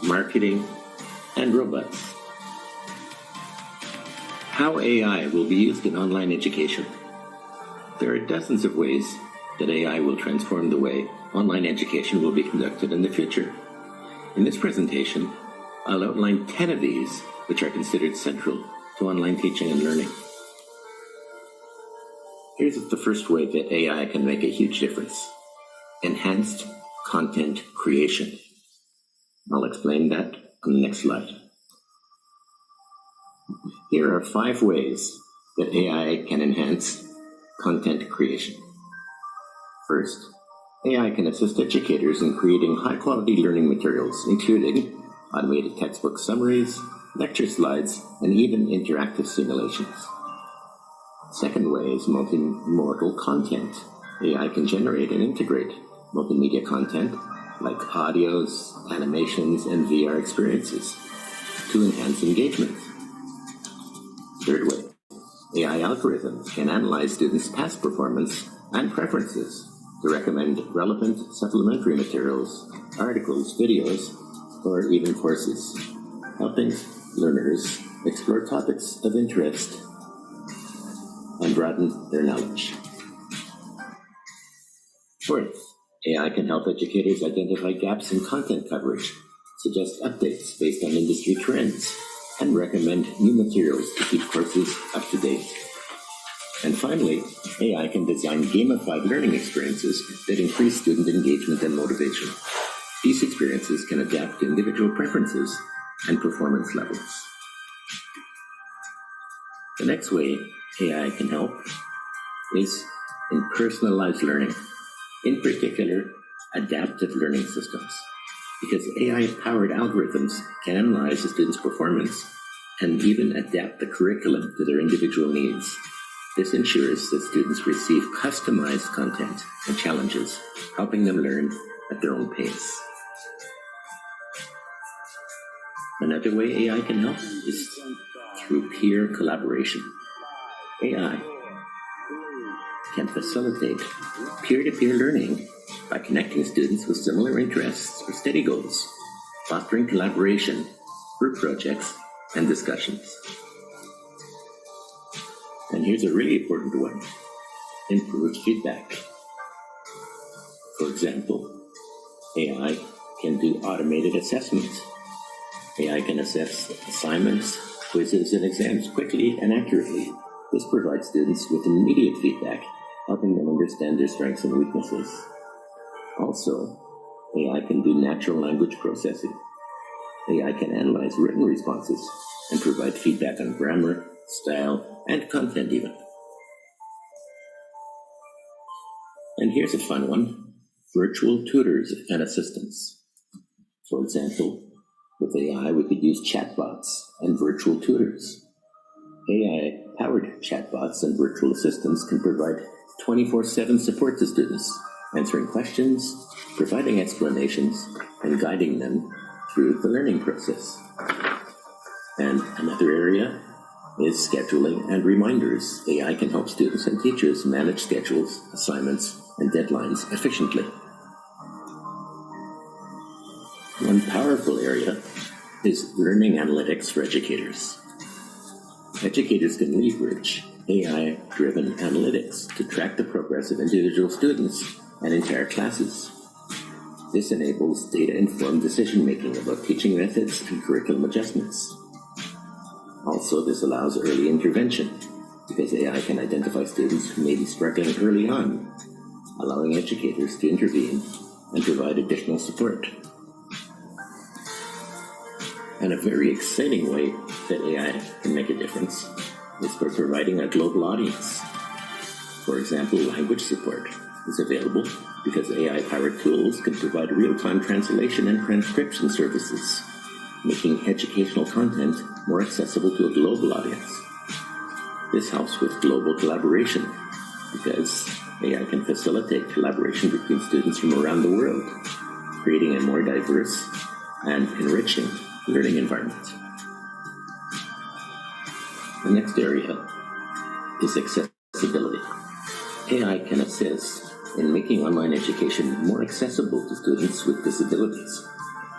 marketing, and robots. How AI will be used in online education. There are dozens of ways that AI will transform the way online education will be conducted in the future. In this presentation, I'll outline 10 of these, which are considered central to online teaching and learning. Here's the first way that AI can make a huge difference: enhanced content creation. I'll explain that on the next slide. Here are 5 ways that AI can enhance content creation. First, AI can assist educators in creating high-quality learning materials, including automated textbook summaries, lecture slides, and even interactive simulations. Second way is multimodal content. AI can generate and integrate multimedia content like audios, animations, and VR experiences to enhance engagement. Third way, AI algorithms can analyze students' past performance and preferences to recommend relevant supplementary materials, articles, videos, or even courses, helping learners explore topics of interest and broaden their knowledge. Fourth, AI can help educators identify gaps in content coverage, suggest updates based on industry trends, and recommend new materials to keep courses up to date. And finally, AI can design gamified learning experiences that increase student engagement and motivation. These experiences can adapt to individual preferences and performance levels. The next way AI can help is in personalized learning, in particular, adaptive learning systems, because AI-powered algorithms can analyze a student's performance and even adapt the curriculum to their individual needs. This ensures that students receive customized content and challenges, helping them learn at their own pace. Another way AI can help is through peer collaboration. AI can facilitate peer-to-peer learning by connecting students with similar interests or study goals, fostering collaboration, group projects, and discussions. And here's a really important one: improved feedback. For example, AI can do automated assessments. AI can assess assignments, quizzes, and exams quickly and accurately. This provides students with immediate feedback, helping them understand their strengths and weaknesses. Also, AI can do natural language processing. AI can analyze written responses and provide feedback on grammar, style, and content even. And here's a fun one: virtual tutors and assistants. For example, with AI, we could use chatbots and virtual tutors. AI-powered chatbots and virtual assistants can provide 24/7 support to students, answering questions, providing explanations, and guiding them through the learning process. And another area is scheduling and reminders. AI can help students and teachers manage schedules, assignments, and deadlines efficiently. One powerful area is learning analytics for educators. Educators can leverage AI-driven analytics to track the progress of individual students and entire classes. This enables data-informed decision-making about teaching methods and curriculum adjustments. Also, this allows early intervention, because AI can identify students who may be struggling early on, allowing educators to intervene and provide additional support. And a very exciting way that AI can make a difference is by providing a global audience. For example, language support is available because AI-powered tools can provide real-time translation and transcription services, making educational content more accessible to a global audience. This helps with global collaboration because AI can facilitate collaboration between students from around the world, creating a more diverse and enriching learning environment. The next area is accessibility. AI can assist in making online education more accessible to students with disabilities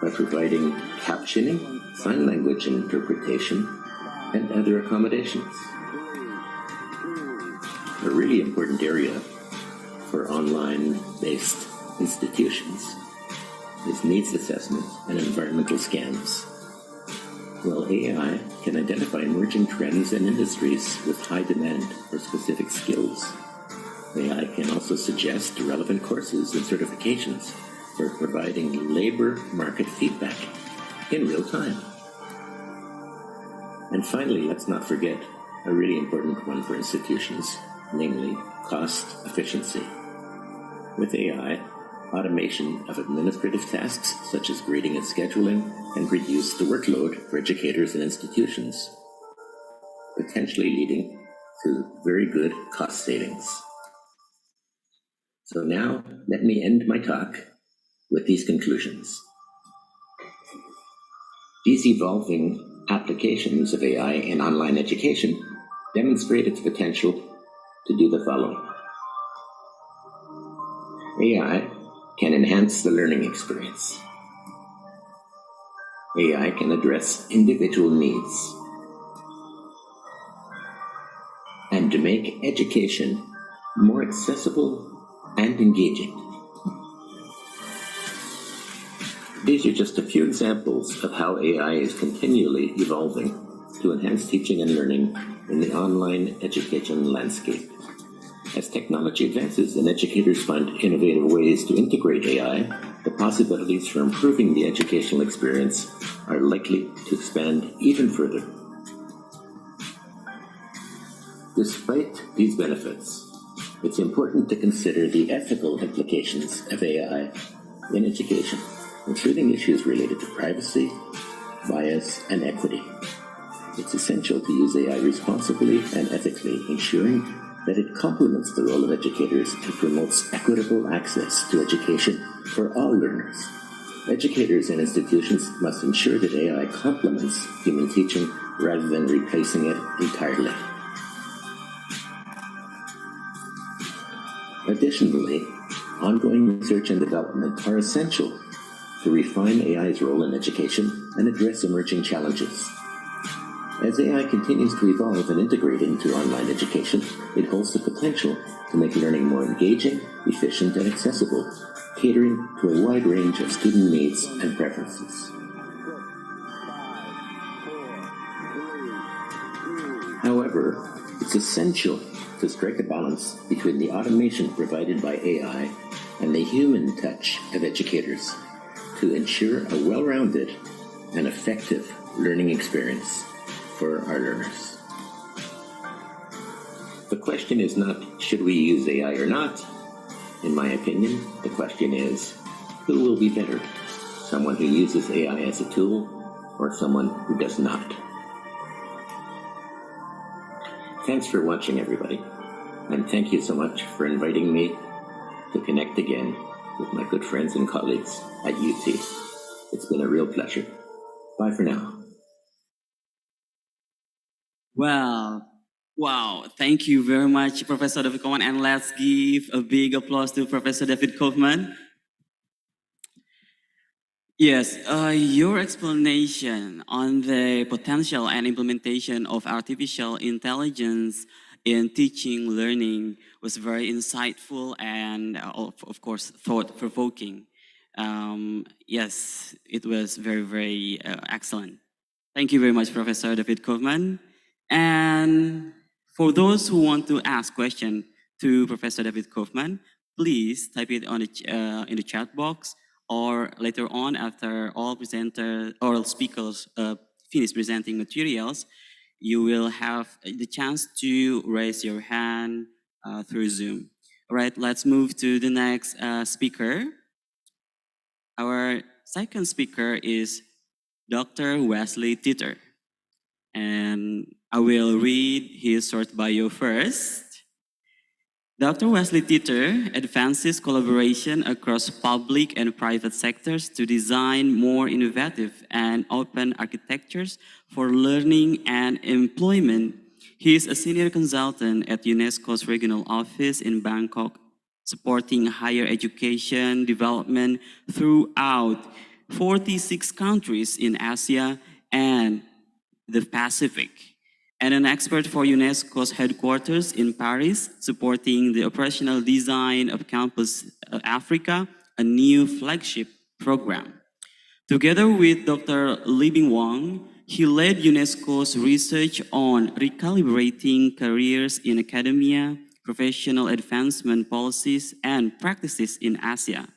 by providing captioning, sign language interpretation, and other accommodations. A really important area for online-based institutions is needs assessment and environmental scans. Well, AI can identify emerging trends and industries with high demand for specific skills. AI can also suggest relevant courses and certifications for providing labor market feedback in real time. And finally, let's not forget a really important one for institutions, namely cost efficiency. With AI, automation of administrative tasks such as grading and scheduling can reduce the workload for educators and institutions, potentially leading to very good cost savings. So now, let me end my talk with these conclusions. These evolving applications of AI in online education demonstrate its potential to do the following. AI can enhance the learning experience. AI can address individual needs and to make education more accessible and engaging. These are just a few examples of how AI is continually evolving to enhance teaching and learning in the online education landscape. As technology advances and educators find innovative ways to integrate AI, the possibilities for improving the educational experience are likely to expand even further. Despite these benefits, it's important to consider the ethical implications of AI in education, including issues related to privacy, bias, and equity. It's essential to use AI responsibly and ethically, ensuring that it complements the role of educators and promotes equitable access to education for all learners. Educators and institutions must ensure that AI complements human teaching rather than replacing it entirely. Additionally, ongoing research and development are essential to refine AI's role in education and address emerging challenges. As AI continues to evolve and integrate into online education, it holds the potential to make learning more engaging, efficient, and accessible, catering to a wide range of student needs and preferences. However, it's essential to strike a balance between the automation provided by AI and the human touch of educators to ensure a well-rounded and effective learning experience for our learners. The question is not, should we use AI or not? In my opinion, the question is, who will be better? Someone who uses AI as a tool or someone who does not? Thanks for watching, everybody. And thank you so much for inviting me to connect again with my good friends and colleagues at UT. It's been a real pleasure. Bye for now.
Well, wow, thank you very much, Professor David Kaufman, and let's give a big applause to Professor David Kaufman. Yes, your explanation on the potential and implementation of artificial intelligence in teaching learning was very insightful and of course thought-provoking. Yes, it was very excellent. Thank you very much, Professor David Kaufman. And for those who want to ask questions to Professor David Kaufman, please type it on in the chat box, or later on after all presenters or speakers finish presenting materials, you will have the chance to raise your hand through Zoom. All right, let's move to the next speaker. Our second speaker is Dr. Wesley Teter. And I will read his short bio first. Dr. Wesley Teter advances collaboration across public and private sectors to design more innovative and open architectures for learning and employment. He is a senior consultant at UNESCO's regional office in Bangkok, supporting higher education development throughout 46 countries in Asia and the Pacific, and an expert for UNESCO's headquarters in Paris, supporting the operational design of Campus Africa, a new flagship program. Together with Dr. Libing Wang, He led UNESCO's research on recalibrating careers in academia, professional advancement policies, and practices in Asia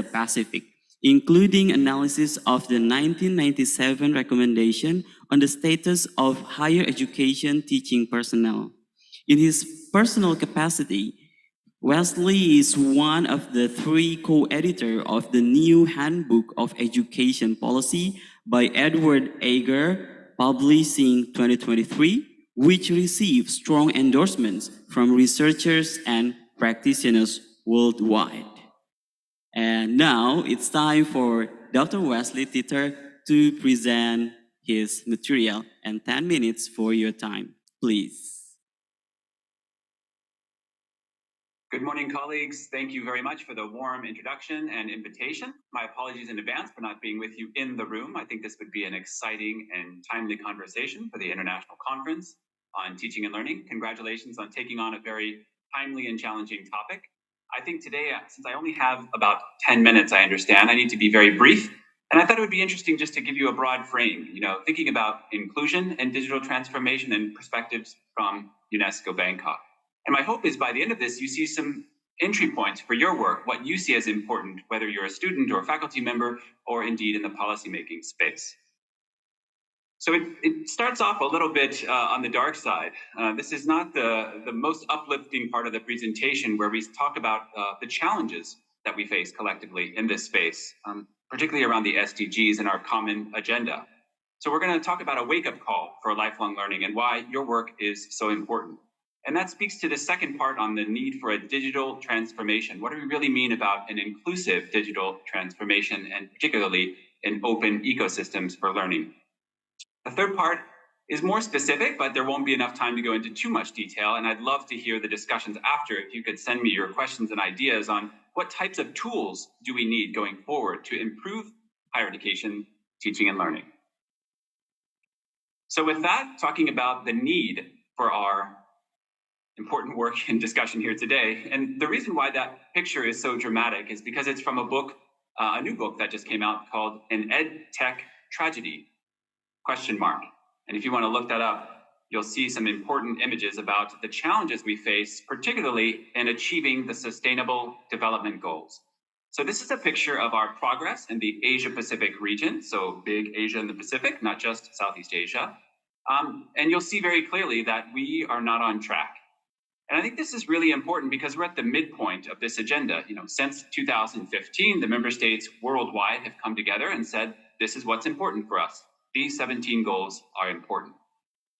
Pacific, including analysis of the 1997 recommendation on the status of higher education teaching personnel. In his personal capacity, Wesley is one of the 3 co-editors of the new Handbook of Education Policy by Edward Ager, published in 2023, which received strong endorsements from researchers and practitioners worldwide. And now it's time for Dr. Wesley Teter to present his material, and 10 minutes for your time, please.
Good morning, colleagues. Thank you very much for the warm introduction and invitation. My apologies in advance for not being with you in the room. I think this would be an exciting and timely conversation for the International Conference on Teaching and Learning. Congratulations on taking on a very timely and challenging topic. I think today, since I only have about 10 minutes, I understand, I need to be very brief. And I thought it would be interesting just to give you a broad frame, thinking about inclusion and digital transformation and perspectives from UNESCO Bangkok. And my hope is by the end of this, you see some entry points for your work, what you see as important, whether you're a student or a faculty member, or indeed in the policymaking space. So it starts off a little bit on the dark side. This is not the most uplifting part of the presentation, where we talk about the challenges that we face collectively in this space, particularly around the SDGs and our common agenda. So we're going to talk about a wake-up call for lifelong learning and why your work is so important. And that speaks to the second part on the need for a digital transformation. What do we really mean about an inclusive digital transformation, and particularly in open ecosystems for learning? The third part is more specific, but there won't be enough time to go into too much detail. And I'd love to hear the discussions after. If you could send me your questions and ideas on what types of tools do we need going forward to improve higher education, teaching and learning. So with that, talking about the need for our important work and discussion here today. And the reason why that picture is so dramatic is because it's from a book, a new book that just came out called An EdTech Tragedy, ? And if you want to look that up, you'll see some important images about the challenges we face, particularly in achieving the Sustainable Development Goals. So this is a picture of our progress in the Asia-Pacific region, so big Asia and the Pacific, not just Southeast Asia. And you'll see very clearly that we are not on track. And I think this is really important because we're at the midpoint of this agenda. Since 2015, the member states worldwide have come together and said, this is what's important for us. These 17 goals are important.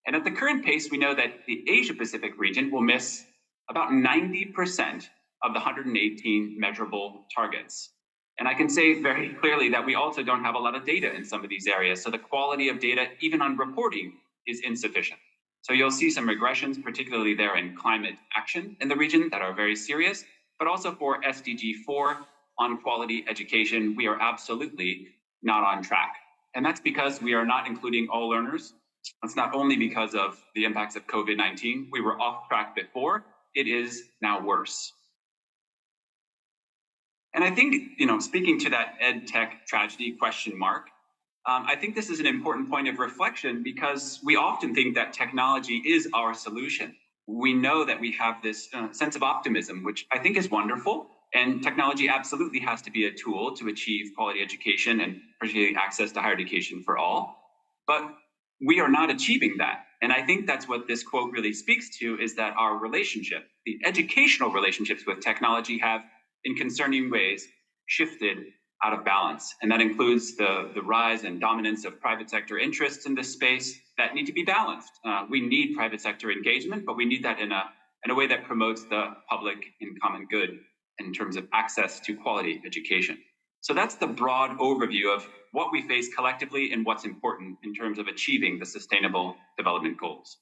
And at the current pace, we know that the Asia-Pacific region will miss about 90% of the 118 measurable targets. And I can say very clearly that we also don't have a lot of data in some of these areas. So the quality of data, even on reporting, is insufficient. So you'll see some regressions, particularly there in climate action in the region, that are very serious, but also for SDG 4 on quality education, we are absolutely not on track. And that's because we are not including all learners. It's not only because of the impacts of COVID-19. We were off track before. It is now worse. And I think, speaking to that EdTech tragedy ? I think this is an important point of reflection because we often think that technology is our solution. We know that we have this sense of optimism, which I think is wonderful. And technology absolutely has to be a tool to achieve quality education and particularly access to higher education for all. But we are not achieving that. And I think that's what this quote really speaks to, is that our relationship, the educational relationships with technology, have in concerning ways shifted out of balance. And that includes the rise and dominance of private sector interests in this space that need to be balanced. We need private sector engagement, but we need that in a way that promotes the public and common good in terms of access to quality education. So that's the broad overview of what we face collectively and what's important in terms of achieving the Sustainable Development Goals.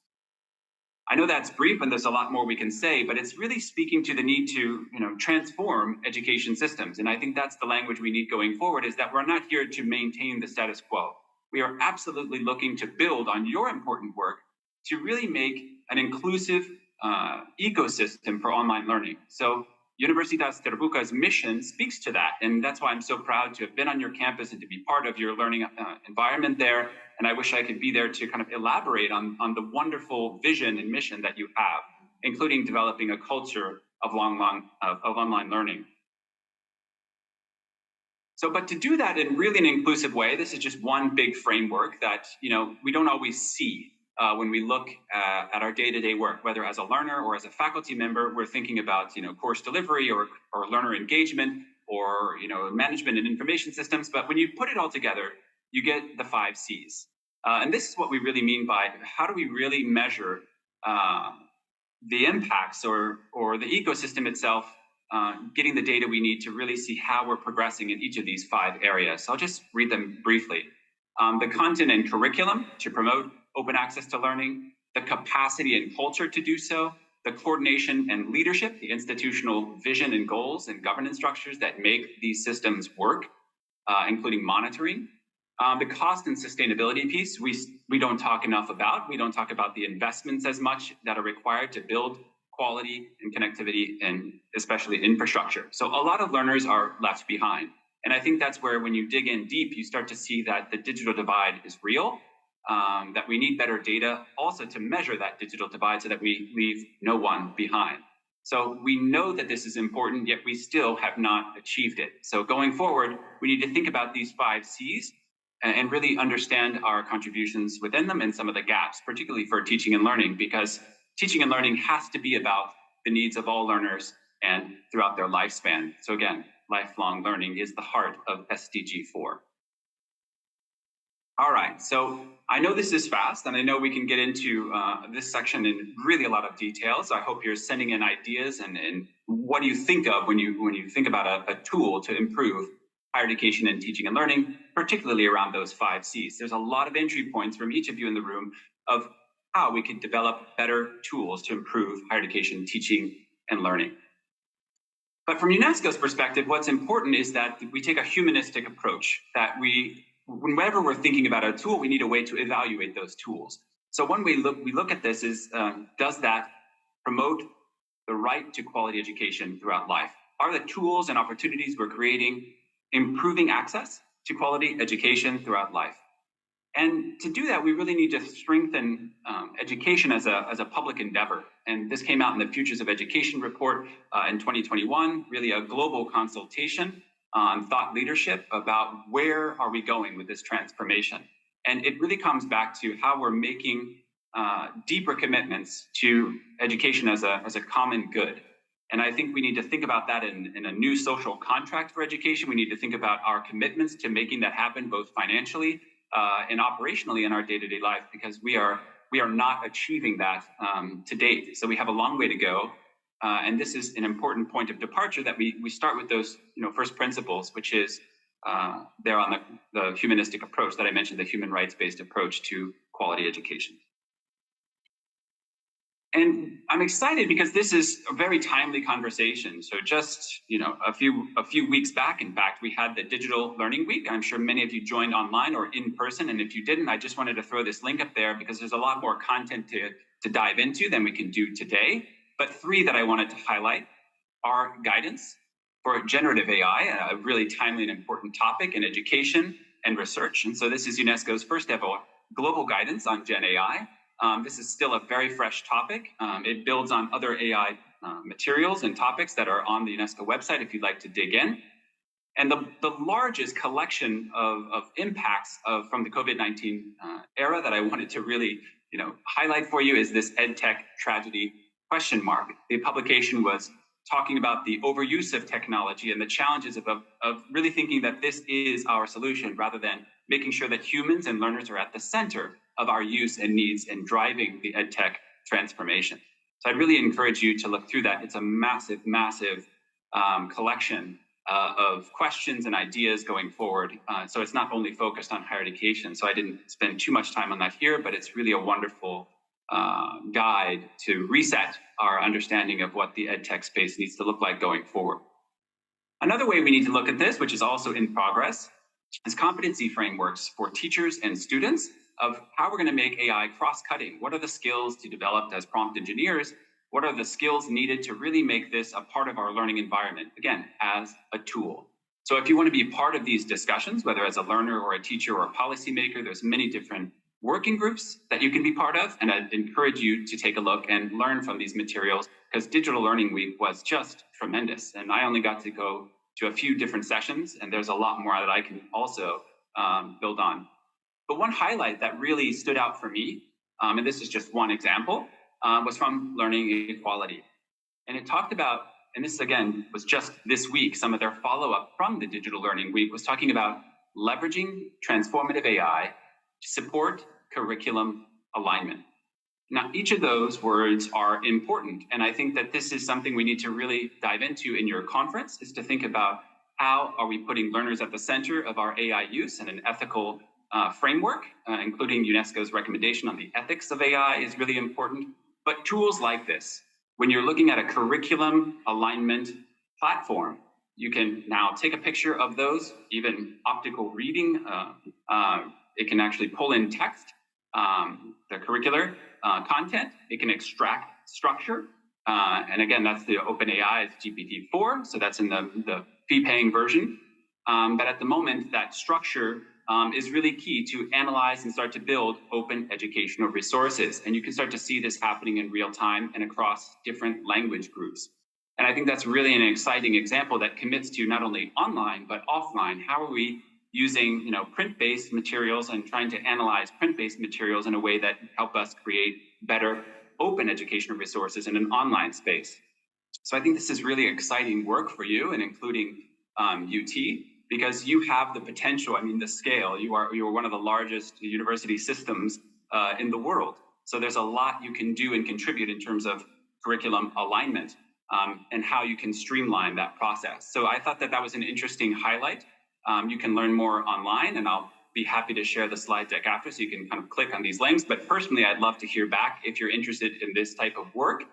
I know that's brief and there's a lot more we can say, but it's really speaking to the need to transform education systems. And I think that's the language we need going forward, is that we're not here to maintain the status quo. We are absolutely looking to build on your important work to really make an inclusive ecosystem for online learning. So Universitas Terbuka's mission speaks to that. And that's why I'm so proud to have been on your campus and to be part of your learning environment there. And I wish I could be there to kind of elaborate on the wonderful vision and mission that you have, including developing a culture of online learning. So, but to do that in really an inclusive way, this is just one big framework that, we don't always see when we look at our day-to-day work, whether as a learner or as a faculty member. We're thinking about, course delivery or learner engagement or, management and information systems. But when you put it all together, you get the 5 C's. And this is what we really mean by how do we really measure the impacts or the ecosystem itself, getting the data we need to really see how we're progressing in each of these 5 areas. So I'll just read them briefly. The content and curriculum to promote open access to learning, the capacity and culture to do so, the coordination and leadership, the institutional vision and goals and governance structures that make these systems work, including monitoring. The cost and sustainability piece, we don't talk enough about. We don't talk about the investments as much that are required to build quality and connectivity and especially infrastructure. So a lot of learners are left behind. And I think that's where when you dig in deep, you start to see that the digital divide is real, that we need better data also to measure that digital divide so that we leave no one behind. So we know that this is important, yet we still have not achieved it. So going forward, we need to think about these 5 C's and really understand our contributions within them and some of the gaps, particularly for teaching and learning, because teaching and learning has to be about the needs of all learners and throughout their lifespan. So again, lifelong learning is the heart of SDG 4. All right, so I know this is fast, and I know we can get into this section in really a lot of detail. So I hope you're sending in ideas and what do you think of when you think about a tool to improve higher education and teaching and learning, particularly around those 5 C's. There's a lot of entry points from each of you in the room of how we can develop better tools to improve higher education, teaching, and learning. But from UNESCO's perspective, what's important is that we take a humanistic approach, that whenever we're thinking about a tool, we need a way to evaluate those tools. So one way we look at this is, does that promote the right to quality education throughout life? Are the tools and opportunities we're creating improving access to quality education throughout life? And to do that, we really need to strengthen education as a public endeavor. And this came out in the Futures of Education report in 2021, really a global consultation on thought leadership about where are we going with this transformation. And it really comes back to how we're making deeper commitments to education as a common good. And I think we need to think about that in a new social contract for education. We need to think about our commitments to making that happen both financially and operationally in our day-to-day life, because we are not achieving that to date. So we have a long way to go. And this is an important point of departure, that we start with those first principles, which is there on the humanistic approach that I mentioned, the human rights-based approach to quality education. And I'm excited because this is a very timely conversation. So just a few weeks back, in fact, we had the Digital Learning Week. I'm sure many of you joined online or in person, and if you didn't, I just wanted to throw this link up there because there's a lot more content to dive into than we can do today. But 3 that I wanted to highlight are guidance for generative AI, a really timely and important topic in education and research. And so this is UNESCO's first ever global guidance on Gen AI. This is still a very fresh topic. It builds on other AI materials and topics that are on the UNESCO website if you'd like to dig in. And the largest collection of impacts from the COVID-19 era that I wanted to really highlight for you is this EdTech tragedy ? The publication was talking about the overuse of technology and the challenges of really thinking that this is our solution rather than making sure that humans and learners are at the center of our use and needs in driving the EdTech transformation. So I'd really encourage you to look through that. It's a massive, massive collection of questions and ideas going forward. So it's not only focused on higher education. So I didn't spend too much time on that here, but it's really a wonderful guide to reset our understanding of what the EdTech space needs to look like going forward. Another way we need to look at this, which is also in progress, is competency frameworks for teachers and students of how we're going to make AI cross-cutting. What are the skills to develop as prompt engineers What are the skills needed to really make this a part of our learning environment, again, as a tool? So if you want to be part of these discussions, whether as a learner or a teacher or a policymaker, there's many different working groups that you can be part of, and I'd encourage you to take a look and learn from these materials, because Digital Learning Week was just tremendous, and I only got to go to a few different sessions, and there's a lot more that I can also build on. But one highlight that really stood out for me, and this is just one example, was from Learning Equality. And it talked about, and this again was just this week, some of their follow-up from the Digital Learning Week was talking about leveraging transformative AI to support curriculum alignment. Now, each of those words are important, and I think that this is something we need to really dive into in your conference, is to think about how are we putting learners at the center of our AI use and an ethical framework, including UNESCO's recommendation on the ethics of AI is really important. But tools like this, when you're looking at a curriculum alignment platform, you can now take a picture of those, even optical reading. It can actually pull in text, the curricular content. It can extract structure. And again, that's the OpenAI's GPT-4. So that's in the fee-paying version. But at the moment, that structure is really key to analyze and start to build open educational resources. And you can start to see this happening in real time and across different language groups. And I think that's really an exciting example that commits to not only online, but offline. How are we using print-based materials and trying to analyze print-based materials in a way that help us create better open educational resources in an online space? So I think this is really exciting work for you, and including UT, because you have the potential, the scale. You are one of the largest university systems in the world. So there's a lot you can do and contribute in terms of curriculum alignment and how you can streamline that process. So I thought that was an interesting highlight. You can learn more online, and I'll be happy to share the slide deck after, so you can kind of click on these links. But personally, I'd love to hear back if you're interested in this type of work,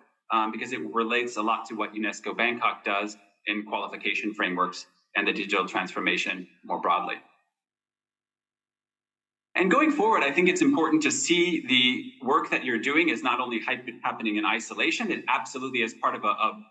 because it relates a lot to what UNESCO Bangkok does in qualification frameworks and the digital transformation more broadly. And going forward, I think it's important to see the work that you're doing is not only happening in isolation, it absolutely is part of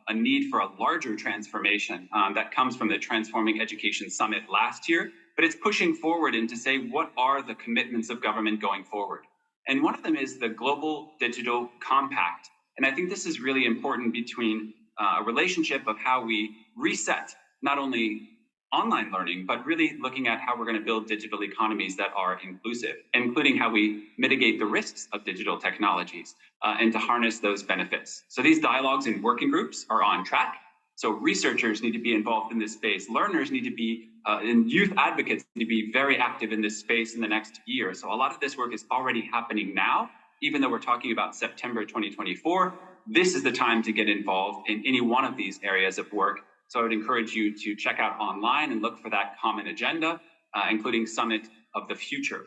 a need for a larger transformation that comes from the Transforming Education Summit last year, but it's pushing forward into say, what are the commitments of government going forward? And one of them is the Global Digital Compact. And I think this is really important between a relationship of how we reset not only online learning, but really looking at how we're going to build digital economies that are inclusive, including how we mitigate the risks of digital technologies and to harness those benefits. So these dialogues in working groups are on track. So researchers need to be involved in this space. Learners need to be, and youth advocates need to be very active in this space in the next year. So a lot of this work is already happening now, even though we're talking about September 2024. This is the time to get involved in any one of these areas of work. So I would encourage you to check out online and look for that common agenda, including Summit of the Future.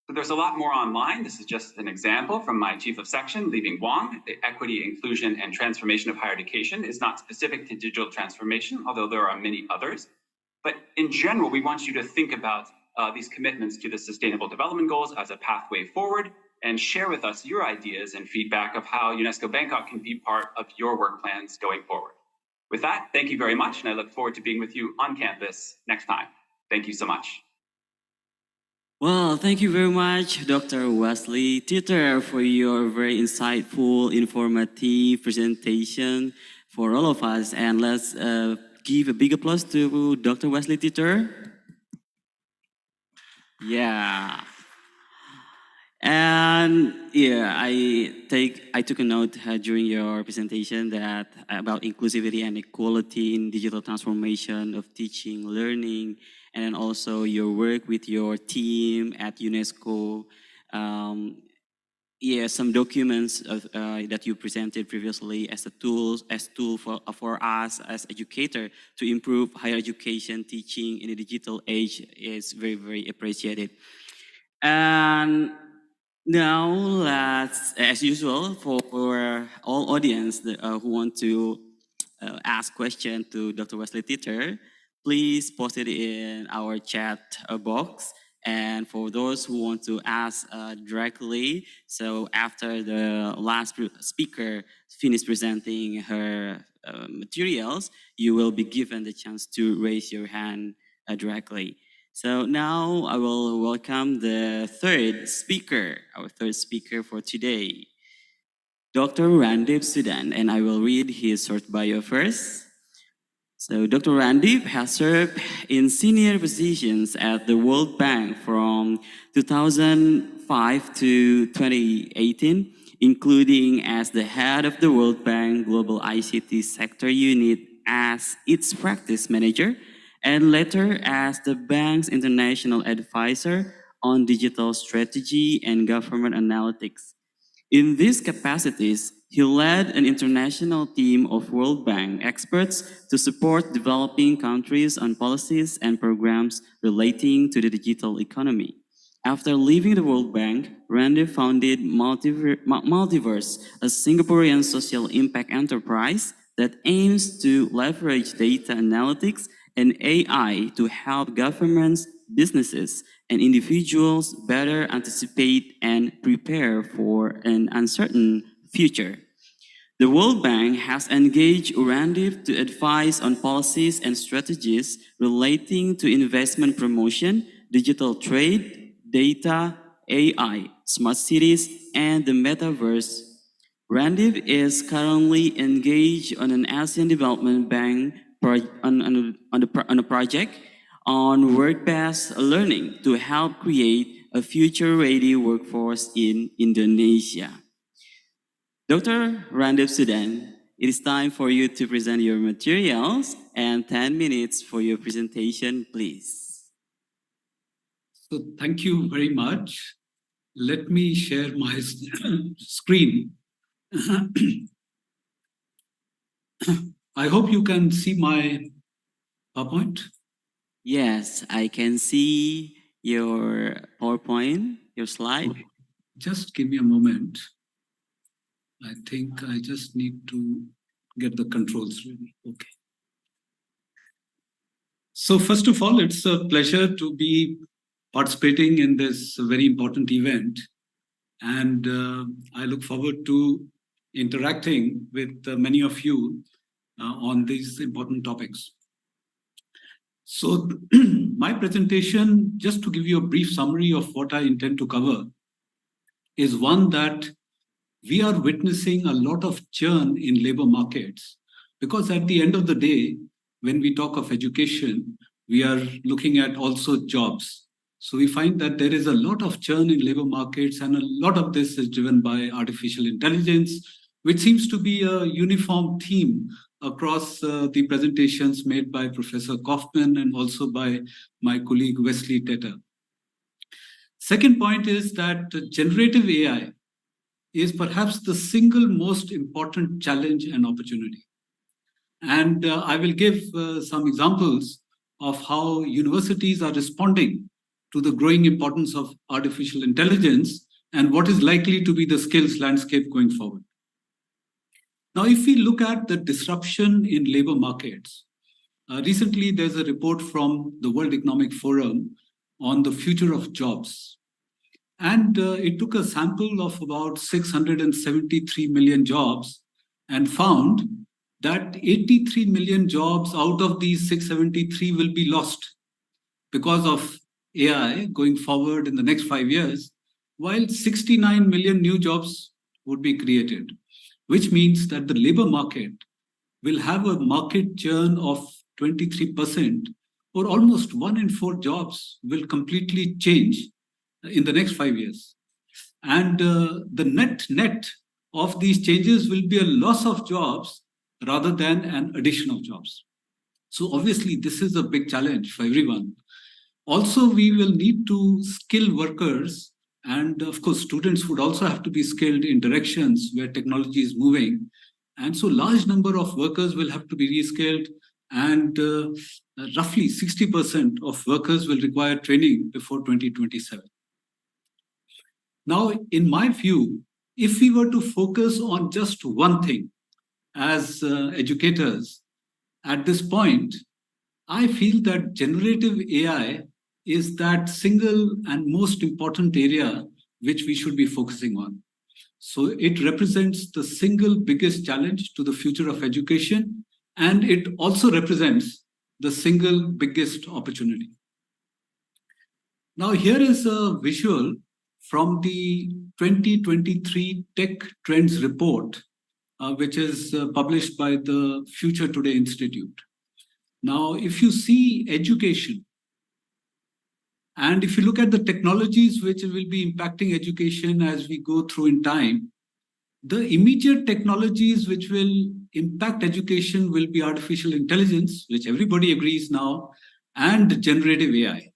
So there's a lot more online. This is just an example from my chief of section, Li-Bing Wang. The equity, inclusion, and transformation of higher education is not specific to digital transformation, although there are many others. But in general, we want you to think about these commitments to the Sustainable Development Goals as a pathway forward, and share with us your ideas and feedback of how UNESCO Bangkok can be part of your work plans going forward. With that, thank you very much, and I look forward to being with you on campus next time. Thank you so much.
Well, thank you very much, Dr. Wesley Teter, for your very insightful, informative presentation for all of us. And let's give a big applause to Dr. Wesley Teter. Yeah. And yeah, I took a note during your presentation that about inclusivity and equality in digital transformation of teaching, learning, and then also your work with your team at UNESCO. Some documents that you presented previously as tool for us as educator to improve higher education teaching in the digital age is very, very appreciated. And now, let's, as usual, for all audience who want to ask questions to Dr. Wesley Teter, please post it in our chat box. And for those who want to ask directly, so after the last speaker finishes presenting her materials, you will be given the chance to raise your hand directly. So now I will welcome the our third speaker for today, Dr. Randip Sudan, and I will read his short bio first. So Dr. Randip has served in senior positions at the World Bank from 2005 to 2018, including as the head of the World Bank Global ICT Sector Unit as its practice manager, and later as the bank's international advisor on digital strategy and government analytics. In these capacities, he led an international team of World Bank experts to support developing countries on policies and programs relating to the digital economy. After leaving the World Bank, Randy founded Multiverse, a Singaporean social impact enterprise that aims to leverage data analytics and AI to help governments, businesses, and individuals better anticipate and prepare for an uncertain future. The World Bank has engaged Urandip to advise on policies and strategies relating to investment promotion, digital trade, data, AI, smart cities, and the metaverse. Randip is currently engaged on an ASEAN Development Bank on a project on work-based learning to help create a future-ready workforce in Indonesia. Dr. Randip Sudan, it is time for you to present your materials and 10 minutes for your presentation, please.
So thank you very much. Let me share my screen. I hope you can see my PowerPoint.
Yes, I can see your PowerPoint, your slide.
Okay. Just give me a moment. I think I just need to get the controls ready. Okay. So first of all, it's a pleasure to be participating in this very important event. And I look forward to interacting with many of you on these important topics. So my presentation, just to give you a brief summary of what I intend to cover, is one that we are witnessing a lot of churn in labor markets, because at the end of the day, when we talk of education, we are looking at also jobs. So we find that there is a lot of churn in labor markets, and a lot of this is driven by artificial intelligence, which seems to be a uniform theme across the presentations made by Professor Kaufman and also by my colleague Wesley Teter. Second point is that generative AI is perhaps the single most important challenge and opportunity. And I will give some examples of how universities are responding to the growing importance of artificial intelligence and what is likely to be the skills landscape going forward. Now, if we look at the disruption in labor markets, recently there's a report from the World Economic Forum on the future of jobs. And it took a sample of about 673 million jobs and found that 83 million jobs out of these 673 will be lost because of AI going forward in the next 5 years, while 69 million new jobs would be created, which means that the labor market will have a market churn of 23%, or almost 1 in 4 jobs will completely change in the next 5 years. And the net of these changes will be a loss of jobs rather than an addition of jobs. So obviously, this is a big challenge for everyone. Also, we will need to skill workers, and of course, students would also have to be skilled in directions where technology is moving. And so large number of workers will have to be reskilled, and roughly 60% of workers will require training before 2027. Now, in my view, if we were to focus on just one thing as educators, at this point, I feel that generative AI is that single and most important area which we should be focusing on. So it represents the single biggest challenge to the future of education, and it also represents the single biggest opportunity. Now here is a visual from the 2023 Tech Trends Report, which is published by the Future Today Institute. Now, if you see education, and if you look at the technologies which will be impacting education as we go through in time, the immediate technologies which will impact education will be artificial intelligence, which everybody agrees now, and generative AI.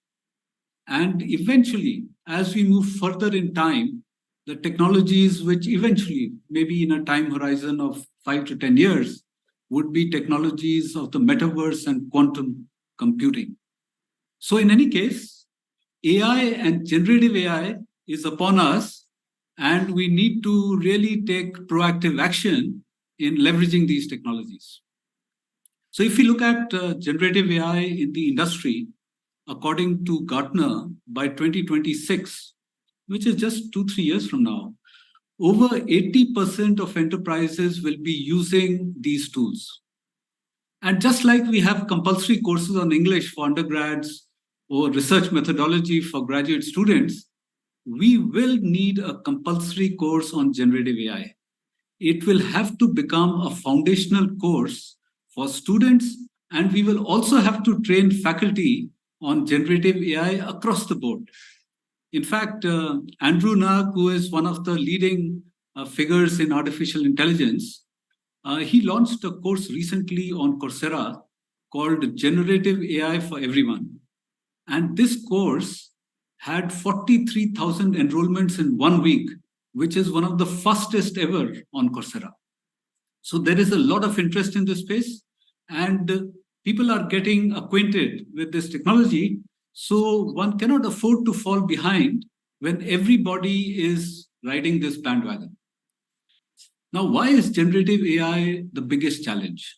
And eventually, as we move further in time, the technologies which eventually, maybe in a time horizon of 5 to 10 years, would be technologies of the metaverse and quantum computing. So in any case, AI and generative AI is upon us, and we need to really take proactive action in leveraging these technologies. So if we look at generative AI in the industry, according to Gartner, by 2026, which is just 2-3 years from now, over 80% of enterprises will be using these tools. And just like we have compulsory courses on English for undergrads or research methodology for graduate students, we will need a compulsory course on generative AI. It will have to become a foundational course for students, and we will also have to train faculty on generative AI across the board. In fact, Andrew Ng, who is one of the leading figures in artificial intelligence, he launched a course recently on Coursera called Generative AI for Everyone. And this course had 43,000 enrollments in 1 week, which is one of the fastest ever on Coursera. So there is a lot of interest in this space, and people are getting acquainted with this technology. So one cannot afford to fall behind when everybody is riding this bandwagon. Now, why is generative AI the biggest challenge?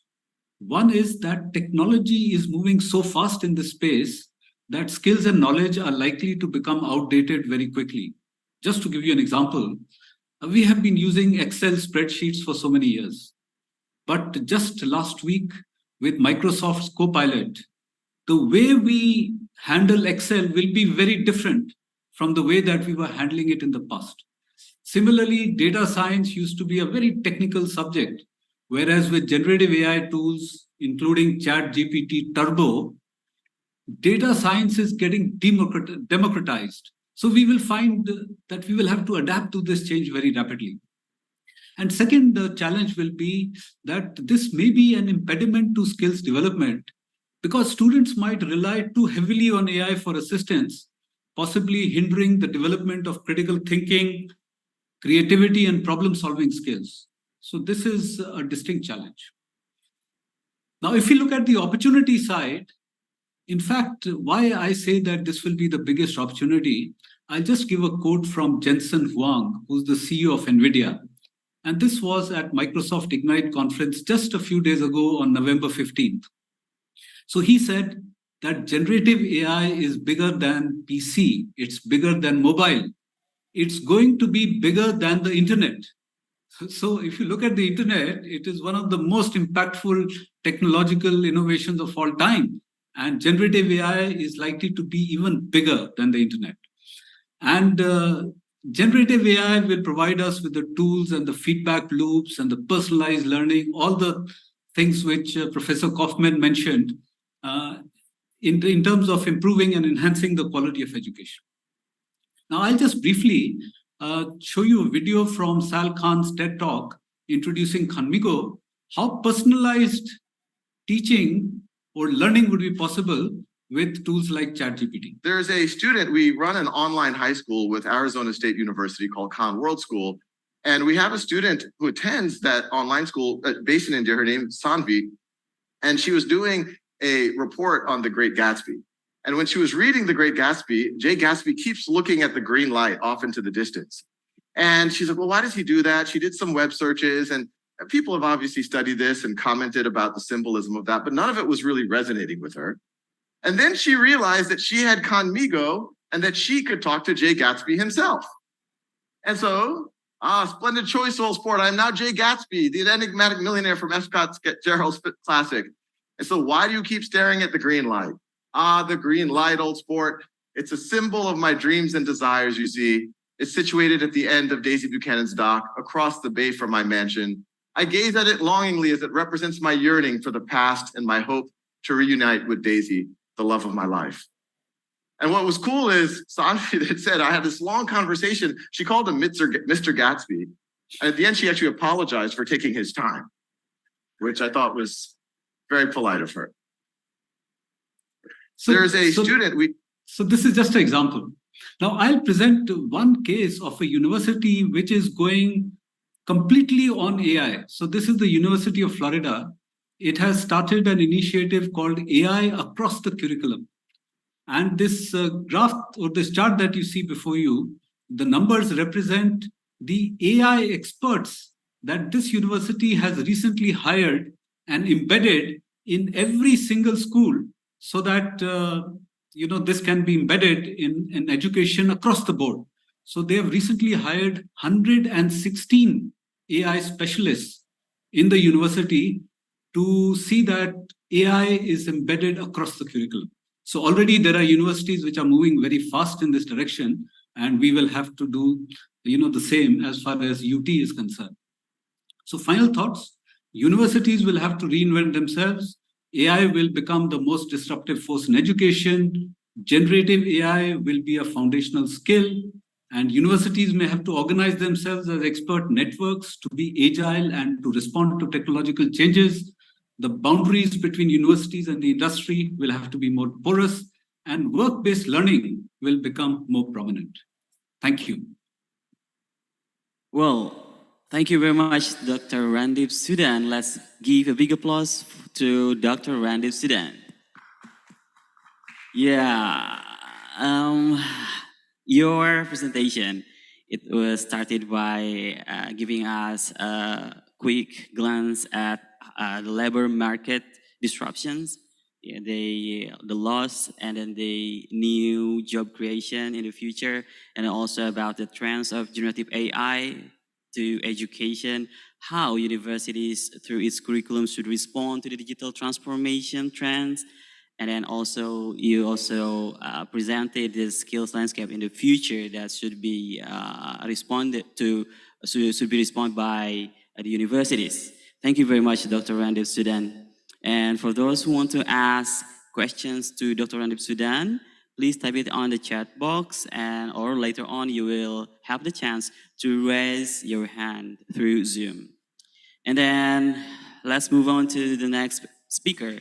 One is that technology is moving so fast in this space that skills and knowledge are likely to become outdated very quickly. Just to give you an example, we have been using Excel spreadsheets for so many years. But just last week with Microsoft's Copilot, the way we handle Excel will be very different from the way that we were handling it in the past. Similarly, data science used to be a very technical subject, whereas with generative AI tools, including ChatGPT Turbo, data science is getting democratized. So we will find that we will have to adapt to this change very rapidly. And second, the challenge will be that this may be an impediment to skills development, because students might rely too heavily on AI for assistance, possibly hindering the development of critical thinking, creativity, and problem-solving skills. So this is a distinct challenge. Now, if we look at the opportunity side, in fact, why I say that this will be the biggest opportunity, I'll just give a quote from Jensen Huang, who's the CEO of NVIDIA. And this was at Microsoft Ignite conference just a few days ago on November 15th. So he said that generative AI is bigger than PC, it's bigger than mobile, it's going to be bigger than the internet. So if you look at the internet, it is one of the most impactful technological innovations of all time. And generative AI is likely to be even bigger than the internet. And generative AI will provide us with the tools and the feedback loops and the personalized learning, all the things which Professor Kaufman mentioned in terms of improving and enhancing the quality of education. Now, I'll just briefly show you a video from Sal Khan's TED Talk introducing Khanmigo, how personalized teaching or learning would be possible with tools like ChatGPT.
There's a student, we run an online high school with Arizona State University called Khan World School. And we have a student who attends that online school based in India. Her name is Sanvi. And she was doing a report on The Great Gatsby. And when she was reading The Great Gatsby, Jay Gatsby keeps looking at the green light off into the distance. And she's like, well, why does he do that? She did some web searches, and people have obviously studied this and commented about the symbolism of that, but none of it was really resonating with her. And then she realized that she had conmigo and that she could talk to Jay Gatsby himself. And so, splendid choice, old sport. I'm now Jay Gatsby, the enigmatic millionaire from F. Scott Fitzgerald's Classic. And so why do you keep staring at the green light? The green light, old sport. It's a symbol of my dreams and desires, you see. It's situated at the end of Daisy Buchanan's dock, across the bay from my mansion. I gaze at it longingly as it represents my yearning for the past and my hope to reunite with Daisy, the love of my life. And what was cool is Sanvi had said, I had this long conversation. She called him Mr. Gatsby. And at the end, she actually apologized for taking his time, which I thought was very polite of her. So there's a student.
So this is just an example. Now I'll present one case of a university which is going completely on AI. So this is the University of Florida. It has started an initiative called AI across the curriculum. And this graph or this chart that you see before you, the numbers represent the AI experts that this university has recently hired and embedded in every single school so that this can be embedded in education across the board. So they have recently hired 116 AI specialists in the university to see that AI is embedded across the curriculum. So already there are universities which are moving very fast in this direction, and we will have to do the same as far as UT is concerned. So final thoughts, universities will have to reinvent themselves. AI will become the most disruptive force in education. Generative AI will be a foundational skill, and universities may have to organize themselves as expert networks to be agile and to respond to technological changes. The boundaries between universities and the industry will have to be more porous, and work-based learning will become more prominent. Thank you.
Well, thank you very much, Dr. Randip Sudan. Let's give a big applause to Dr. Randip Sudan. Yeah, your presentation, it was started by giving us a quick glance at the labor market disruptions, the loss, and then the new job creation in the future, and also about the trends of generative AI to education, how universities through its curriculum should respond to the digital transformation trends. And then also, you also presented the skills landscape in the future that should be responded to, should be responded by the universities. Thank you very much, Dr. Randip Sudan. And for those who want to ask questions to Dr. Randip Sudan, please type it on the chat box, or later on you will have the chance to raise your hand through Zoom. And then let's move on to the next speaker.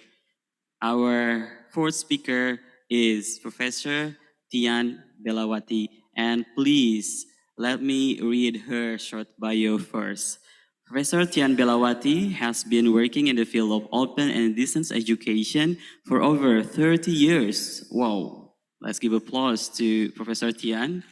Our fourth speaker is Professor Tian Belawati, and please let me read her short bio first. Professor Tian Belawati has been working in the field of open and distance education for over 30 years. Wow, let's give applause to Professor Tian.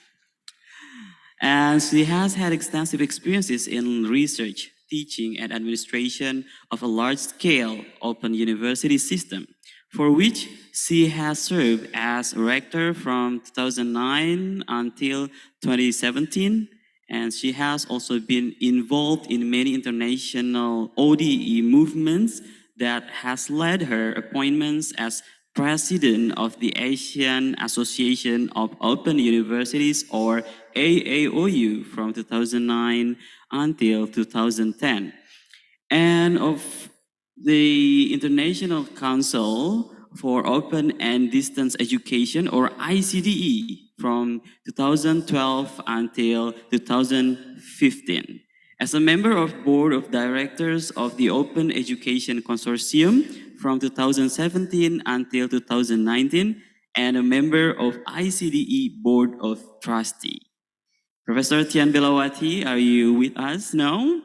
And she has had extensive experiences in research, teaching, and administration of a large-scale open university system, for which she has served as rector from 2009 until 2017. And she has also been involved in many international ODE movements that has led her appointments as president of the Asian Association of Open Universities, or AAOU, from 2009 until 2010. And of the International Council for Open and Distance Education, or ICTE, from 2012 until 2015. As a member of Board of Directors of the Open Education Consortium from 2017 until 2019, and a member of ICDE Board of Trustees. Professor Tian Belawati, are you with us now?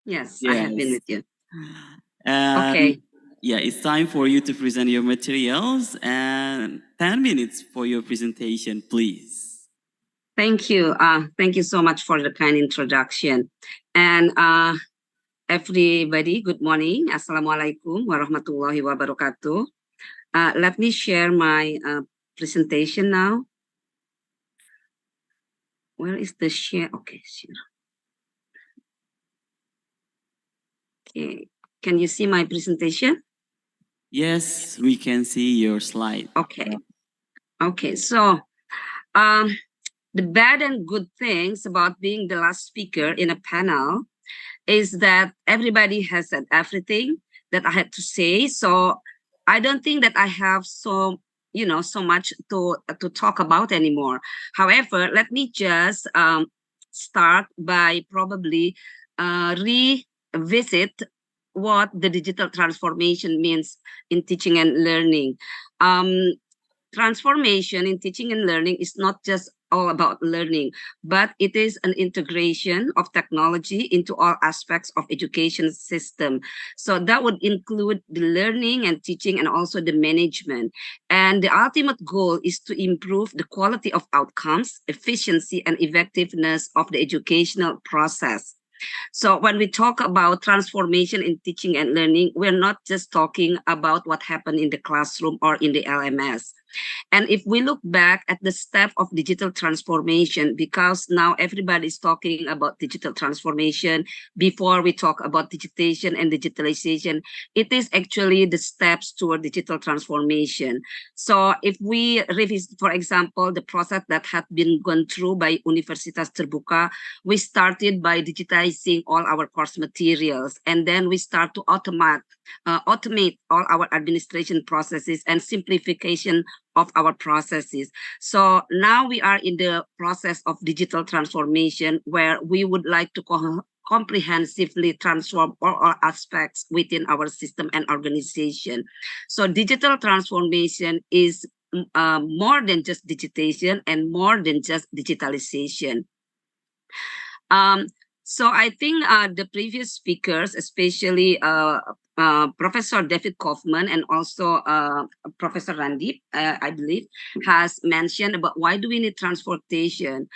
Yes, I have been with you.
Okay. Yeah, it's time for you to present your materials, and 10 minutes for your presentation, please.
Thank you. Thank you so much for the kind introduction. And everybody, good morning. Assalamualaikum warahmatullahi wabarakatuh. Let me share my presentation now. Where is the share? Okay, share. Okay, can you see my presentation?
Yes, we can see your slide.
Okay. Okay, so the bad and good things about being the last speaker in a panel is that everybody has said everything that I had to say. So I don't think that I have so much to talk about anymore. However, let me just start by probably revisit what the digital transformation means in teaching and learning. Transformation in teaching and learning is not just all about learning, but it is an integration of technology into all aspects of education system. So that would include the learning and teaching and also the management. And the ultimate goal is to improve the quality of outcomes, efficiency, and effectiveness of the educational process. So when we talk about transformation in teaching and learning, we're not just talking about what happened in the classroom or in the LMS. And if we look back at the step of digital transformation, because now everybody is talking about digital transformation, before we talk about digitation and digitalization, it is actually the steps toward digital transformation. So if we revisit, for example, the process that had been gone through by Universitas Terbuka, we started by digitizing all our course materials, and then we start to automate all our administration processes and simplification of our processes. So now we are in the process of digital transformation, where we would like to comprehensively transform all aspects within our system and organization. So digital transformation is more than just digitation and more than just digitalization. So I think the previous speakers, especially Professor David Kaufman and also Professor Randip, I believe, has mentioned about why do we need transportation.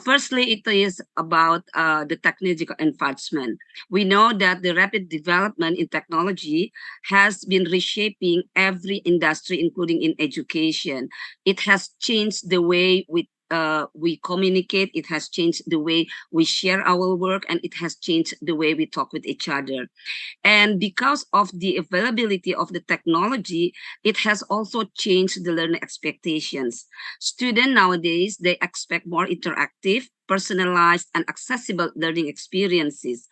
Firstly, it is about the technological advancement. We know that the rapid development in technology has been reshaping every industry, including in education. It has changed the way we communicate, it has changed the way we share our work, and it has changed the way we talk with each other. And because of the availability of the technology, it has also changed the learning expectations. Students nowadays, they expect more interactive, personalized, and accessible learning experiences.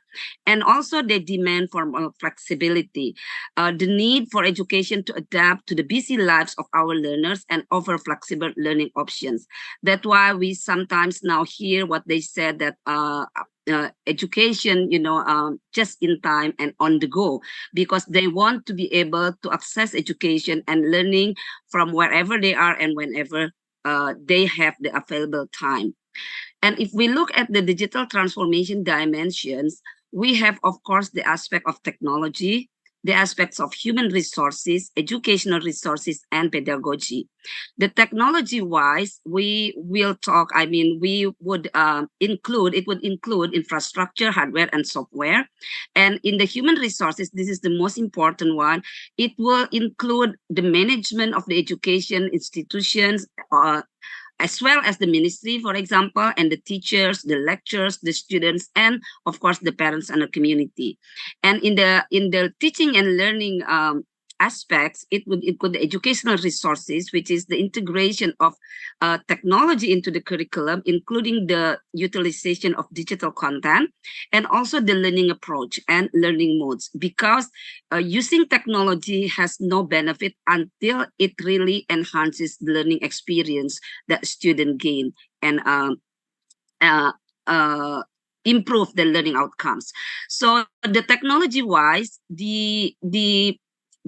And also they demand for more flexibility, the need for education to adapt to the busy lives of our learners and offer flexible learning options. That's why we sometimes now hear what they said, that education, just in time and on the go, because they want to be able to access education and learning from wherever they are and whenever they have the available time. And if we look at the digital transformation dimensions, we have, of course, the aspect of technology, the aspects of human resources, educational resources, and pedagogy. The technology-wise, we will talk, we would include infrastructure, hardware, and software. And in the human resources, this is the most important one. It will include the management of the education institutions, as well as the ministry, for example, and the teachers, the lecturers, the students, and of course the parents and the community. And in the teaching and learning aspects, it would include the educational resources, which is the integration of technology into the curriculum, including the utilization of digital content, and also the learning approach and learning modes, because using technology has no benefit until it really enhances the learning experience that student gain and improve the learning outcomes. So the technology-wise, the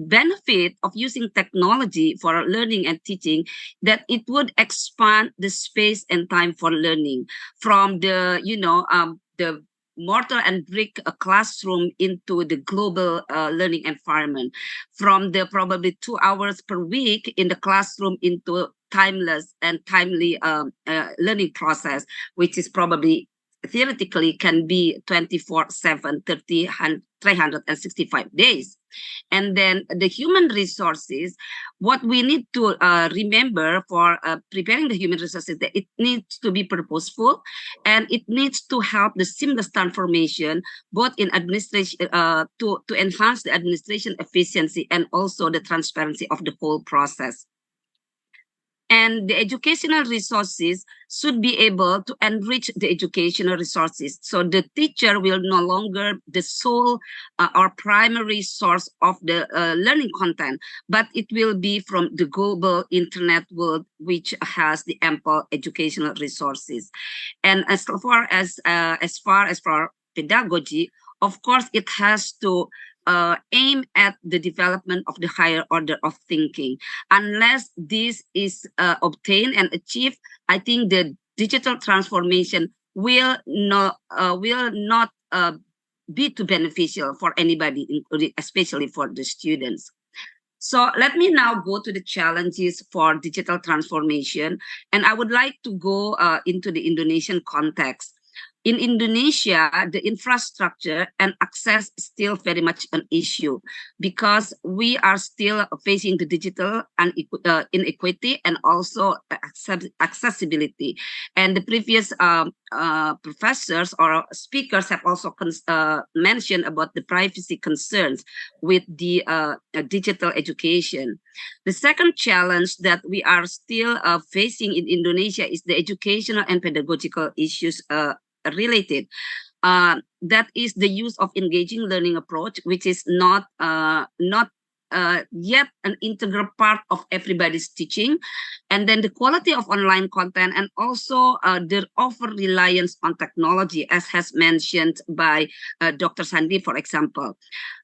benefit of using technology for learning and teaching, that it would expand the space and time for learning from the mortar and brick classroom into the global learning environment, from the probably 2 hours per week in the classroom into timeless and timely learning process, which is probably theoretically can be 24/7, 365 days. And then the human resources, what we need to remember for preparing the human resources, that it needs to be purposeful, and it needs to help the seamless transformation, both in administration, to enhance the administration efficiency and also the transparency of the whole process. And the educational resources should be able to enrich the educational resources. So the teacher will no longer the sole or primary source of the learning content, but it will be from the global internet world, which has the ample educational resources. And as far as for pedagogy, of course, it has to aim at the development of the higher order of thinking. Unless this is obtained and achieved, I think the digital transformation will not be too beneficial for anybody, including especially for the students. So let me now go to the challenges for digital transformation, and I would like to go into the Indonesian context. In Indonesia, the infrastructure and access is still very much an issue because we are still facing the digital inequity and also accessibility. And the previous professors or speakers have also mentioned about the privacy concerns with the digital education. The second challenge that we are still facing in Indonesia is the educational and pedagogical issues related. That is the use of engaging learning approach, which is not yet an integral part of everybody's teaching, and then the quality of online content, and also the over-reliance on technology, as has mentioned by Dr. Sandi, for example.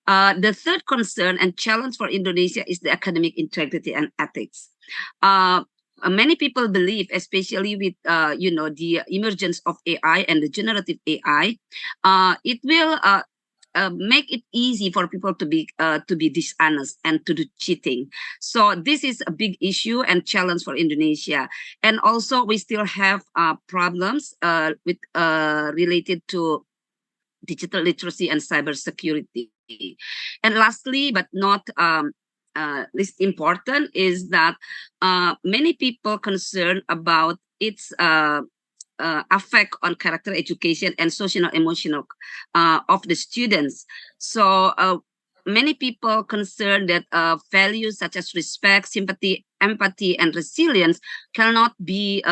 The third concern and challenge for Indonesia is the academic integrity and ethics. Many people believe, especially with the emergence of AI and the generative AI, it will make it easy for people to be dishonest and to do cheating. So this is a big issue and challenge for Indonesia. And also we still have problems with related to digital literacy and cybersecurity. And lastly, but not least important, is that many people concerned about its effect on character education and social emotional of the students. So many people concerned that values such as respect, sympathy, empathy, and resilience cannot be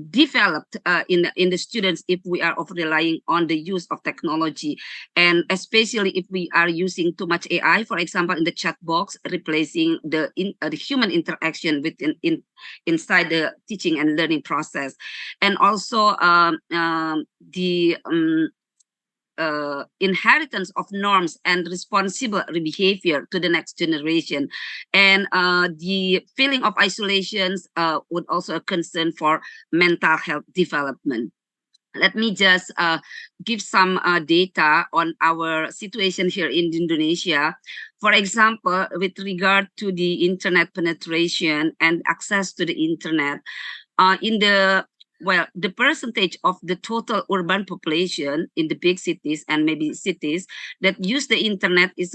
developed in the students if we are relying on the use of technology, and especially if we are using too much AI, for example, in the chat box, replacing the human interaction inside the teaching and learning process, and also the inheritance of norms and responsible behavior to the next generation. And the feeling of isolations would also a concern for mental health development. Let me just give some data on our situation here in Indonesia. For example, with regard to the internet penetration and access to the internet, the percentage of the total urban population in the big cities and maybe cities that use the internet is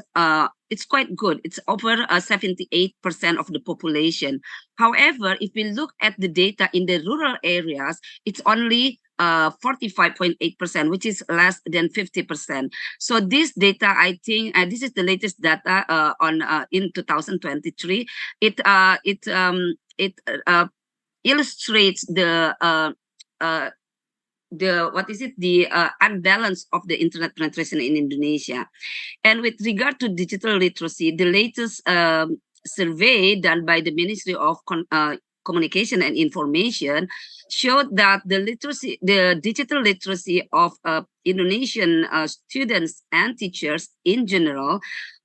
it's quite good. It's over 78% of the population. However, if we look at the data in the rural areas, it's only 45.8%, which is less than 50%. So this data, I think, this is the latest data on in 2023. It illustrates the unbalance of the internet penetration in Indonesia. And with regard to digital literacy, the latest survey done by the Ministry of Communication and Information showed that the digital literacy of Indonesian students and teachers in general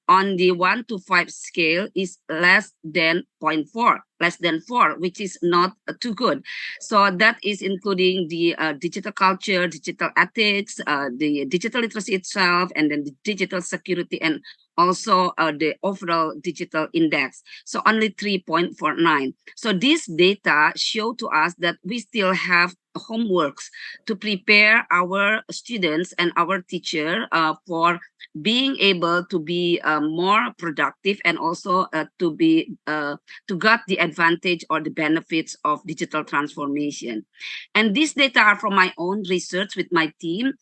on the 1 to 5 scale is less than 0.4, less than 4, which is not too good. So that is including the digital culture, digital ethics, the digital literacy itself, and then the digital security and also the overall digital index. So only 3.49. So this data show to us that we still have homeworks to prepare our students and our teacher for being able to be more productive and also to get the advantage or the benefits of digital transformation. And these data are from my own research with my team.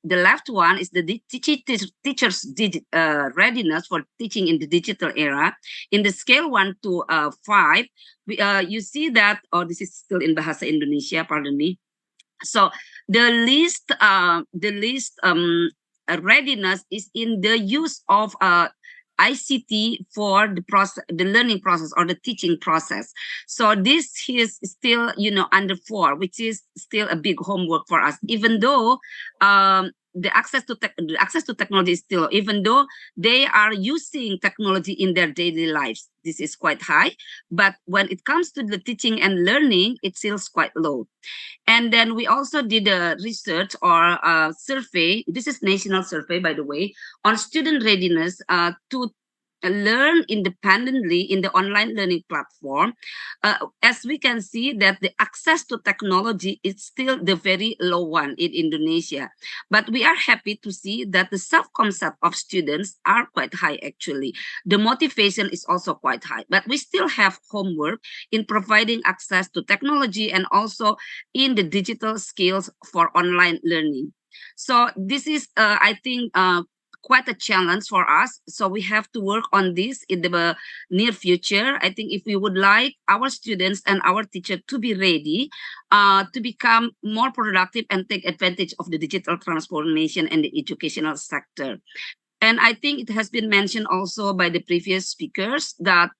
The left one is the teacher's readiness for teaching in the digital era. In the scale 1 to 5, you see that, this is still in Bahasa Indonesia, pardon me. So the least readiness is in the use of ICT for the learning process or the teaching process. So this is still, under 4, which is still a big homework for us, even though the access to technology is still, even though they are using technology in their daily lives, this is quite high. But when it comes to the teaching and learning, it feels quite low. And then we also did a research or a survey. This is national survey, by the way, on student readiness to learn independently in the online learning platform. As we can see that the access to technology is still the very low one in Indonesia. But we are happy to see that the self-concept of students are quite high actually. The motivation is also quite high, but we still have homework in providing access to technology and also in the digital skills for online learning. So this is, I think, quite a challenge for us. So we have to work on this in the near future. I think if we would like our students and our teachers to be ready to become more productive and take advantage of the digital transformation in the educational sector. And I think it has been mentioned also by the previous speakers that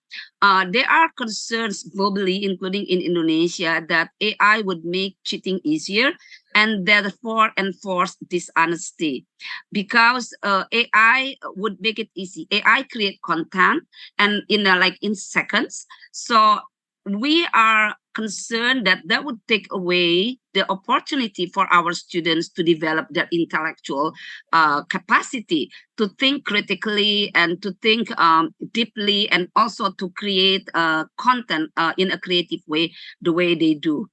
there are concerns globally, including in Indonesia, that AI would make cheating easier and therefore enforce dishonesty, because AI would make it easy. AI create content and in seconds. So we are concerned that that would take away the opportunity for our students to develop their intellectual capacity, to think critically and to think deeply, and also to create content in a creative way, the way they do.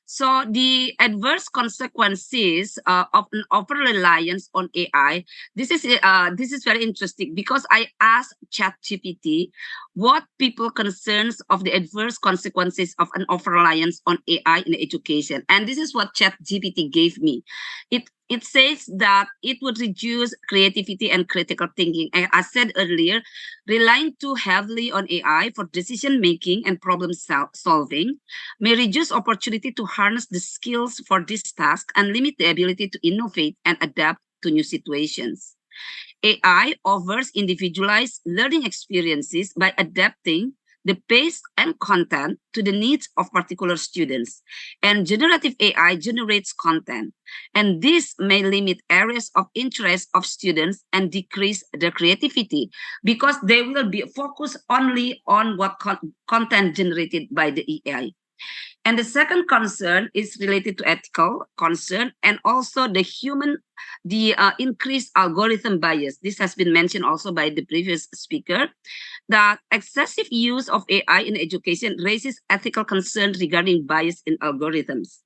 So the adverse consequences of an over-reliance on AI, this is very interesting, because I asked ChatGPT what people concerns of the adverse consequences of an over-reliance on AI in education. And this is what ChatGPT gave me. It says that it would reduce creativity and critical thinking. As I said earlier, relying too heavily on AI for decision-making and problem-solving may reduce opportunity to harness the skills for this task and limit the ability to innovate and adapt to new situations. AI offers individualized learning experiences by adapting the pace and content to the needs of particular students. And generative AI generates content. And this may limit areas of interest of students and decrease their creativity, because they will be focused only on what content generated by the AI. And the second concern is related to ethical concern and also the increased algorithm bias. This has been mentioned also by the previous speaker, that excessive use of AI in education raises ethical concerns regarding bias in algorithms.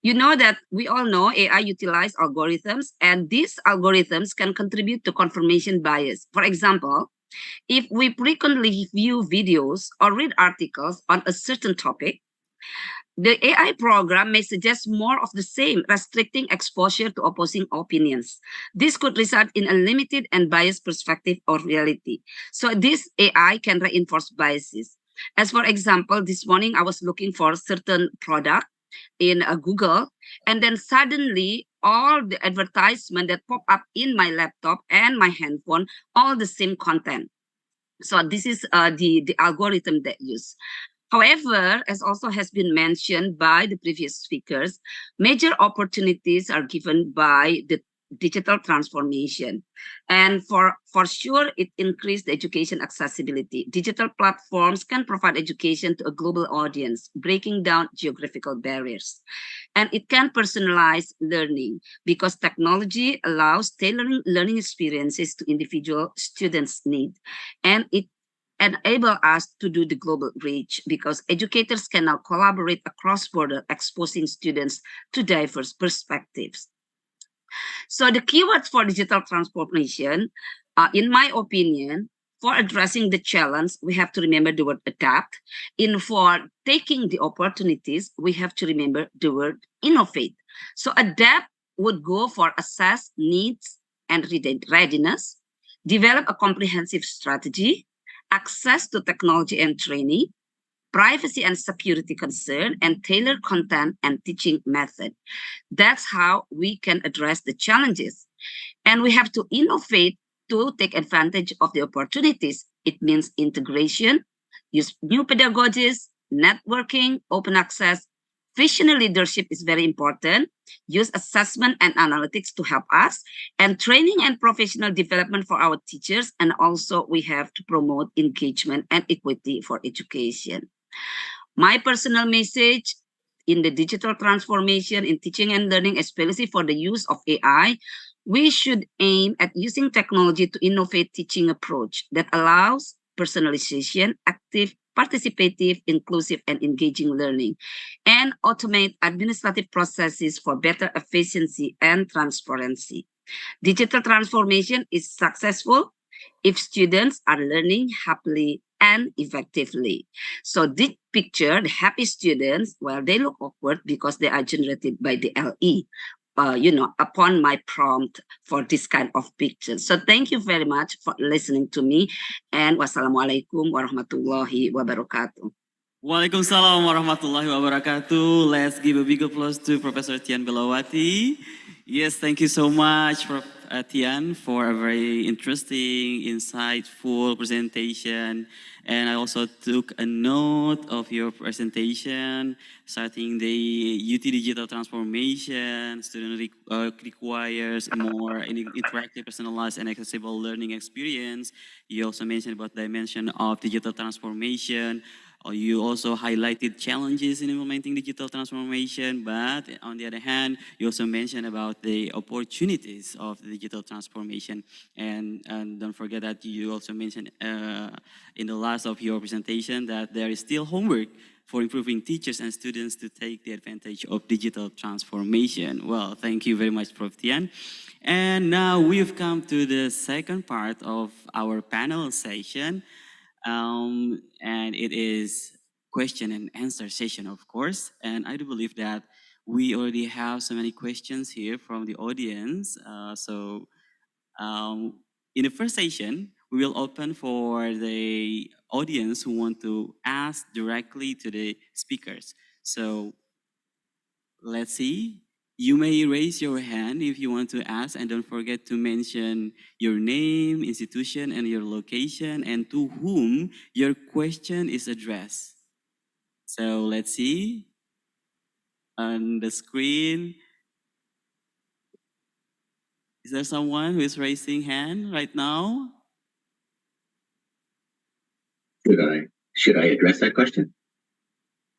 You know that we all know AI utilize algorithms, and these algorithms can contribute to confirmation bias. For example, if we frequently view videos or read articles on a certain topic, the AI program may suggest more of the same, restricting exposure to opposing opinions. This could result in a limited and biased perspective of reality. So this AI can reinforce biases. As for example, this morning I was looking for a certain product in Google, and then suddenly all the advertisement that pop up in my laptop and my handphone, all the same content. So this is the algorithm that use. However, as also has been mentioned by the previous speakers, major opportunities are given by the digital transformation. And for sure, it increased the education accessibility. Digital platforms can provide education to a global audience, breaking down geographical barriers. And it can personalize learning because technology allows tailoring learning experiences to individual students' need. And it enable us to do the global reach because educators can now collaborate across border, exposing students to diverse perspectives. So the keywords for digital transformation, in my opinion, for addressing the challenge, we have to remember the word adapt. For taking the opportunities, we have to remember the word innovate. So adapt would go for assess needs and readiness, develop a comprehensive strategy, access to technology and training, privacy and security concern, and tailor content and teaching method. That's how we can address the challenges. And we have to innovate to take advantage of the opportunities. It means integration, use new pedagogies, networking, open access. Visionary leadership is very important. Use assessment and analytics to help us, and training and professional development for our teachers. And also we have to promote engagement and equity for education. My personal message in the digital transformation in teaching and learning, especially for the use of AI, we should aim at using technology to innovate teaching approach that allows personalization, active, participative, inclusive, and engaging learning, and automate administrative processes for better efficiency and transparency. Digital transformation is successful if students are learning happily and effectively. So this picture, the happy students, well, they look awkward because they are generated by the LE. Upon my prompt for this kind of pictures. So thank you very much for listening to me, and wassalamualaikum warahmatullahi wabarakatuh.
Waalaikumsalam warahmatullahi wabarakatuh. Let's give a big applause to Professor Tian Belawati. Yes, thank you so much, Prof. Tian, for a very interesting, insightful presentation. And I also took a note of your presentation, starting the UT digital transformation. Student requires more interactive, personalized, and accessible learning experience. You also mentioned about dimension of digital transformation. You also highlighted challenges in implementing digital transformation, but on the other hand, you also mentioned about the opportunities of the digital transformation. And don't forget that you also mentioned in the last of your presentation that there is still homework for improving teachers and students to take the advantage of digital transformation. Well, thank you very much, Prof. Tian. And now we've come to the second part of our panel session. And it is question and answer session, of course. And I do believe that we already have so many questions here from the audience. In the first session, we will open for the audience who want to ask directly to the speakers. So let's see. You may raise your hand if you want to ask, and don't forget to mention your name, institution, and your location, and to whom your question is addressed. So let's see on the screen. Is there someone who is raising hand right now?
Should I address that question?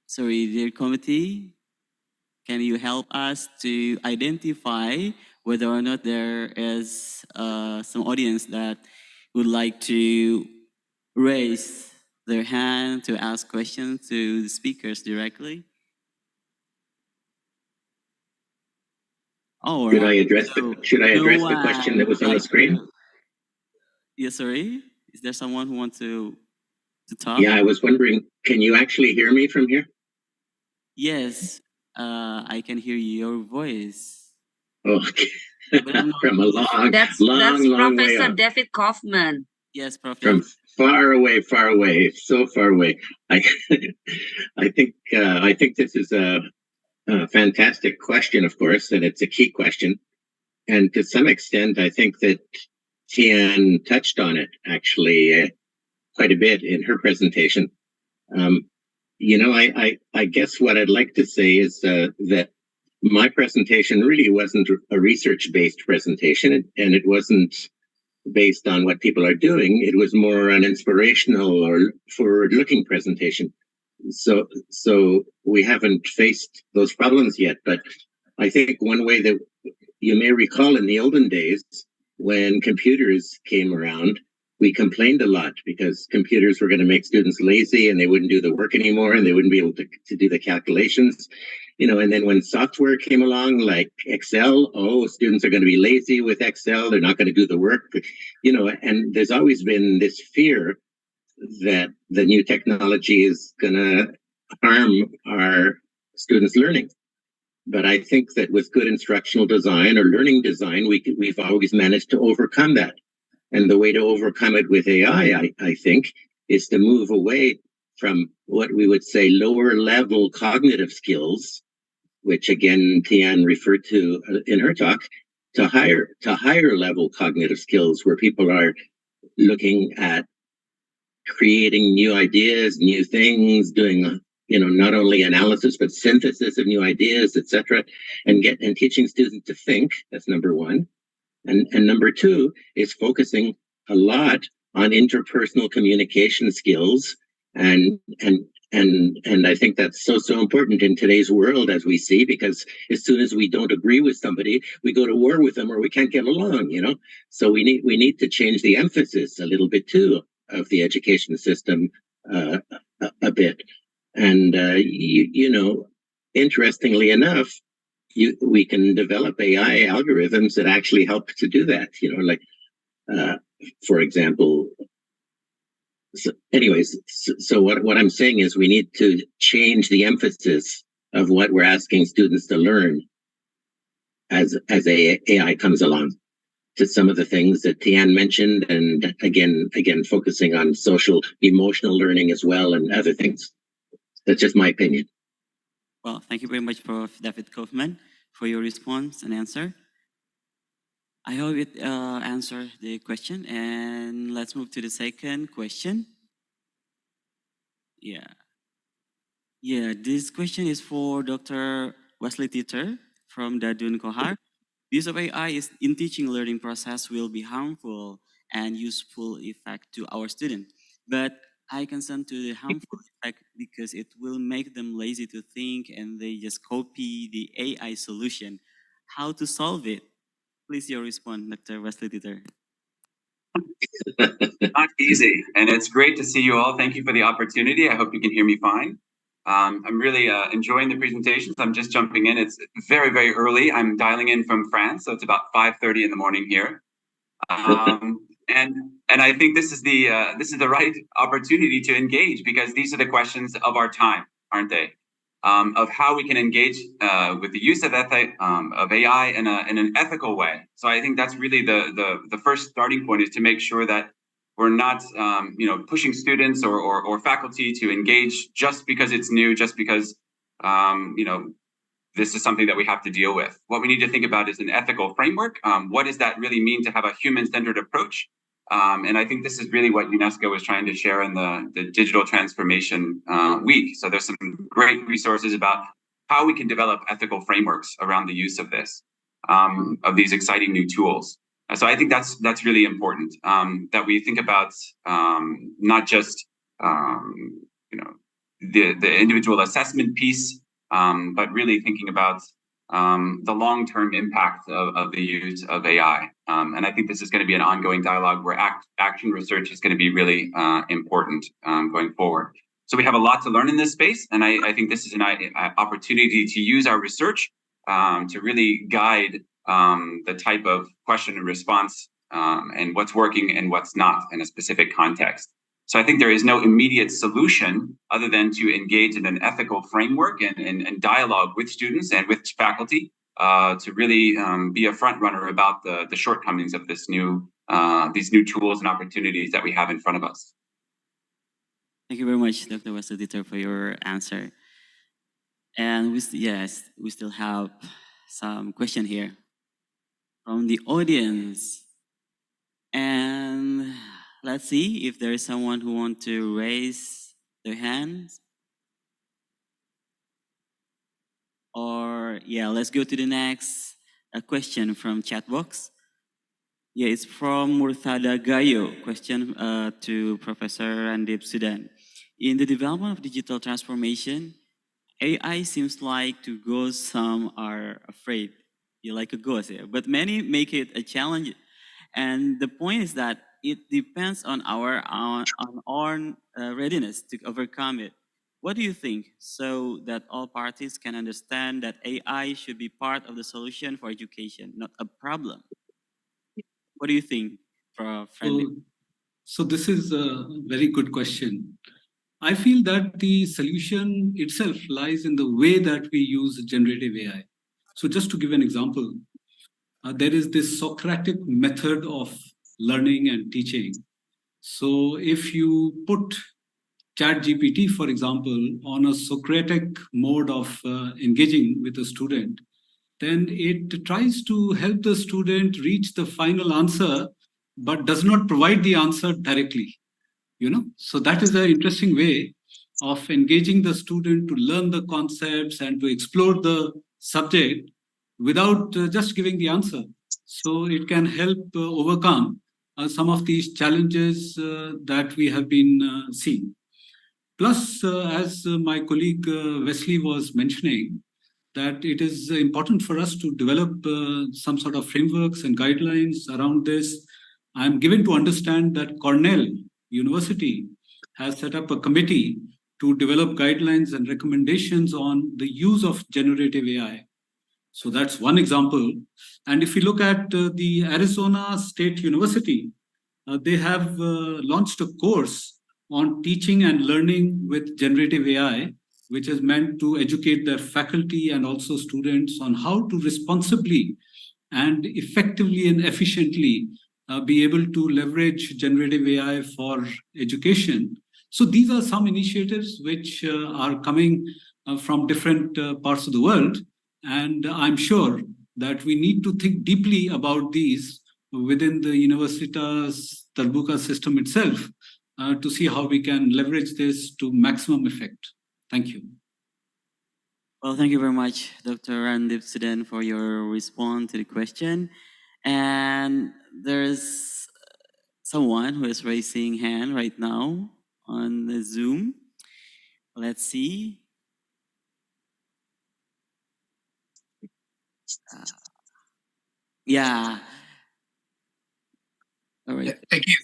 Sorry, dear committee. Can you help us to identify whether or not there is some audience that would like to raise their hand to ask questions to the speakers directly? Oh,
should I address the question that was on the screen?
Yes, sorry. Is there someone who wants to talk?
Yeah, I was wondering, can you actually hear me from here?
Yes. I can hear your voice.
Okay. From a
That's
long way
Professor
up.
David Kaufman.
Yes, Prof.
From far away, so far away. I think this is a fantastic question, of course, and it's a key question. And to some extent, I think that Tian touched on it actually quite a bit in her presentation. I guess what I'd like to say is that my presentation really wasn't a research-based presentation, and it wasn't based on what people are doing. It was more an inspirational or forward-looking presentation. So we haven't faced those problems yet, but I think one way that you may recall in the olden days when computers came around, we complained a lot because computers were going to make students lazy and they wouldn't do the work anymore and they wouldn't be able to do the calculations. And then when software came along, like Excel, students are going to be lazy with Excel. They're not going to do the work, and there's always been this fear that the new technology is going to harm our students' learning. But I think that with good instructional design or learning design, we've always managed to overcome that. And the way to overcome it with AI, I think, is to move away from what we would say lower level cognitive skills, which again, Tian referred to in her talk, to higher level cognitive skills where people are looking at creating new ideas, new things, doing not only analysis but synthesis of new ideas, etc., and teaching students to think. That's number one, and number two is focusing a lot on interpersonal communication skills, and I think that's so important in today's world, as we see, because as soon as we don't agree with somebody, we go to war with them or we can't get along. So we need to change the emphasis a little bit too of the education system a bit. And, interestingly enough, we can develop AI algorithms that actually help to do that, for example. So anyways, so what I'm saying is we need to change the emphasis of what we're asking students to learn as AI comes along, to some of the things that Tian mentioned, and again focusing on social emotional learning as well and other things. That's just my opinion.
Well, thank you very much, Prof. David Kaufman, for your response and answer. I hope it answered the question, and let's move to the second question. Yeah, this question is for Dr. Wesley Teter from Dadun Kohar. Use of AI in teaching learning process will be harmful and useful effect to our students. But I concern to the harmful effect because it will make them lazy to think and they just copy the AI solution. How to solve it? Please your response, Dr. Wesley Teter.
Not easy, and it's great to see you all. Thank you for the opportunity. I hope you can hear me fine. I'm really enjoying the presentations. I'm just jumping in. It's very, very early. I'm dialing in from France, so it's about 5:30 in the morning here. And I think this is the right opportunity to engage, because these are the questions of our time, aren't they? Of how we can engage with the use of AI in an ethical way. So I think that's really the first starting point, is to make sure that we're not pushing students or faculty to engage just because it's new, just because this is something that we have to deal with. What we need to think about is an ethical framework. What does that really mean to have a human-centered approach? And I think this is really what UNESCO was trying to share in the Digital Transformation Week. So there's some great resources about how we can develop ethical frameworks around the use of these exciting new tools. So I think that's really important, that we think about not just the individual assessment piece, but really thinking about the long-term impact of the use of AI. And I think this is going to be an ongoing dialogue where action research is going to be really important going forward. So we have a lot to learn in this space, and I think this is an opportunity to use our research to really guide the type of question and response and what's working and what's not in a specific context. So I think there is no immediate solution other than to engage in an ethical framework and dialogue with students and with faculty to really be a front runner about the shortcomings of these new tools and opportunities that we have in front of us.
Thank you very much, Dr. Wesley Teter, for your answer. And we still have some question here from the audience. And let's see if there is someone who wants to raise their hands. Or yeah, let's go to the next question from chat box. Yeah, it's from Murtada Gayo. Question to Professor Randip Sudan. In the development of digital transformation, AI seems like to go, some are afraid. You like a ghost, yeah. But many make it a challenge. And the point is that it depends on our own readiness to overcome it. What do you think, so that all parties can understand that AI should be part of the solution for education, not a problem? What do you think, Prof. Randip?
So this is a very good question. I feel that the solution itself lies in the way that we use generative AI. So just to give an example, there is this Socratic method of learning and teaching. So if you put ChatGPT, for example, on a Socratic mode of engaging with a student, then it tries to help the student reach the final answer, but does not provide the answer directly. So that is an interesting way of engaging the student to learn the concepts and to explore the subject without just giving the answer. So it can help overcome some of these challenges that we have been seeing. Plus, as my colleague Wesley was mentioning, that it is important for us to develop some sort of frameworks and guidelines around this. I'm given to understand that Cornell University has set up a committee to develop guidelines and recommendations on the use of generative AI. So that's one example. And if you look at the Arizona State University, they have launched a course on teaching and learning with generative AI, which is meant to educate their faculty and also students on how to responsibly and effectively and efficiently be able to leverage generative AI for education. So these are some initiatives which are coming from different parts of the world. And I'm sure that we need to think deeply about these within the Universitas Terbuka system itself to see how we can leverage this to maximum effect. Thank you.
Well, thank you very much, Dr. Randip Sudan, for your response to the question. And there's someone who is raising hand right now on the Zoom. Let's see. Yeah. All right.
Thank you.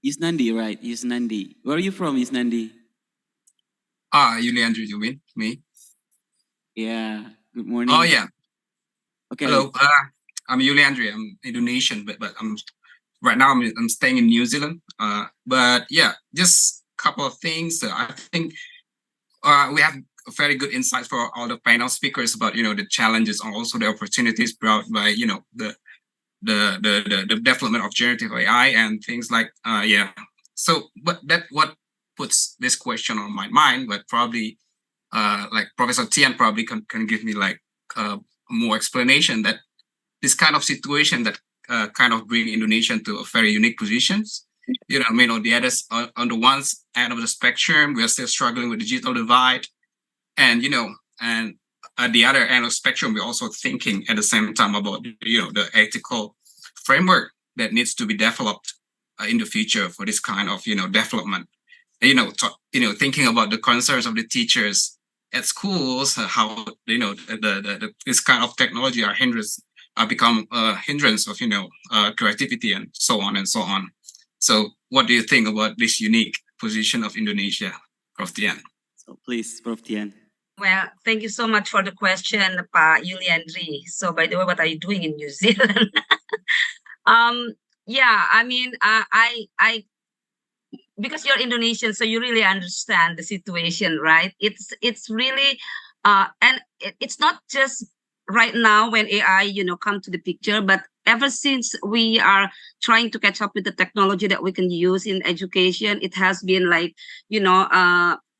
Yusnandi, right? Yusnandi. Where are you from, Yusnandi?
Yuliandri, you mean me?
Yeah. Good morning.
Oh yeah.
Okay.
Hello. I'm Yuliandri. I'm Indonesian, but I'm right now I'm staying in New Zealand. But yeah, just a couple of things. I think we have very good insights for all the panel speakers about the challenges and also the opportunities brought by the development of generative AI and things like yeah. So but that what puts this question on my mind, but probably like Professor Tian probably can give me like more explanation that this kind of situation that kind of bring Indonesia to a very unique positions. I mean, on the other on the one end of the spectrum, we are still struggling with digital divide, and and at the other end of the spectrum, we're also thinking at the same time about the ethical framework that needs to be developed in the future for this kind of development. And, thinking about the concerns of the teachers at schools, how this kind of technology are become a hindrance of creativity and so on and so on. So, what do you think about this unique position of Indonesia, Prof. Tian?
So, please, Prof. Tian.
Well, thank you so much for the question, Pak Yuliandri. So, by the way, what are you doing in New Zealand? Yeah, I mean, I because you're Indonesian, so you really understand the situation, right? It's really, and it's not just right now when AI, come to the picture, but ever since we are trying to catch up with the technology that we can use in education, it has been like,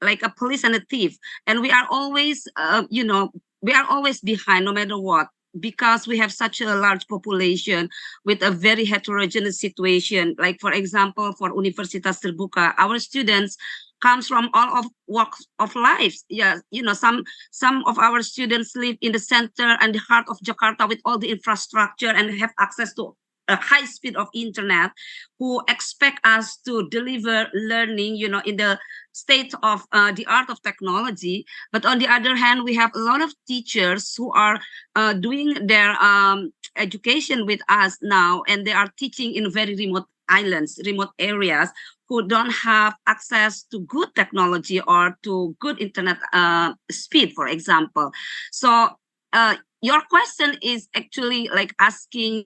like a police and a thief, and we are always, we are always behind no matter what, because we have such a large population with a very heterogeneous situation. Like, for example, for Universitas Terbuka, our students comes from all of walks of life. Yeah, you know, some of our students live in the center and the heart of Jakarta with all the infrastructure and have access to a high speed of internet, who expect us to deliver learning, you know, in the state of the art of technology. But on the other hand, we have a lot of teachers who are doing their education with us now, and they are teaching in very remote islands, remote areas, who don't have access to good technology or to good internet speed, for example. So your question is actually like asking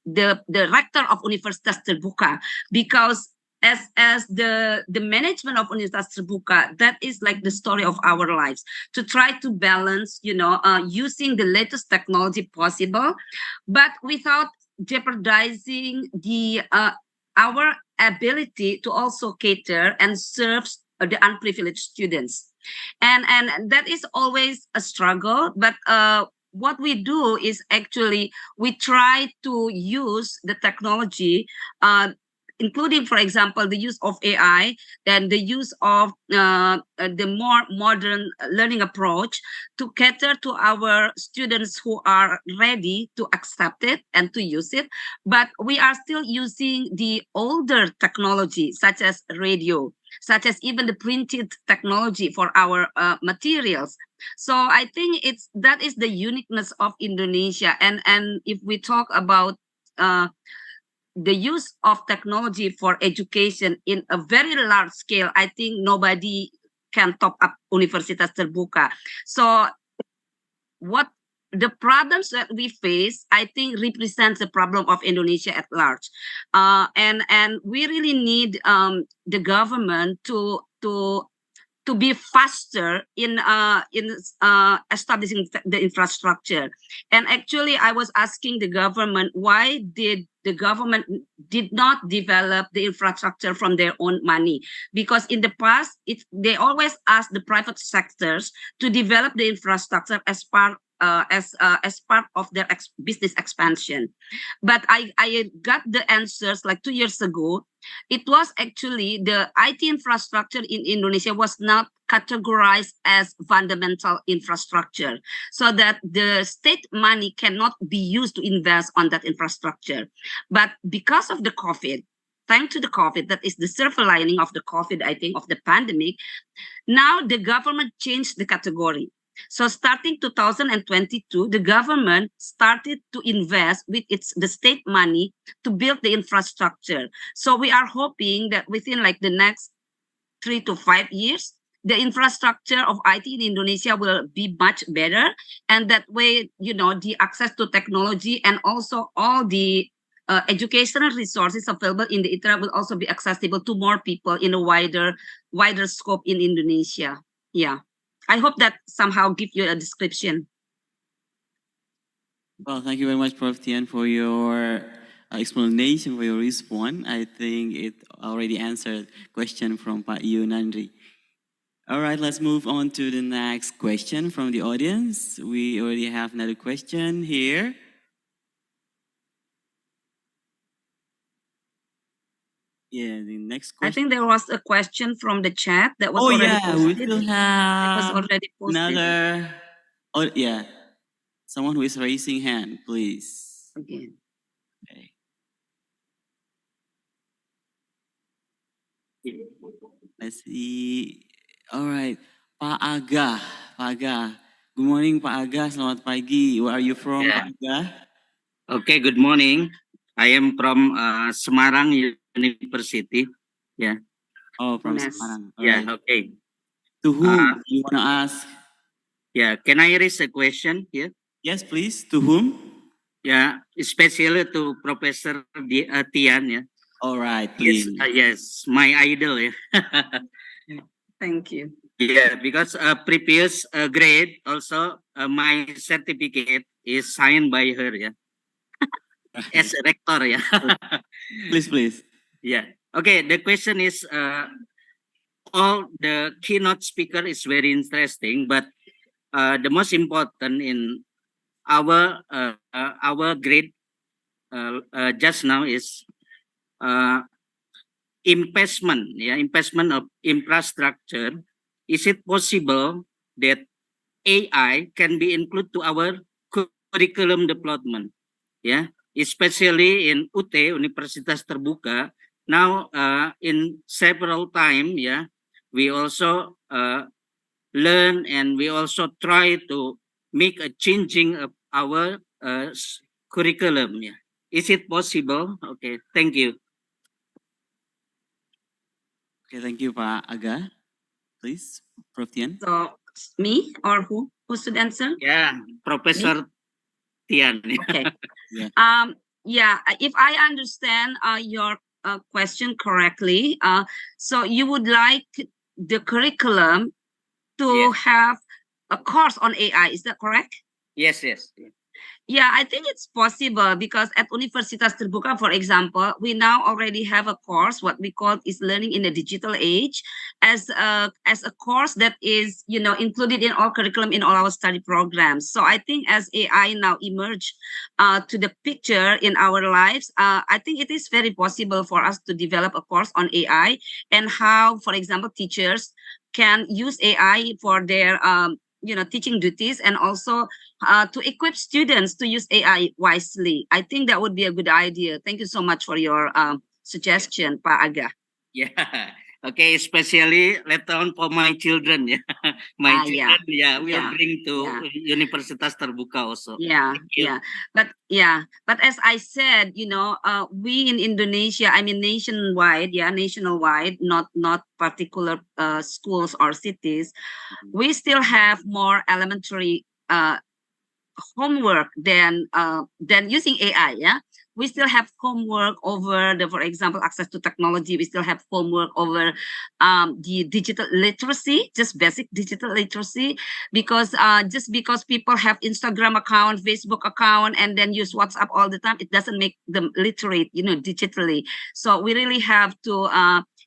the rector of Universitas Terbuka, because as the management of Universitas Terbuka, that is like the story of our lives, to try to balance, you know, using the latest technology possible, but without jeopardizing the our ability to also cater and serve the unprivileged students. And that is always a struggle, but what we do is actually we try to use the technology, including, for example, the use of AI and the use of the more modern learning approach to cater to our students who are ready to accept it and to use it. But we are still using the older technology, such as radio, such as even the printed technology for our materials. So I think that is the uniqueness of Indonesia. And if we talk about the use of technology for education in a very large scale, I think nobody can top up Universitas Terbuka. So what the problems that we face, I think, represents the problem of Indonesia at large. And we really need the government to be faster in establishing the infrastructure. And actually, I was asking the government, why did the government did not develop the infrastructure from their own money? Because in the past, they always ask the private sectors to develop the infrastructure as part of their business expansion. But I got the answers like 2 years ago. It was actually the IT infrastructure in Indonesia was not categorized as fundamental infrastructure, so that the state money cannot be used to invest on that infrastructure. But because of the COVID, thanks to the COVID, that is the silver lining of the COVID, I think, of the pandemic, now the government changed the category. So starting 2022, the government started to invest with the state money to build the infrastructure. So we are hoping that within like the next 3 to 5 years, the infrastructure of IT in Indonesia will be much better. And that way, you know, the access to technology and also all the educational resources available in the internet will also be accessible to more people in a wider scope in Indonesia. Yeah. I hope that somehow give you a description.
Well, thank you very much, Prof. Tian, for your explanation, for your response. I think it already answered question from Pak Yunandri. All right, let's move on to the next question from the audience. We already have another question here. Yeah, the next question.
I think there was a question from the chat that was already posted.
We still have
it was already posted.
another. Oh yeah, someone who is raising hand, please.
Okay.
Okay. Let's see. All right, Pak Aga. Good morning, Pak Aga. Selamat pagi. Where are you from, Pak Aga?
Okay, good morning. I am from Semarang University. Yeah.
Oh, from Semarang. All
Yeah,
right.
okay.
To whom you want to ask?
Yeah, can I raise a question here?
Yes, please. To whom?
Yeah, especially to Professor Tian. Yeah.
All right, please.
Yes, my idol. Yeah.
Thank you.
Yeah, because previous grade also my certificate is signed by her. Yeah. As a rector. Yeah.
Please.
Yeah. Okay. The question is, all the keynote speaker is very interesting, but the most important in our grade just now is investment, investment of infrastructure, is it possible that AI can be included to our curriculum development? Especially in UT, Universitas Terbuka. Now, in several time, we also learn and we also try to make a changing of our curriculum. Is it possible? Okay, thank you.
Okay, thank you, Pak Aga. Please, Prof. Tian.
So, me or who? Who should answer?
Yeah, Professor Tian.
Okay.
Yeah.
If I understand your question correctly, so you would like the curriculum to have a course on AI, is that correct?
Yes.
Yeah, I think it's possible because at Universitas Terbuka, for example, we now already have a course, what we call is learning in the digital age, as a course that is, included in all curriculum in all our study programs. So I think as AI now emerge to the picture in our lives, I think it is very possible for us to develop a course on AI and how, for example, teachers can use AI for their teaching duties, and also to equip students to use AI wisely. I think that would be a good idea. Thank you so much for your suggestion, Pak Aga.
Yeah. Okay, especially later on for my children. My children, will bring to Universitas Terbuka also.
But as I said, we in Indonesia, I mean nationwide, not particular schools or cities, we still have more elementary homework than using AI. We still have homework over for example, access to technology. We still have homework over the digital literacy, just basic digital literacy, because just because people have Instagram account, Facebook account, and then use WhatsApp all the time, it doesn't make them literate, digitally. So we really have to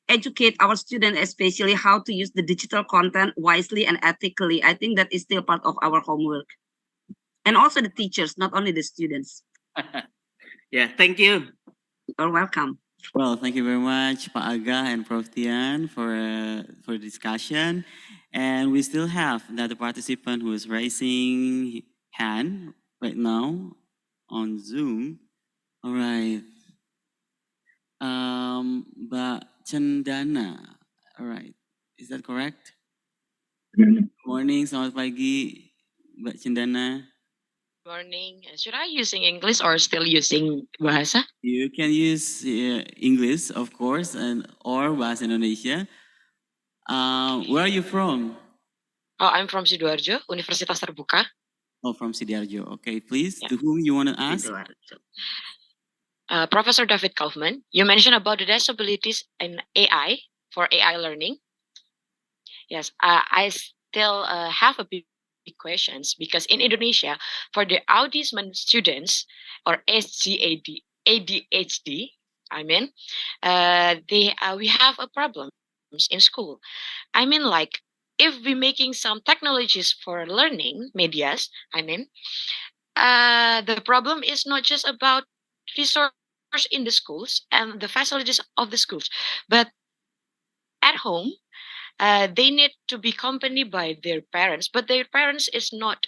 educate our students, especially how to use the digital content wisely and ethically. I think that is still part of our homework. And also the teachers, not only the students.
Yeah, thank you.
You're welcome.
Well, thank you very much, Pak Aga and Prof. Tian for discussion. And we still have another participant who is raising hand right now on Zoom. All right. Mbak Cendana. All right. Is that correct? Morning, selamat pagi, Mbak Cendana.
Morning. Should I using English or still using bahasa?
You can use English, of course, or bahasa Indonesia. Where are you from?
Oh, I'm from Sidoarjo, Universitas Terbuka.
Oh, from Sidoarjo. Okay, please. To whom you want to ask?
Professor David Kaufman, you mentioned about the disabilities in AI for AI learning. Yes, I still have a big questions because in Indonesia, for the autism students or ADHD, I mean, we have a problem in school. I mean, like if we're making some technologies for learning medias, I mean, the problem is not just about resource in the schools and the facilities of the schools, but at home. They need to be accompanied by their parents, but their parents is not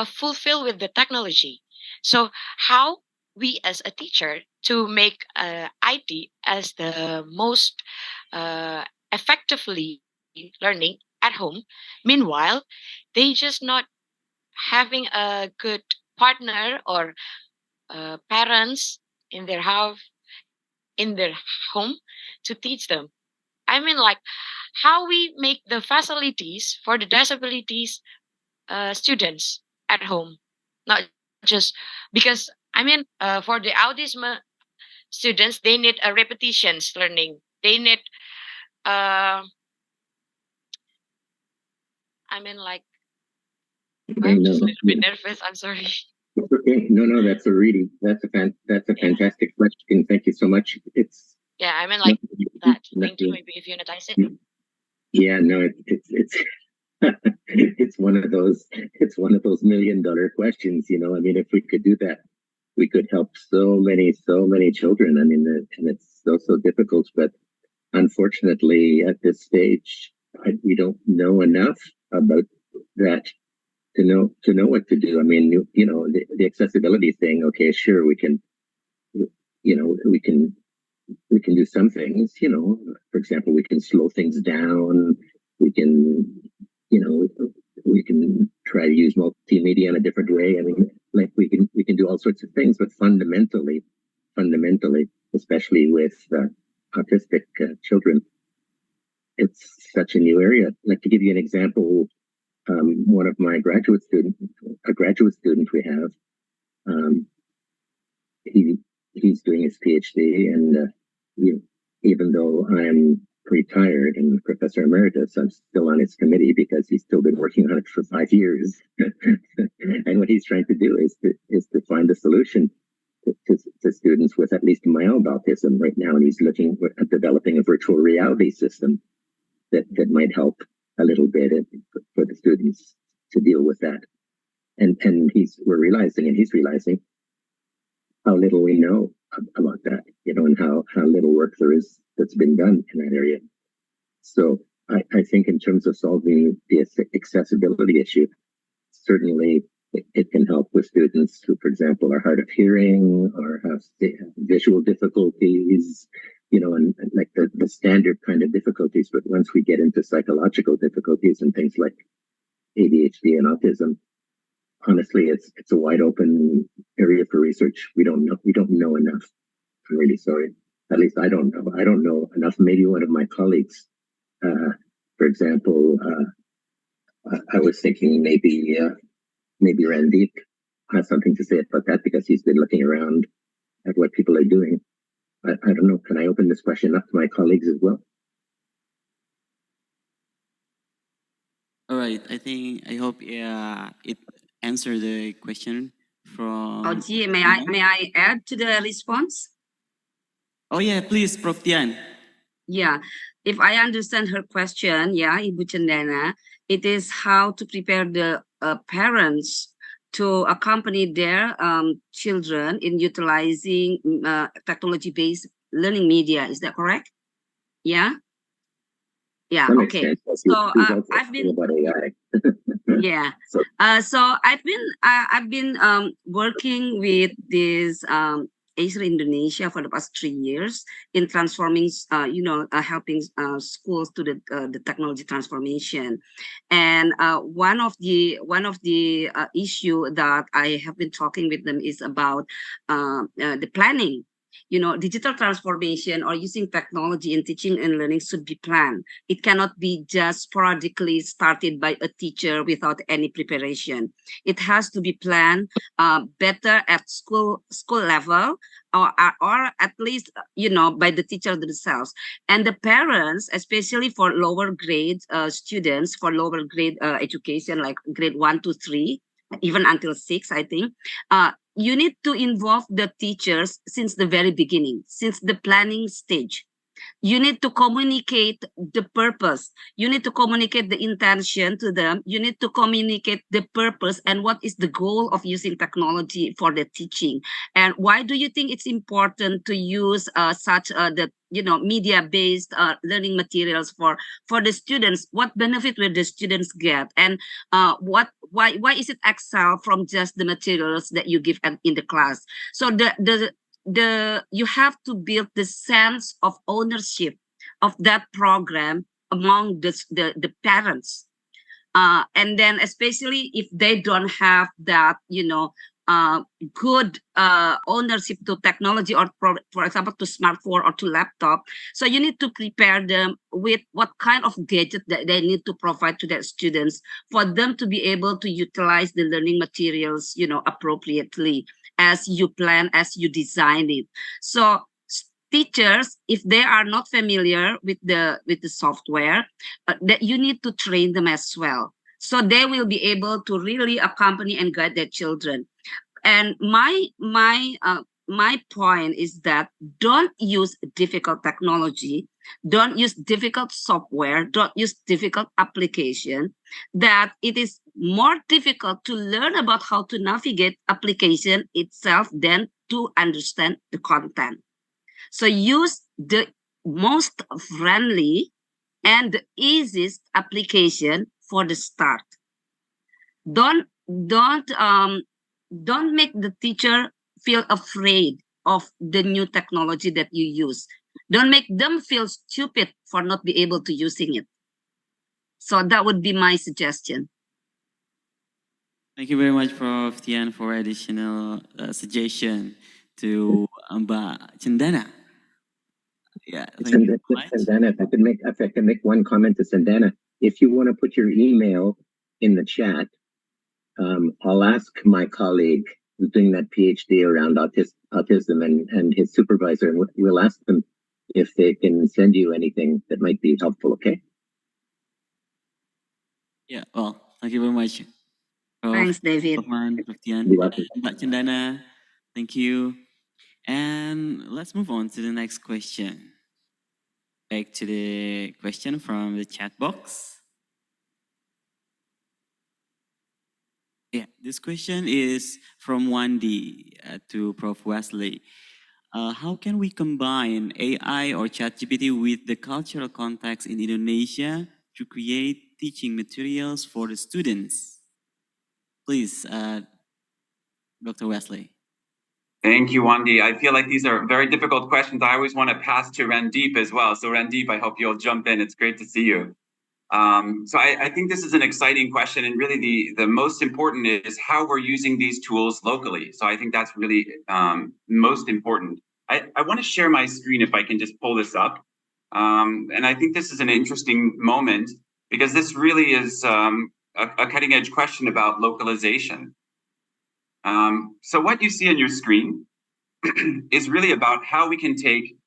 fulfilled with the technology. So how we as a teacher to make IT as the most effectively learning at home, meanwhile they just not having a good partner or parents in their house, in their home to teach them. I mean, like how we make the facilities for the disabilities students at home, not just because I mean for the autism students they need a repetitions learning. They need I mean like I'm just a little bit nervous. I'm sorry.
It's okay. No, that's a fantastic question. Thank you so much. It's
I mean like that. Thank you. Maybe if you notice it.
Yeah, no, it's it's one of those $1 million questions. I mean, if we could do that, we could help so many children. I mean, and it's so difficult. But unfortunately, at this stage, we don't know enough about that to know what to do. I mean, the accessibility thing. Okay, sure, we can do some things. For example, we can slow things down. We can try to use multimedia in a different way. I mean, like we can do all sorts of things, but fundamentally, especially with autistic children, it's such a new area. Like, to give you an example, one of my graduate student we have, he's doing his PhD, and even though I'm retired and Professor Emeritus, I'm still on his committee because he's still been working on it for 5 years. And what he's trying to do is to find a solution to students with at least mild autism right now. And he's looking at developing a virtual reality system that might help a little bit for the students to deal with that. And he's realizing how little we know about that, and how little work there is that's been done in that area. So I think in terms of solving the accessibility issue, certainly it can help with students who, for example, are hard of hearing or have visual difficulties, and like the standard kind of difficulties. But once we get into psychological difficulties and things like ADHD and autism, honestly, it's a wide open area for research. We don't know enough. I'm really sorry. At least I don't know enough. Maybe one of my colleagues, for example, I was thinking maybe Randeep has something to say about that because he's been looking around at what people are doing. I don't know. Can I open this question up to my colleagues as well?
All right. I hope it answered the question from.
Oh, gee, may I add to the response?
Oh yeah, please, Prof. Tian.
Yeah, if I understand her question, Ibu Cendana, it is how to prepare the parents to accompany their children in utilizing technology-based learning media. Is that correct? Yeah. Yeah.
That
Okay.
makes sense.
So
He's also
I've been.
about AI.
Yeah. So I've been working with this Acer Indonesia for the past 3 years in transforming, helping schools to the technology transformation. And one of the issue that I have been talking with them is about the planning. Digital transformation or using technology in teaching and learning should be planned. It cannot be just sporadically started by a teacher without any preparation. It has to be planned better at school level, or at least by the teachers themselves and the parents, especially for lower grade students, for lower grade education like grade 1 to 3, even until 6, I think. You need to involve the teachers since the very beginning, since the planning stage. You need to communicate the purpose. You need to communicate the intention to them. You need to communicate the purpose and what is the goal of using technology for the teaching. And why do you think it's important to use such media-based learning materials for the students? What benefit will the students get? And why is it excel from just the materials that you give in the class? So you have to build the sense of ownership of that program among the parents, and then especially if they don't have that good ownership to technology, or for example to smartphone or to laptop. So you need to prepare them with what kind of gadget that they need to provide to their students for them to be able to utilize the learning materials appropriately as you plan, as you design it. So teachers, if they are not familiar with the software, that you need to train them as well, so they will be able to really accompany and guide their children. And my point is that don't use difficult technology, don't use difficult software, don't use difficult application, that it is more difficult to learn about how to navigate application itself than to understand the content. So use the most friendly and the easiest application for the start. Don't make the teacher feel afraid of the new technology that you use. Don't make them feel stupid for not be able to using it. So that would be my suggestion.
Thank you very much, Prof. Tian, for additional suggestion to Mbak Cendana. Yeah, thank you so much.
Sandana, if I can make one comment to Sandana, if you want to put your email in the chat, I'll ask my colleague who's doing that PhD around autism and his supervisor, and we'll ask them if they can send you anything that might be helpful, okay?
Yeah, well, thank you very much. Prof.
Thanks, David.
Kaufman, Prof. Tian,
You're welcome.
Mbak Cendana, thank you. And let's move on to the next question. Back to the question from the chat box. Yeah, this question is from Wandi to Prof. Wesley. How can we combine AI or ChatGPT with the cultural context in Indonesia to create teaching materials for the students? Please, Dr. Wesley.
Thank you, Wandi. I feel like these are very difficult questions. I always want to pass to Randeep as well. So Randeep, I hope you'll jump in. It's great to see you. So I think this is an exciting question, and really the most important is how we're using these tools locally. So I think that's really most important. I want to share my screen if I can just pull this up. And I think this is an interesting moment because this really is a cutting edge question about localization. So what you see on your screen is really about how we can take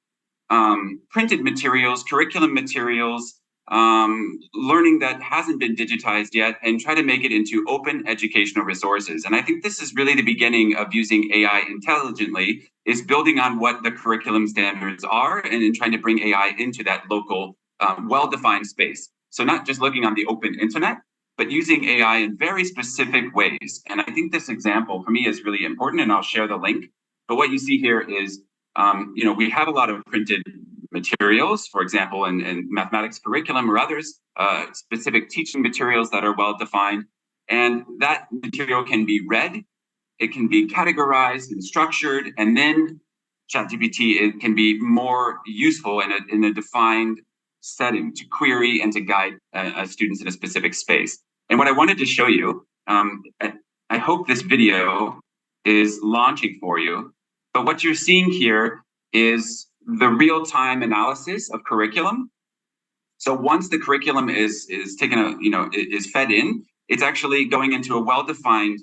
printed materials, curriculum materials, learning that hasn't been digitized yet, and try to make it into open educational resources. And I think this is really the beginning of using AI intelligently, is building on what the curriculum standards are and then trying to bring AI into that local, well-defined space. So not just looking on the open internet, but using AI in very specific ways. And I think this example for me is really important, and I'll share the link. But what you see here is, we have a lot of printed materials, for example, in mathematics curriculum or others, specific teaching materials that are well-defined. And that material can be read, it can be categorized and structured, and then ChatGPT, it can be more useful in a defined setting to query and to guide students in a specific space. And what I wanted to show you, I hope this video is launching for you, but what you're seeing here is the real-time analysis of curriculum. So once the curriculum is taken, is fed in, it's actually going into a well-defined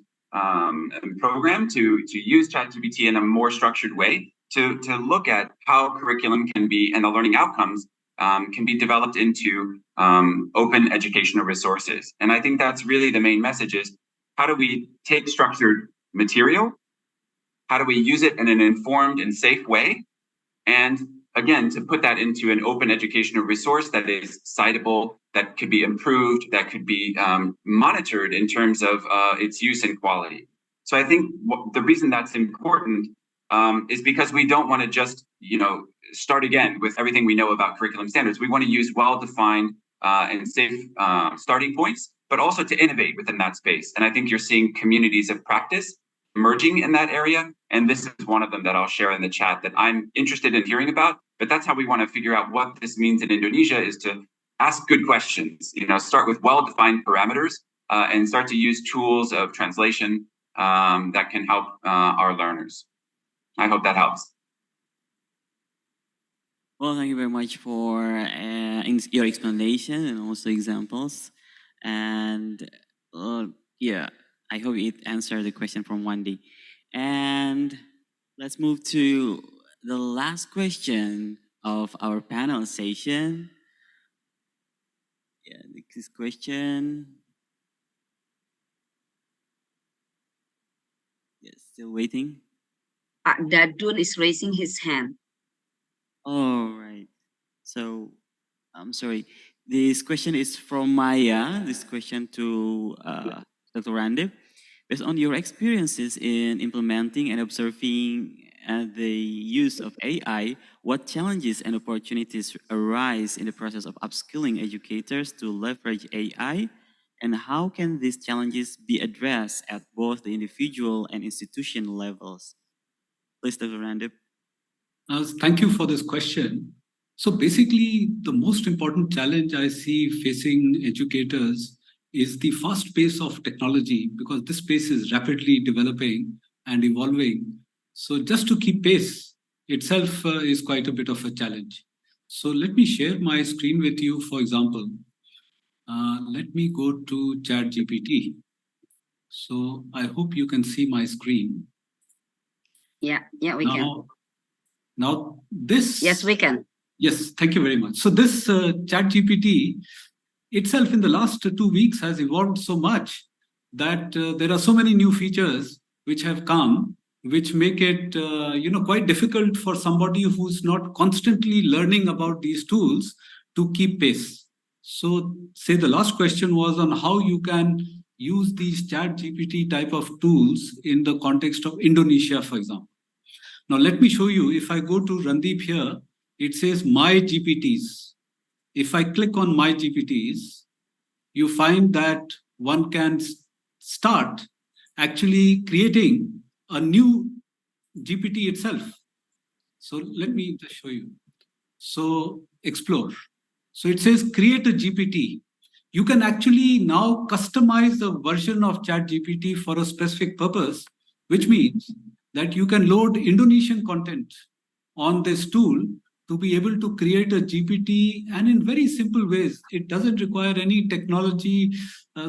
program to use ChatGPT in a more structured way to look at how curriculum can be, and the learning outcomes can be developed into open educational resources. And I think that's really the main message is, how do we take structured material? How do we use it in an informed and safe way? And again, to put that into an open educational resource that is citable, that could be improved, that could be monitored in terms of its use and quality. So I think the reason that's important is because we don't want to just, start again with everything we know about curriculum standards. We want to use well-defined and safe starting points, but also to innovate within that space. And I think you're seeing communities of practice emerging in that area. And this is one of them that I'll share in the chat that I'm interested in hearing about. But that's how we want to figure out what this means in Indonesia, is to ask good questions, start with well-defined parameters and start to use tools of translation that can help our learners. I hope that helps.
Well, thank you very much for your explanation and also examples. And yeah, I hope it answered the question from Wendy. And let's move to the last question of our panel session. Yeah, this question. Yes, still waiting.
Dadun is raising his hand.
All right. So, I'm sorry. This question is from Maya. This question to Dr. Randeep. Based on your experiences in implementing and observing the use of AI, what challenges and opportunities arise in the process of upskilling educators to leverage AI, and how can these challenges be addressed at both the individual and institution levels? Please, Dr. Randip.
Thank you for this question. So basically, the most important challenge I see facing educators is the fast pace of technology, because this space is rapidly developing and evolving. So just to keep pace itself is quite a bit of a challenge. So let me share my screen with you, for example. Let me go to ChatGPT. So I hope you can see my screen.
Yeah, we can.
Now this...
Yes, we can.
Yes, thank you very much. So this ChatGPT itself in the last 2 weeks has evolved so much that there are so many new features which have come, which make it quite difficult for somebody who's not constantly learning about these tools to keep pace. So say the last question was on how you can use these ChatGPT type of tools in the context of Indonesia, for example. Now let me show you. If I go to Randeep here, it says My GPTs. If I click on My GPTs, you find that one can start actually creating a new GPT itself. So let me just show you. So explore. So it says create a GPT. You can actually now customize the version of ChatGPT for a specific purpose, which means that you can load Indonesian content on this tool to be able to create a GPT, and in very simple ways. It doesn't require any technology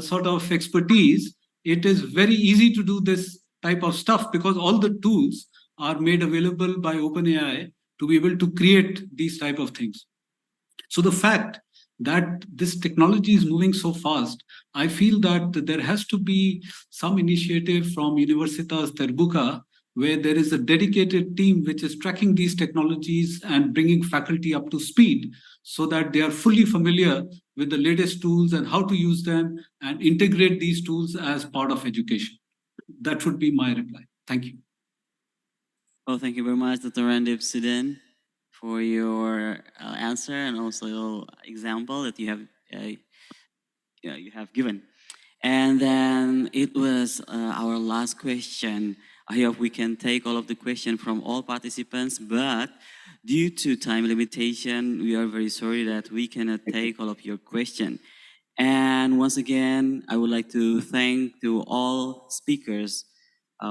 sort of expertise. It is very easy to do this type of stuff because all the tools are made available by OpenAI to be able to create these type of things. So the fact that this technology is moving so fast, I feel that there has to be some initiative from Universitas Terbuka where there is a dedicated team which is tracking these technologies and bringing faculty up to speed so that they are fully familiar with the latest tools and how to use them and integrate these tools as part of education. That would be my reply. Thank you.
Well, thank you very much, Dr. Randip Sudan, for your answer and also your example that you have given. And then it was our last question. I hope we can take all of the questions from all participants, but due to time limitation, we are very sorry that we cannot take all of your questions. And once again, I would like to thank to all speakers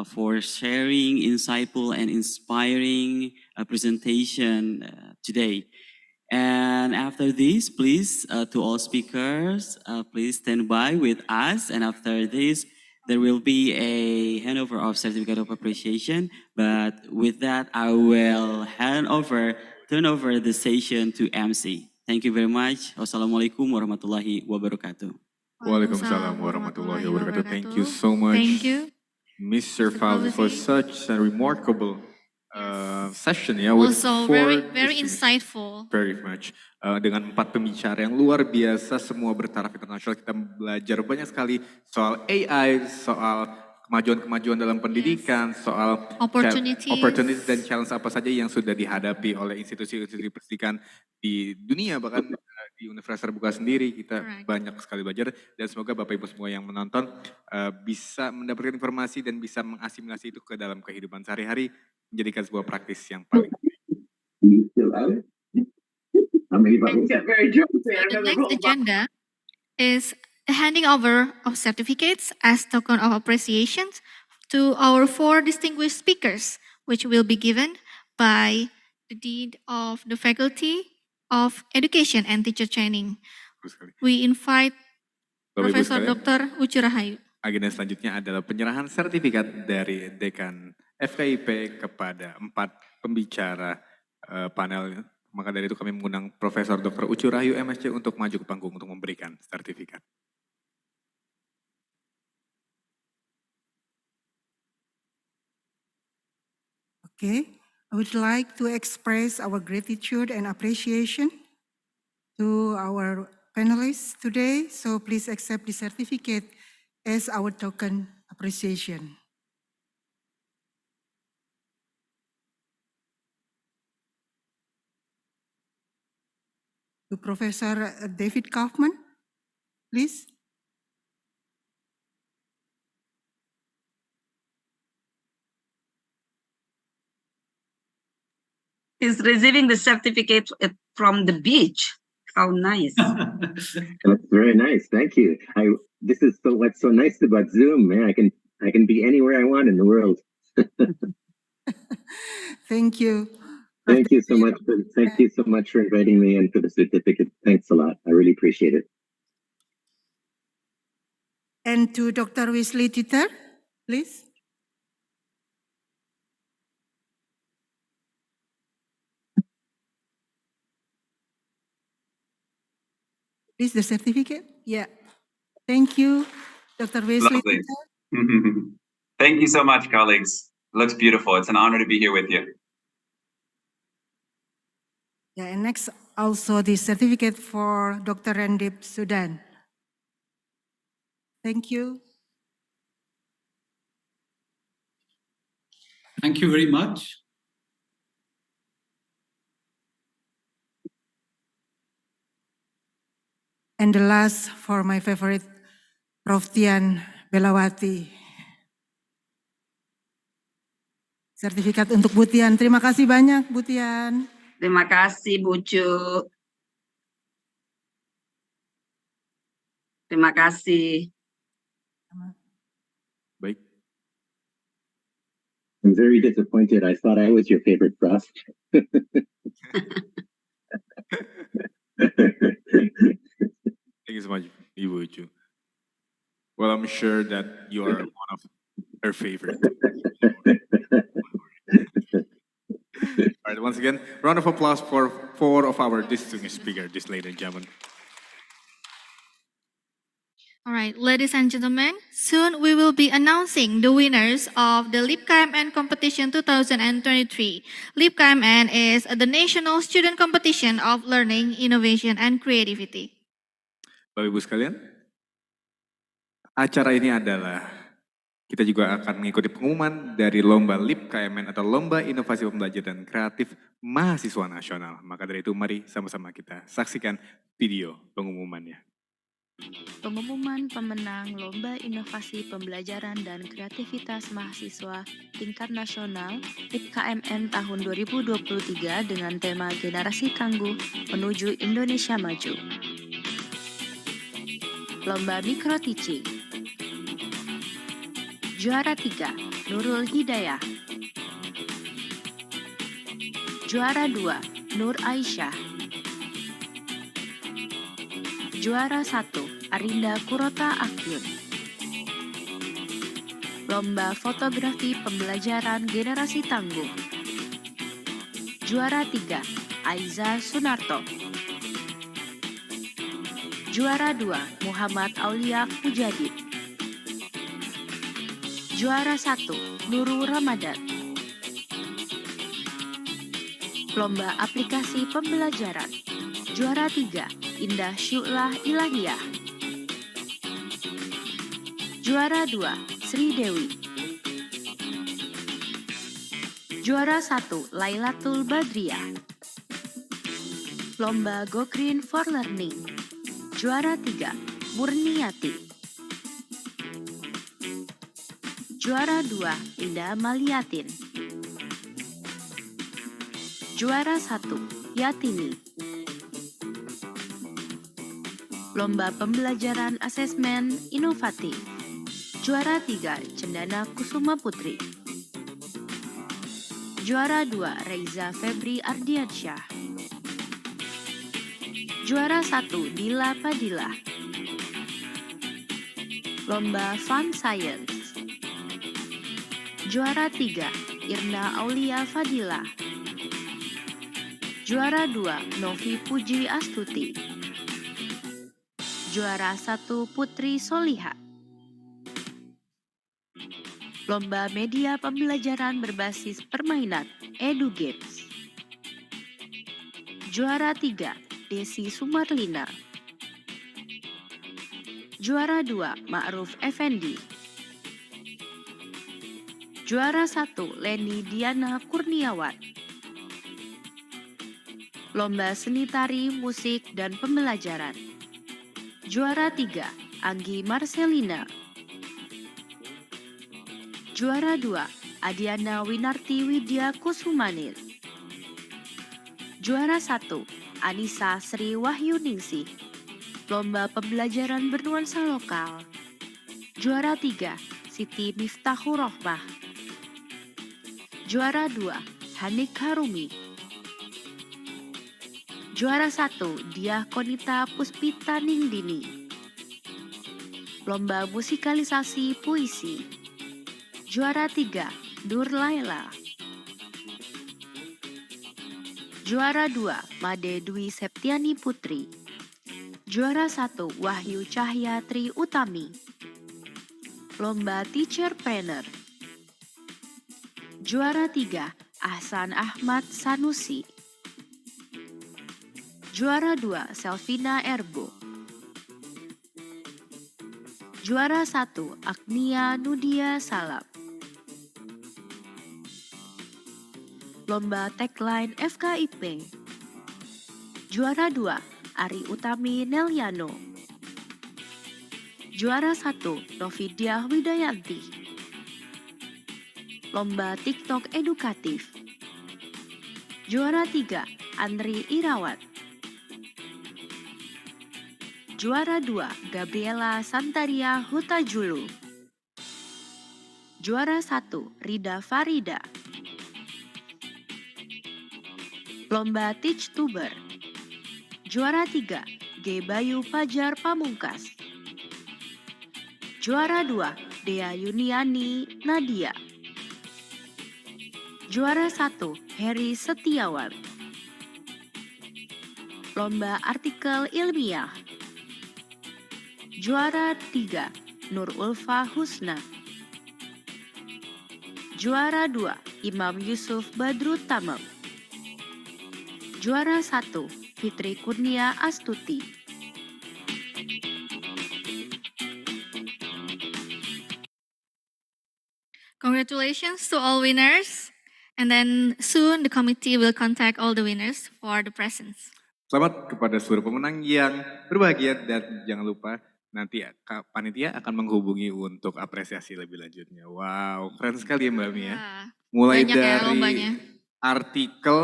for sharing insightful and inspiring presentation today. And after this, please, to all speakers, please stand by with us. And after this, there will be a handover of certificate of appreciation. But with that, I will turn over the session to MC. Thank you very much. Wassalamualaikum warahmatullahi wabarakatuh.
Waalaikumsalam warahmatullahi wabarakatuh. Thank you so much.
Thank you,
Mr. Fauzi, for such a remarkable session, ya.
Also very insightful.
Very much. Dengan 4 pembicara yang luar biasa, semua bertaraf internasional, kita belajar banyak sekali soal AI, soal kemajuan-kemajuan dalam pendidikan, soal opportunities dan challenge apa saja yang sudah dihadapi oleh institusi-institusi pendidikan di dunia, bahkan di Universitas Terbuka sendiri. Kita banyak sekali belajar, dan semoga Bapak Ibu semua yang menonton bisa mendapatkan informasi dan bisa mengasimilasi itu ke dalam kehidupan sehari-hari, menjadikan sebuah praktis yang paling
The next agenda is the handing over of certificates as token of appreciation to our 4 distinguished speakers, which will be given by the Dean of the Faculty of Education and Teacher Training. We invite Profesor Dr. Ucu Rahayu.
Agenda selanjutnya adalah penyerahan sertifikat dari Dekan FKIP kepada 4 pembicara panel. Maka dari itu kami mengundang Profesor Dr. Ucu Rahayu MSc untuk maju ke panggung untuk memberikan sertifikat.
Okay, I would like to express our gratitude and appreciation to our panelists today. So please accept the certificate as our token appreciation. to Professor David Kaufman, please.
He's receiving the certificate from the beach. How nice.
That's very nice. Thank you. This is what's so nice about Zoom, man. I can be anywhere I want in the world.
Thank you.
Thank you so much. Thank you so much for inviting me and for the certificate. Thanks a lot. I really appreciate it.
And to Dr. Wesley Teter, please. Is the certificate? Yeah. Thank you, Dr. Wesley.
Lovely. Thank you so much, colleagues. It looks beautiful. It's an honor to be here with you.
Yeah, and next also the certificate for Dr. Randip Sudan. Thank you.
Thank you very much.
And the last for my favorite, Prof. Tian Belawati. Sertifikat untuk Bu Tian. Terima kasih banyak, Bu Tian.
Terima kasih, Bu Cu. Terima kasih.
Baik.
I'm very disappointed. I thought I was your favorite prof.
Thank you so much, Ibu Ucu. Well, I'm sure that you are one of her favorite. All right, once again, round of applause for 4 of our distinguished speakers, ladies and gentlemen.
All right, ladies and gentlemen, soon we will be announcing the winners of the LIPKMN Competition 2023. LIPKMN is the National Student Competition of Learning, Innovation, and Creativity.
Bapak Ibu sekalian, acara ini adalah kita juga akan mengikuti pengumuman dari Lomba LIPKMN atau Lomba Inovasi Pembelajaran Kreatif Mahasiswa Nasional. Maka dari itu mari sama-sama kita saksikan video pengumumannya.
Pengumuman pemenang Lomba Inovasi Pembelajaran dan Kreativitas Mahasiswa tingkat nasional LIPKMN tahun 2023 dengan tema Generasi Tangguh Menuju Indonesia Maju. Lomba Micro Teaching. Juara 3, Nurul Hidayah. Juara 2, Nur Aisyah. Juara 1, Arinda Kurota Akyun. Lomba Fotografi Pembelajaran Generasi Tangguh. Juara 3, Aiza Sunarto. Juara 2, Muhammad Aulia Pujadi. Juara 1, Nurul Ramadan. Lomba Aplikasi Pembelajaran. Juara 3, Indah Syu'lah Ilahiyah. Juara 2, Sri Dewi. Juara 1, Lailatul Badriah. Lomba Go Green for Learning. Juara 3, Murniati. Juara 2, Indah Maliatin. Juara 1, Yatini. Lomba Pembelajaran Asesmen Inovatif. Juara 3, Cendana Kusuma Putri. Juara 2, Reiza Febri Ardiansyah. Juara 1, Dila Padilla. Lomba Fun Science. Juara 3, Irna Aulia Fadila. Juara 2, Novi Puji Astuti. Juara 1, Putri Soliha. Lomba Media Pembelajaran Berbasis Permainan Edu Games. Juara 3, Desi Sumarlina. Juara 2, Ma'ruf Effendi. Juara 1, Leni Diana Kurniawan. Lomba Seni Tari, Musik, dan Pembelajaran. Juara 3, Anggi Marcelina. Juara 2, Adiana Winarti Widya Kusumanir. Juara 1, Anissa Sri Wahyuningsih. Lomba Pembelajaran Bernuansa Lokal. Juara 3, Siti Miftahur Rohmah. Juara 2, Hanik Harumi. Juara 1, Diah Konita Puspita Ningdini. Lomba Musikalisasi Puisi. Juara 3, Nur Laila. Juara 2, Made Dwi Septiani Putri. Juara 1, Wahyu Cahya Tri Utami. Lomba Teacherpreneur. Juara 3, Ahsan Ahmad Sanusi. Juara 2, Selvina Erbo. Juara 1, Agnia Nudia Salam. Lomba Tagline FKIP. Juara 2, Ari Utami Neliano. Juara 1, Novidia Widayanti. Lomba TikTok Edukatif. Juara 3, Andri Irawan. Juara 2, Gabriela Santaria Hutajulu. Juara 1, Rida Farida. Lomba Teachtuber. Juara 3, G. Bayu Fajar Pamungkas. Juara 2, Dea Yuniani Nadia. Juara 1, Heri Setiawan. Lomba Artikel Ilmiah. Juara 3, Nur Ulfa Husna. Juara 2, Imam Yusuf Badru Tamam. Juara 1, Fitri Kurnia Astuti.
Congratulations to all winners. And then soon the committee will contact all the winners for the presents.
Selamat kepada seluruh pemenang yang berbahagia dan jangan lupa nanti panitia akan menghubungi untuk apresiasi lebih lanjutnya. Wow, keren sekali ya Mbak Mi ya. Mulai
Banyak ya
dari
lombanya.
artikel,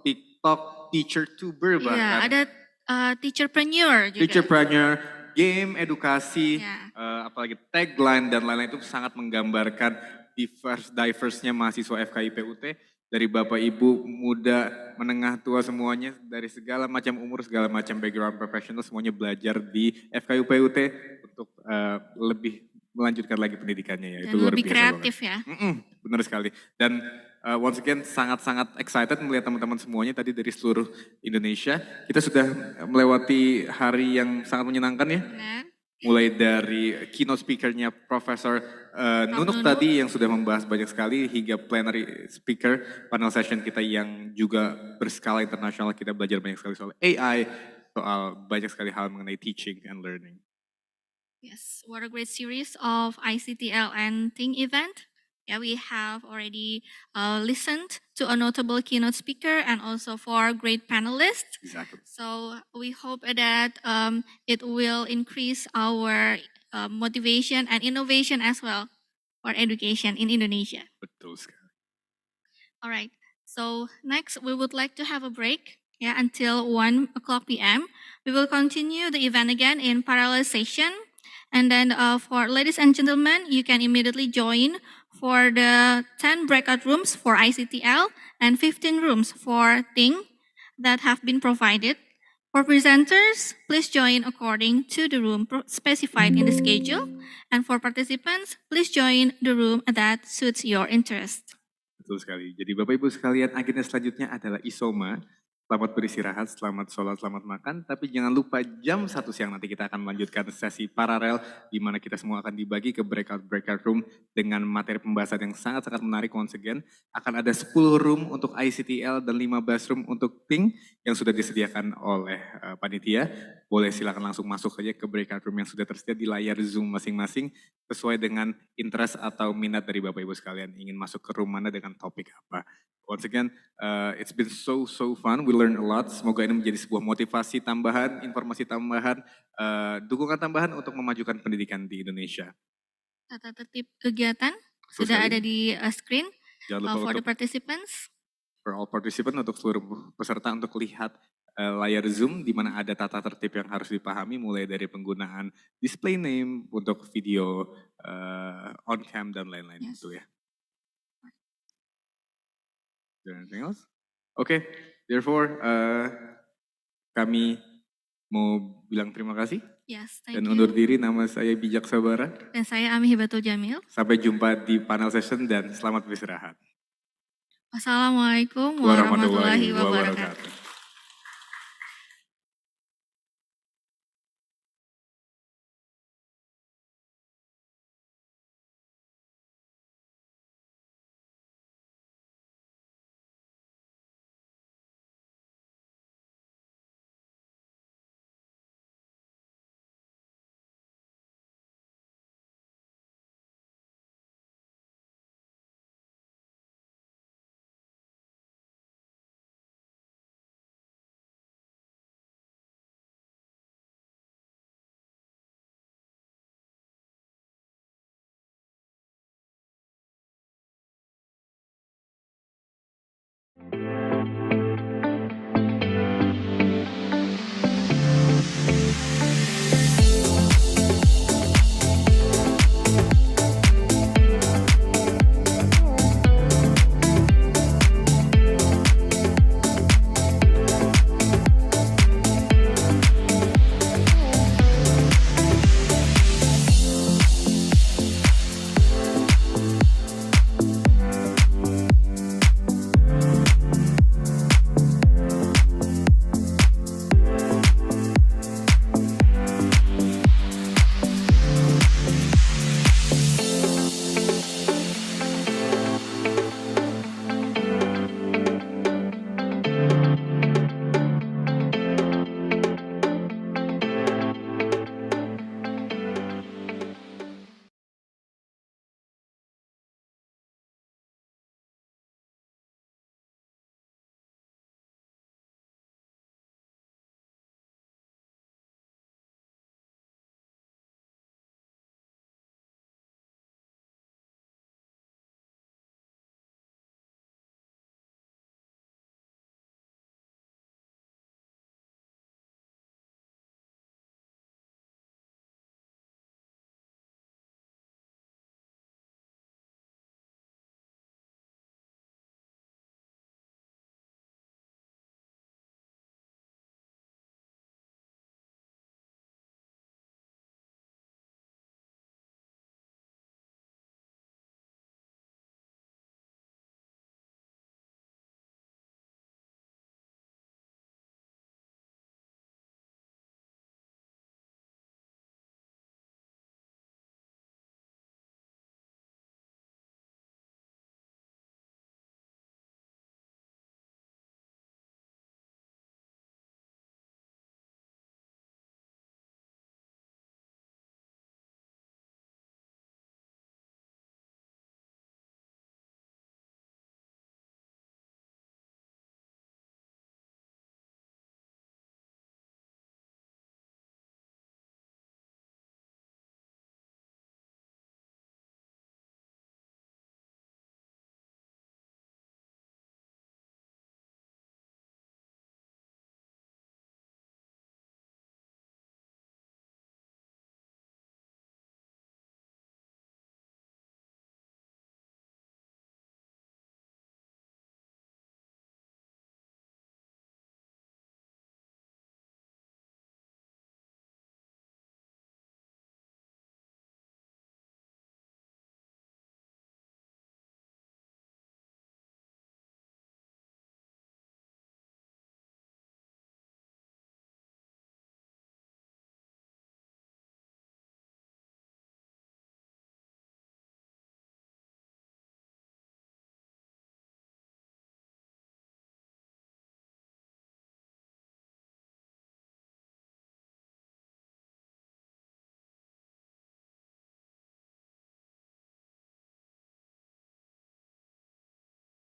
TikTok, teacher tuber
Iya,
bahkan.
ada teacherpreneur juga.
Teacherpreneur, game, edukasi, apalagi tagline dan lain-lain itu sangat menggambarkan diverse-nya mahasiswa FKIP UT. Dari Bapak Ibu muda, menengah, tua semuanya, dari segala macam umur, segala macam background profesional, semuanya belajar di FKIP UT untuk lebih melanjutkan lagi pendidikannya ya.
Dan
itu luar
lebih
biasa
kreatif
banget.
ya.
Benar sekali. Dan once again sangat-sangat excited melihat teman-teman semuanya tadi dari seluruh Indonesia. Kita sudah melewati hari yang sangat menyenangkan ya.
Benar.
Mulai dari keynote speaker-nya Profesor Nunuk tadi yang sudah membahas banyak sekali hingga plenary speaker panel session kita yang juga berskala internasional. Kita belajar banyak sekali soal AI, soal banyak sekali hal mengenai teaching and learning.
Yes, what a great series of ICTL and TING event. Yeah, we have already listened to a notable keynote speaker and also 4 great panelists.
Exactly.
So we hope that it will increase our motivation and innovation as well for education in Indonesia.
Betul sekali.
All right. So next, we would like to have a break. Yeah, until 1 o'clock p.m. We will continue the event again in parallel session. And then for ladies and gentlemen, you can immediately join for the 10 breakout rooms for ICTL and 15 rooms for TING that have been provided. For presenters, please join according to the room specified in the schedule. And for participants, please join the room that suits your interest.
Betul sekali. Jadi Bapak Ibu sekalian, agenda selanjutnya adalah isoma. Selamat beristirahat, selamat sholat, selamat makan. Tapi jangan lupa jam 1 siang nanti kita akan melanjutkan sesi paralel di mana kita semua akan dibagi ke breakout room dengan materi pembahasan yang sangat-sangat menarik. Once again, akan ada 10 room untuk ICTL dan 15 room untuk TING yang sudah disediakan oleh panitia. Boleh silakan langsung masuk saja ke breakout room yang sudah tersedia di layar Zoom masing-masing sesuai dengan interest atau minat dari Bapak Ibu sekalian ingin masuk ke room mana dengan topik apa. Once again, it's been so fun. We learned a lot. Semoga ini menjadi sebuah motivasi tambahan, informasi tambahan, dukungan tambahan untuk memajukan pendidikan di Indonesia.
Tata tertib kegiatan sudah ada di screen.
Jangan lupa
For the
untuk
participants.
for all participants, untuk seluruh peserta untuk lihat layar Zoom di mana ada tata tertib yang harus dipahami, mulai dari penggunaan display name untuk video on cam dan lain-lain gitu ya. Is there anything else? Okay, therefore kami mau bilang terima kasih.
Yes, thank
Dan
you.
undur diri, nama saya Bijak Sabara.
Dan saya Ami Hibatul Jamil.
Sampai jumpa di panel session dan selamat beristirahat.
Wassalamualaikum warahmatullahi wabarakatuh.